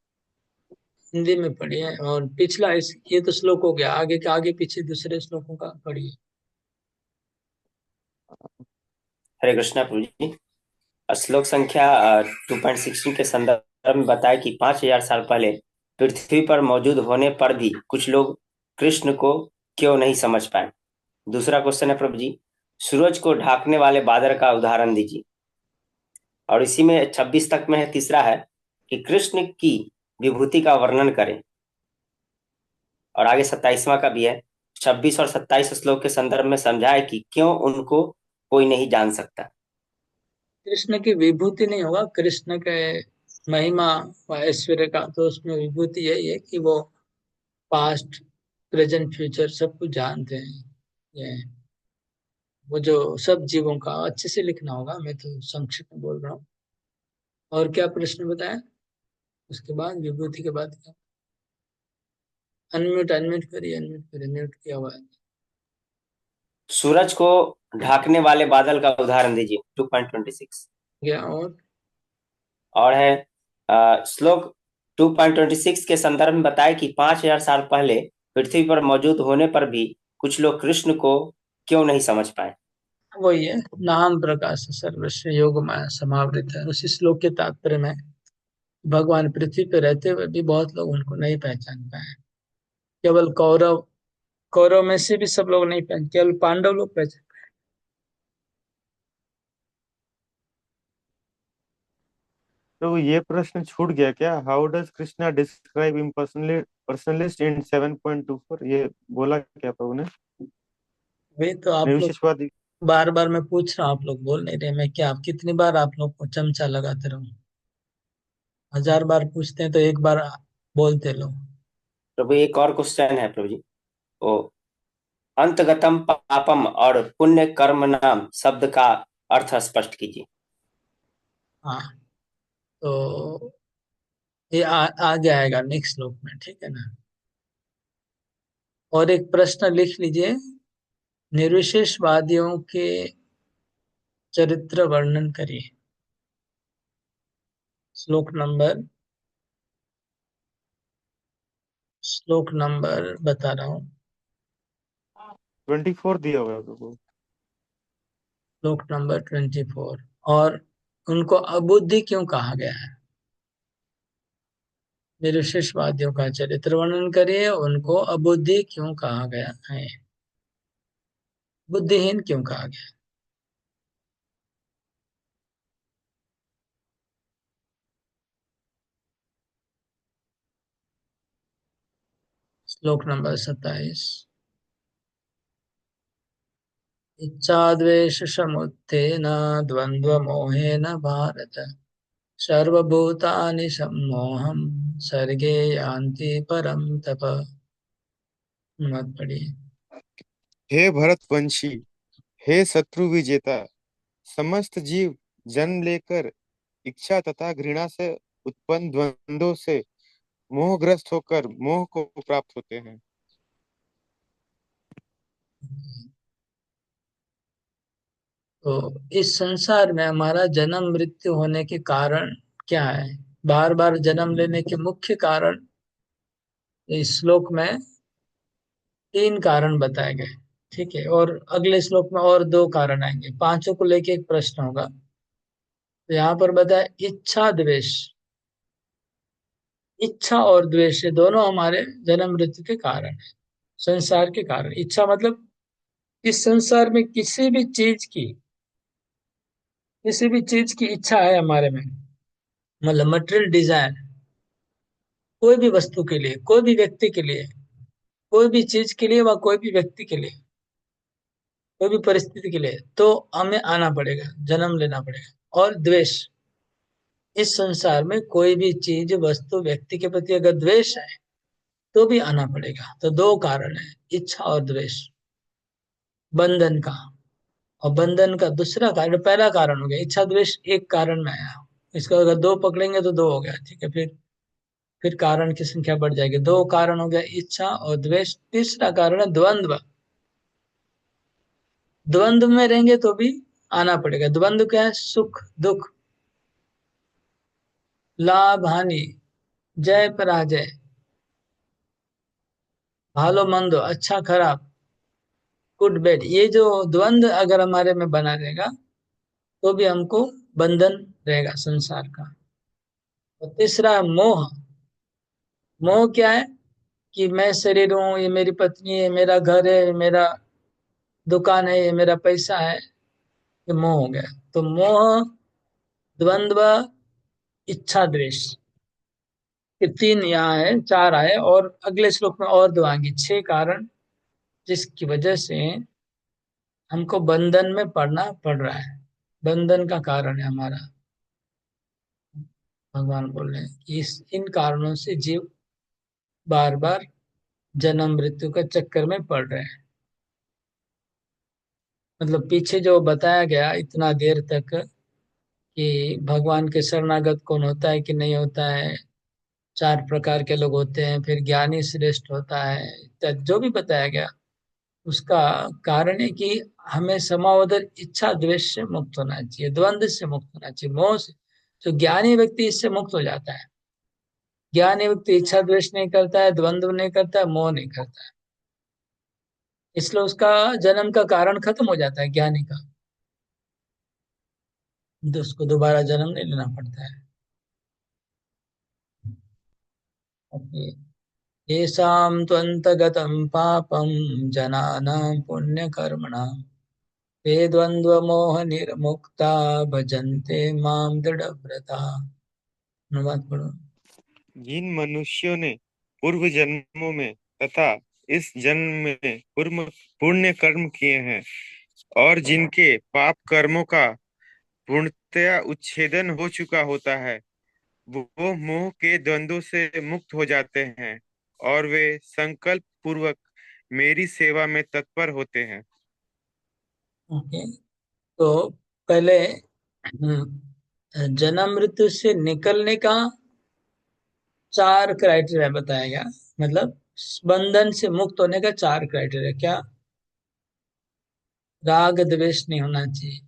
Hindi में पढ़िए। और पिछला इस ये तो श्लोक हो गया, आगे के आगे पीछे दूसरे श्लोकों का पढ़िए। हरे कृष्णा प्रभु जी। श्लोक संख्या 2.16 के संदर्भ में बताया कि 5000 साल पहले पृथ्वी पर मौजूद होने पर भी कुछ लोग कृष्ण को क्यों नहीं समझ पाए। दूसरा क्वेश्चन है प्रभु जी, सूरज को ढाकने वाले बादल का उदाहरण दीजिए। और इसी में 26 तक में है, तीसरा है कि कृष्ण की विभूति का वर्णन करें। और आगे 27वां का भी है। 26 और 27 श्लोक के संदर्भ में समझाए कि क्यों उनको कोई नहीं जान सकता। कृष्ण की विभूति नहीं होगा, कृष्ण के महिमा व ऐश्वर्य का तो उसमें विभूति यही है कि वो पास्ट प्रेजेंट फ्यूचर सब कुछ जानते हैं। ये वो जो सब जीवों का अच्छे से लिखना होगा, मैं तो संक्षिप्त में बोल रहा हूँ। और क्या प्रश्न बताया उसके बाद, विभूति के बाद क्या? अनम्यूट करिए, म्यूट की आवाज। सूरज को ढाकने वाले बादल का उदाहरण दीजिए 2.26। क्या और है श्लोक 2.26 के संदर्भ में बताया कि 5000 साल पहले पृथ्वी पर मौजूद होने पर भी कुछ लोग कृष्ण को क्यों नहीं समझ पाए। वही है, नाम प्रकाश सर्वस्व योग माया समावृत है। उसी श्लोक के तात्पर्य में भगवान पृथ्वी पे रहते हुए भी बहुत लोग उनको नहीं पहचान पाए। केवल कौरव कौरव में से भी सब लोग नहीं पहचान, केवल पांडव लोग पहचान। तो ये प्रश्न छूट गया क्या? हाउ डज कृष्णा डिस्क्राइब पर्सनलिस्ट इन 7.24? ये बोला क्या प्रभु ने? वे तो आप लोग निर्विशेषवादी। बार बार मैं पूछ रहा हूँ, आप लोग बोल नहीं रहे। मैं क्या आप कितनी बार आप लोग को चमचा लगाते रहूं? 1000 बार पूछते हैं तो एक बार बोलते लोग। प्रभु एक और क्वेश्चन है प्रभु जी। ओ अंतगतम पापम और पुण्य कर्म नाम शब्द का अर्थ स्पष्ट कीजिए। हाँ, तो ये आगे आएगा नेक्स्ट श्लोक में, ठीक है ना। और एक प्रश्न लिख लीजिए, निर्विशेषवादियों के चरित्र वर्णन करिए। श्लोक नंबर बता रहा हूँ, 24 दिया हुआ है प्रभु। श्लोक नंबर 24। और उनको अबुद्धि क्यों कहा गया है? निर्विशेषवादियों का चरित्र वर्णन करिए, उनको अबुद्धि क्यों कहा गया है, बुद्धिहीन क्यों कहा गया? श्लोक नंबर 27। इच्छाद्वेष समुत्थेन द्वंद्व मोहेन भारत सर्वभूतानि सम्मोहं सर्गे यान्ति परम तप। मत पढ़िए। हे भरतवंशी, हे शत्रु विजेता, समस्त जीव जन्म लेकर इच्छा तथा घृणा से उत्पन्न द्वंद्वों से मोहग्रस्त होकर मोह को प्राप्त होते हैं। तो इस संसार में हमारा जन्म मृत्यु होने के कारण क्या है? बार बार जन्म लेने के मुख्य कारण इस श्लोक में 3 कारण बताए गए, ठीक है। और अगले श्लोक में और 2 कारण आएंगे, पांचों को लेके एक प्रश्न होगा। तो यहाँ पर बताया इच्छा द्वेष। इच्छा और द्वेष ये दोनों हमारे जन्म मृत्यु के कारण है, संसार के कारण। इच्छा मतलब इस संसार में किसी भी चीज की इच्छा है हमारे में, मतलब मटेरियल डिजायर। कोई भी वस्तु के लिए, कोई भी व्यक्ति के लिए, कोई भी चीज के लिए व कोई भी व्यक्ति के लिए, कोई भी परिस्थिति के लिए, तो हमें आना पड़ेगा, जन्म लेना पड़ेगा। और द्वेष, इस संसार में कोई भी चीज वस्तु व्यक्ति के प्रति अगर द्वेष है तो भी आना पड़ेगा। तो 2 कारण है, इच्छा और द्वेष, बंधन का। और बंधन का दूसरा कारण, पहला कारण हो गया इच्छा द्वेष, एक कारण में आया। इसको अगर 2 पकड़ेंगे तो 2 हो गया, ठीक है। फिर कारण की संख्या बढ़ जाएगी। 2 कारण हो गया, इच्छा और द्वेष। तीसरा कारण है द्वंद्व। द्वंद्व में रहेंगे तो भी आना पड़ेगा। द्वंद्व क्या है? सुख दुख, लाभ हानि, जय पराजय, भालो मंदो, अच्छा खराब, गुड बैड। ये जो द्वंद्व अगर हमारे में बना रहेगा तो भी हमको बंधन रहेगा संसार का। और तीसरा मोह। मोह क्या है? कि मैं शरीर हूँ, ये मेरी पत्नी है, मेरा घर है, मेरा दुकान है, ये मेरा पैसा है, ये मोह हो गया। तो मोह, द्वंद्व, इच्छा द्वेष, ये 3 यहाँ है, 4 आए। और अगले श्लोक में और 2 आएंगे, 6 कारण जिसकी वजह से हमको बंधन में पड़ना पड़ रहा है। बंधन का कारण है हमारा। भगवान बोल रहे हैं कि इन कारणों से जीव बार बार जन्म मृत्यु के चक्कर में पड़ रहे हैं। मतलब पीछे जो बताया गया इतना देर तक कि भगवान के शरणागत कौन होता है कि नहीं होता है, 4 प्रकार के लोग होते हैं, फिर ज्ञानी श्रेष्ठ होता है इत्यादि जो भी बताया गया, उसका कारण है कि हमें समावदर इच्छा द्वेष से मुक्त होना चाहिए, द्वंद्व से मुक्त होना चाहिए, मोह से। जो ज्ञानी व्यक्ति इससे मुक्त हो जाता है, ज्ञानी व्यक्ति इच्छा द्वेष नहीं करता है, द्वंद्व नहीं करता है, मोह नहीं करता है, इसलिए उसका जन्म का कारण खत्म हो जाता है ज्ञानी का, तो उसको दोबारा जन्म नहीं लेना पड़ता है। ओके। येषां त्वन्तगतं पापं जनानां पुण्यकर्मणां ते द्वन्द्वमोहनिर्मुक्ता भजन्ते मां दृढव्रता। अनुवाद पढ़ो। जिन मनुष्यों ने पूर्व जन्मों में तथा इस जन्म में पूर्व पुण्य कर्म किए हैं और जिनके पाप कर्मों का पूर्णतया उच्छेदन हो चुका होता है, वो मोह के द्वंद्वों से मुक्त हो जाते हैं और वे संकल्प पूर्वक मेरी सेवा में तत्पर होते हैं। ओके। तो पहले जन्म मृत्यु से निकलने का 4 क्राइटेरिया बताया गया, मतलब बंधन से मुक्त होने का 4 क्राइटेरिया क्या? राग द्वेष नहीं होना चाहिए,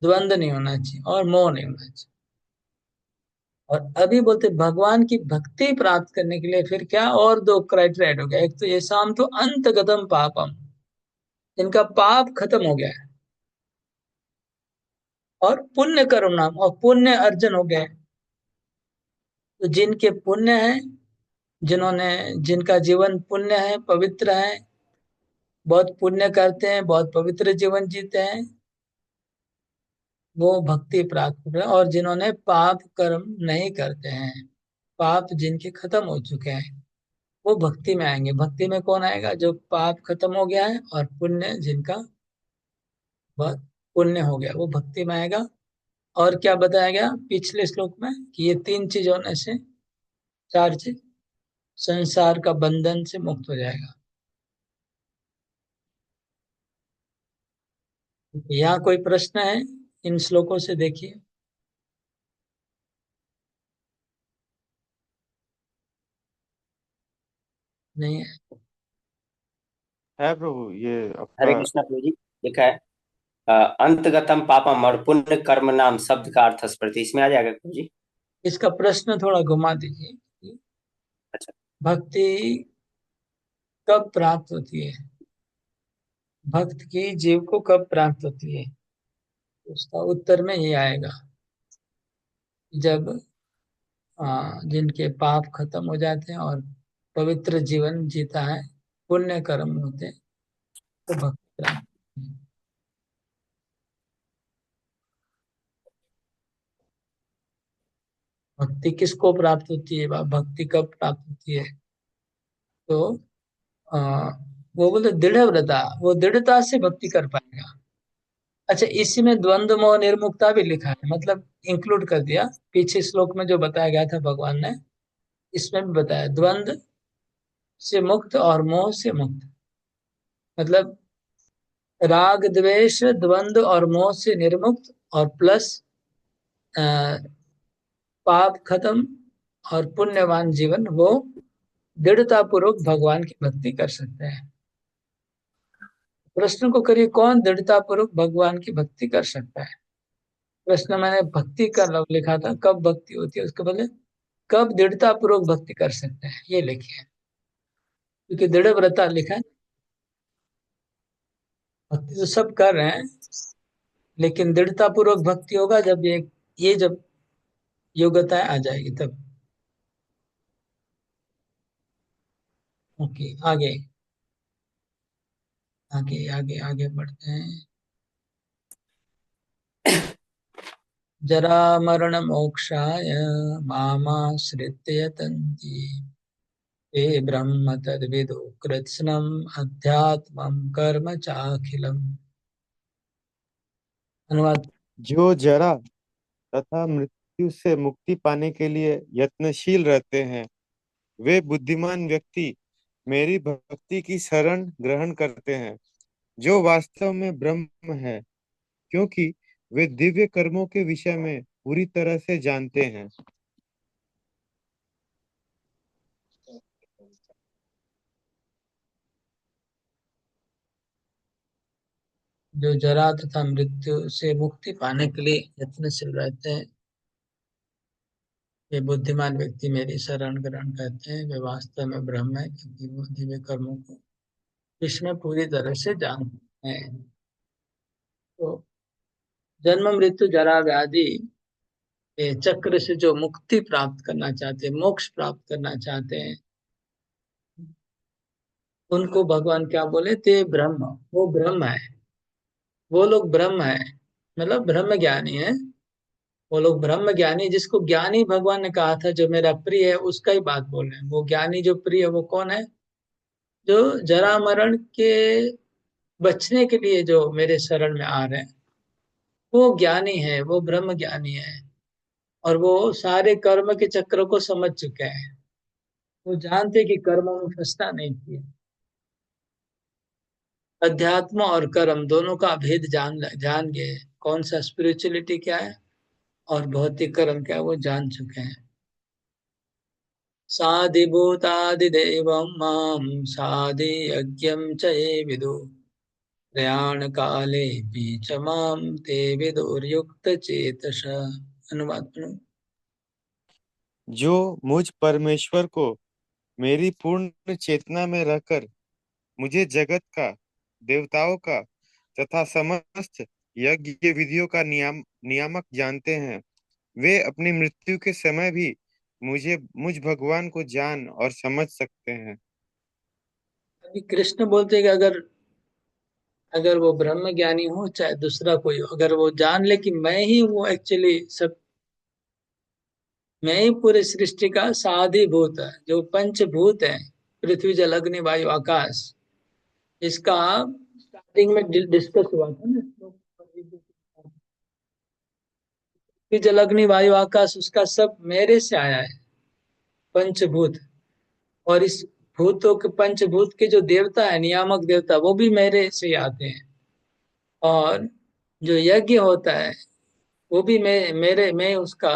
द्वंद्व नहीं होना चाहिए और मोह नहीं होना चाहिए। और अभी बोलते भगवान की भक्ति प्राप्त करने के लिए फिर क्या और 2 क्राइटेरिया ऐड हो गया। एक तो ये शाम तो अंतगतम पापम, इनका पाप खत्म हो गया है, और पुण्य कर्म नाम, और पुण्य अर्जन हो गया है। तो जिनके पुण्य है, जिन्होंने जिनका जीवन पुण्य है, पवित्र है, बहुत पुण्य करते हैं, बहुत पवित्र जीवन जीते हैं, वो भक्ति प्राप्त कर रहे हैं। और जिन्होंने पाप कर्म नहीं करते हैं, पाप जिनके खत्म हो चुके हैं, वो भक्ति में आएंगे। भक्ति में कौन आएगा? जो पाप खत्म हो गया है और पुण्य जिनका बहुत पुण्य हो गया, वो भक्ति में आएगा। और क्या बताया गया पिछले श्लोक में कि ये 3 चीज होने से, 4 चीज, संसार का बंधन से मुक्त हो जाएगा। यहाँ कोई प्रश्न है इन श्लोकों से? देखिए, नहीं है। है प्रभु, ये हरे आपका कृष्णा प्रभु जी। लिखा है अंतगतम पापम और पुण्य कर्म नाम शब्द का अर्थ स्मृति, इसमें आ जाएगा प्रभु जी। इसका प्रश्न थोड़ा घुमा दीजिए। अच्छा। भक्ति कब प्राप्त होती है? भक्त की जीव को कब प्राप्त होती है? उसका उत्तर में ये आएगा, जब जिनके पाप खत्म हो जाते हैं और पवित्र जीवन जीता है, पुण्य कर्म होते हैं, तो भक्ति प्राप्त होती है। भक्ति किसको प्राप्त होती है? भक्ति कब प्राप्त होती है? तो आ, वो बोलते दृढ़व्रता, वो दृढ़ता से भक्ति कर पाएगा। अच्छा, इसी में द्वंद्व मोह निर्मुक्ता भी लिखा है, मतलब इंक्लूड कर दिया। पीछे श्लोक में जो बताया गया था भगवान ने, इसमें भी बताया द्वंद्व से मुक्त और मोह से मुक्त, मतलब राग द्वेष द्वंद्व और मोह से निर्मुक्त, और प्लस पाप खत्म और पुण्यवान जीवन, वो दृढ़ता पूर्वक भगवान की भक्ति कर सकते हैं। प्रश्न को करिए, कौन दृढ़ता पूर्वक भगवान की भक्ति कर सकता है? प्रश्न मैंने भक्ति का लफ्ज लिखा था, कब भक्ति होती है, उसके बदले कब दृढ़ता पूर्वक भक्ति कर सकते हैं ये लिखिए, क्योंकि दृढ़ व्रता लिखा है। भक्ति तो सब कर रहे हैं, लेकिन दृढ़ता पूर्वक भक्ति होगा जब ये जब योग्यता आ जाएगी तब। ओके, आगे आगे आगे आगे बढ़ते हैं। जरा मरण मोक्षाय मामाश्रित्य यतन्ति ते ब्रह्म तद्विदु कृत्स्नम् अध्यात्मं कर्म चाखिलम्। अनुवाद। जो जरा तथा मृत्यु से मुक्ति पाने के लिए यत्नशील रहते हैं, वे बुद्धिमान व्यक्ति मेरी भक्ति की शरण ग्रहण करते हैं, जो वास्तव में ब्रह्म है, क्योंकि वे दिव्य कर्मों के विषय में पूरी तरह से जानते हैं। जो जरा तथा मृत्यु से मुक्ति पाने के लिए यत्नशील रहते हैं, ये बुद्धिमान व्यक्ति मेरी शरण ग्रहण करते हैं। वे वास्तव में ब्रह्म है, क्योंकि वो दिव्य कर्मों को इसमें पूरी तरह से जानते हैं। तो जन्म मृत्यु जरा व्याधि ये चक्र से जो मुक्ति प्राप्त करना चाहते हैं, मोक्ष प्राप्त करना चाहते हैं, उनको भगवान क्या बोले थे? ब्रह्म। वो ब्रह्म है, वो लोग ब्रह्म है, मतलब ब्रह्म ज्ञानी है। वो लोग ब्रह्म ज्ञानी, जिसको ज्ञानी भगवान ने कहा था जो मेरा प्रिय है, उसका ही बात बोल रहे हैं। वो ज्ञानी जो प्रिय है वो कौन है? जो जरा मरण के बचने के लिए जो मेरे शरण में आ रहे हैं, वो ज्ञानी है, वो ब्रह्म ज्ञानी है। और वो सारे कर्म के चक्र को समझ चुके हैं। वो जानते कि कर्मों में फंसना नहीं चाहिए। अध्यात्म और कर्म दोनों का भेद जान गए। कौन सा स्पिरिचुअलिटी क्या है और भौतिक कर्म क्या है, वो जान चुके हैं। साधिभूतादिदेवं मां साधि यज्ञं च ये विदु प्रयाण काले च मां ते विदुर्युक्त चेतस। अनुवाद करो। जो मुझ परमेश्वर को मेरी पूर्ण चेतना में रहकर मुझे जगत का, देवताओं का तथा समस्त यज्ञ विधियों का नियामक जानते हैं, वे अपनी मृत्यु के समय भी मुझ भगवान को जान और समझ सकते हैं। अभी कृष्ण बोलते हैं कि अगर अगर वो ब्रह्म ज्ञानी हो चाहे दूसरा कोई हो, अगर वो जान ले कि मैं ही वो एक्चुअली सब, मैं ही पूरे सृष्टि का साधिभूत है, जो पंचभूत है, पृथ्वी जल अग्नि वायु आकाश, इसका स्टार्टिंग में डिस्कस हुआ था ना। पृथ्वी जल अग्नि वायु आकाश, उसका सब मेरे से आया है, पंचभूत। और इस भूतों के, पंचभूत के जो देवता है, नियामक देवता, वो भी मेरे से ही आते हैं। और जो यज्ञ होता है वो भी मैं उसका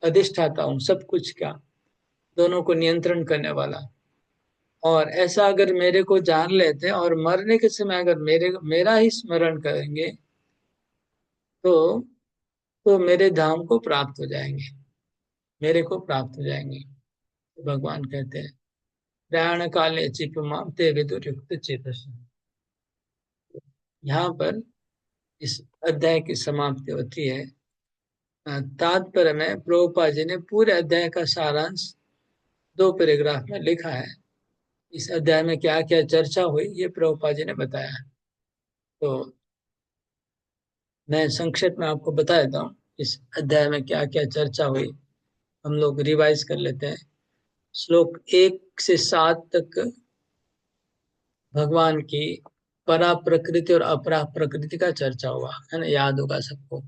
अधिष्ठाता हूँ, सब कुछ का, दोनों को नियंत्रण करने वाला। और ऐसा अगर मेरे को जान लेते हैं और मरने के समय अगर मेरा ही स्मरण करेंगे तो मेरे धाम को प्राप्त हो जाएंगे, मेरे को प्राप्त हो जाएंगे। तो भगवान कहते हैं प्रयाण काले चिपमाम ते विदुर्युक्त चेतस। यहाँ पर इस अध्याय की समाप्ति होती है। तात्पर्य में प्रभुपाद जी ने पूरे अध्याय का सारांश 2 पैराग्राफ में लिखा है। इस अध्याय में क्या क्या चर्चा हुई ये प्रभुपाद जी ने बताया। तो मैं संक्षेप में आपको बता देता हूँ इस अध्याय में क्या क्या चर्चा हुई। हम लोग रिवाइज कर लेते हैं। श्लोक 1 से 7 तक भगवान की परा प्रकृति और अपरा प्रकृति का चर्चा हुआ है ना, याद होगा सबको।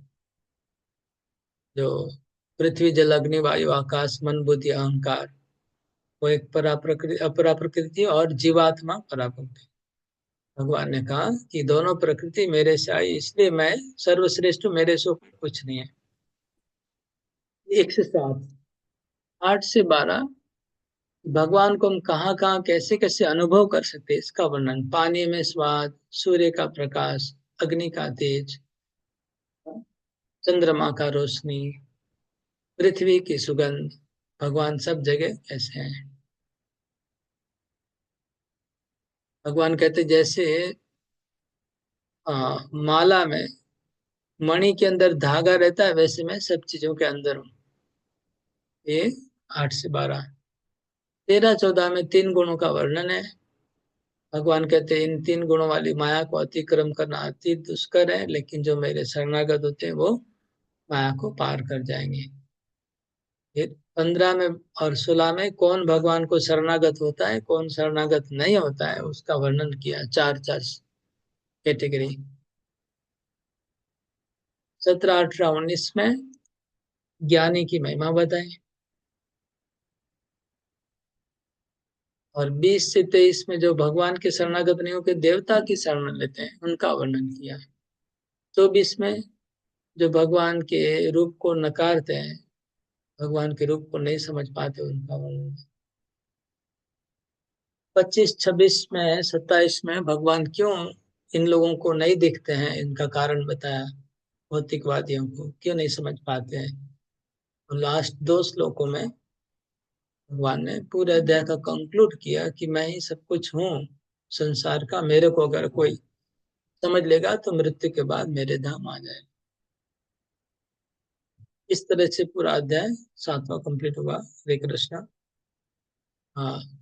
जो पृथ्वी जल अग्नि वायु आकाश मन बुद्धि अहंकार, वो एक परा प्रकृति, अपरा प्रकृति, और जीवात्मा परा प्रकृति। भगवान ने कहा कि दोनों प्रकृति मेरे से आई, इसलिए मैं सर्वश्रेष्ठ हूं, मेरे से ऊपर कुछ नहीं है। 1 से 7, 8 से 12 भगवान को हम कहाँ कहाँ कैसे कैसे अनुभव कर सकते हैं इसका वर्णन। पानी में स्वाद, सूर्य का प्रकाश, अग्नि का तेज, चंद्रमा का रोशनी, पृथ्वी की सुगंध, भगवान सब जगह कैसे हैं। भगवान कहते जैसे माला में मणि के अंदर धागा रहता है, वैसे मैं सब चीजों के अंदर हूँ। ये 8 से 12। 13-14 में 3 गुणों का वर्णन है। भगवान कहते हैं इन 3 गुणों वाली माया को अतिक्रम करना अति दुष्कर है, लेकिन जो मेरे शरणागत होते हैं वो माया को पार कर जाएंगे। फिर 15 में और 16 में कौन भगवान को शरणागत होता है, कौन शरणागत नहीं होता है, उसका वर्णन किया। 4 कैटेगरी। 17, 18, 19 में ज्ञानी की महिमा बताई। और 20 से 23 में जो भगवान के शरणागत नहीं होकर देवता की शरण लेते हैं उनका वर्णन किया। 24 में जो भगवान के रूप को नकारते हैं, भगवान के रूप को नहीं समझ पाते, उनका वर्णन। 25, 26 में 27 में भगवान क्यों इन लोगों को नहीं दिखते हैं, इनका कारण बताया। भौतिकवादियों को क्यों नहीं समझ पाते हैं। तो लास्ट 2 श्लोकों में भगवान ने पूरे अध्याय का कंक्लूड किया कि मैं ही सब कुछ हूँ संसार का, मेरे को अगर कोई समझ लेगा तो मृत्यु के बाद मेरे धाम आ जाए। इस तरह से पूरा अध्याय 7वां कंप्लीट हुआ। हरे कृष्णा। हाँ।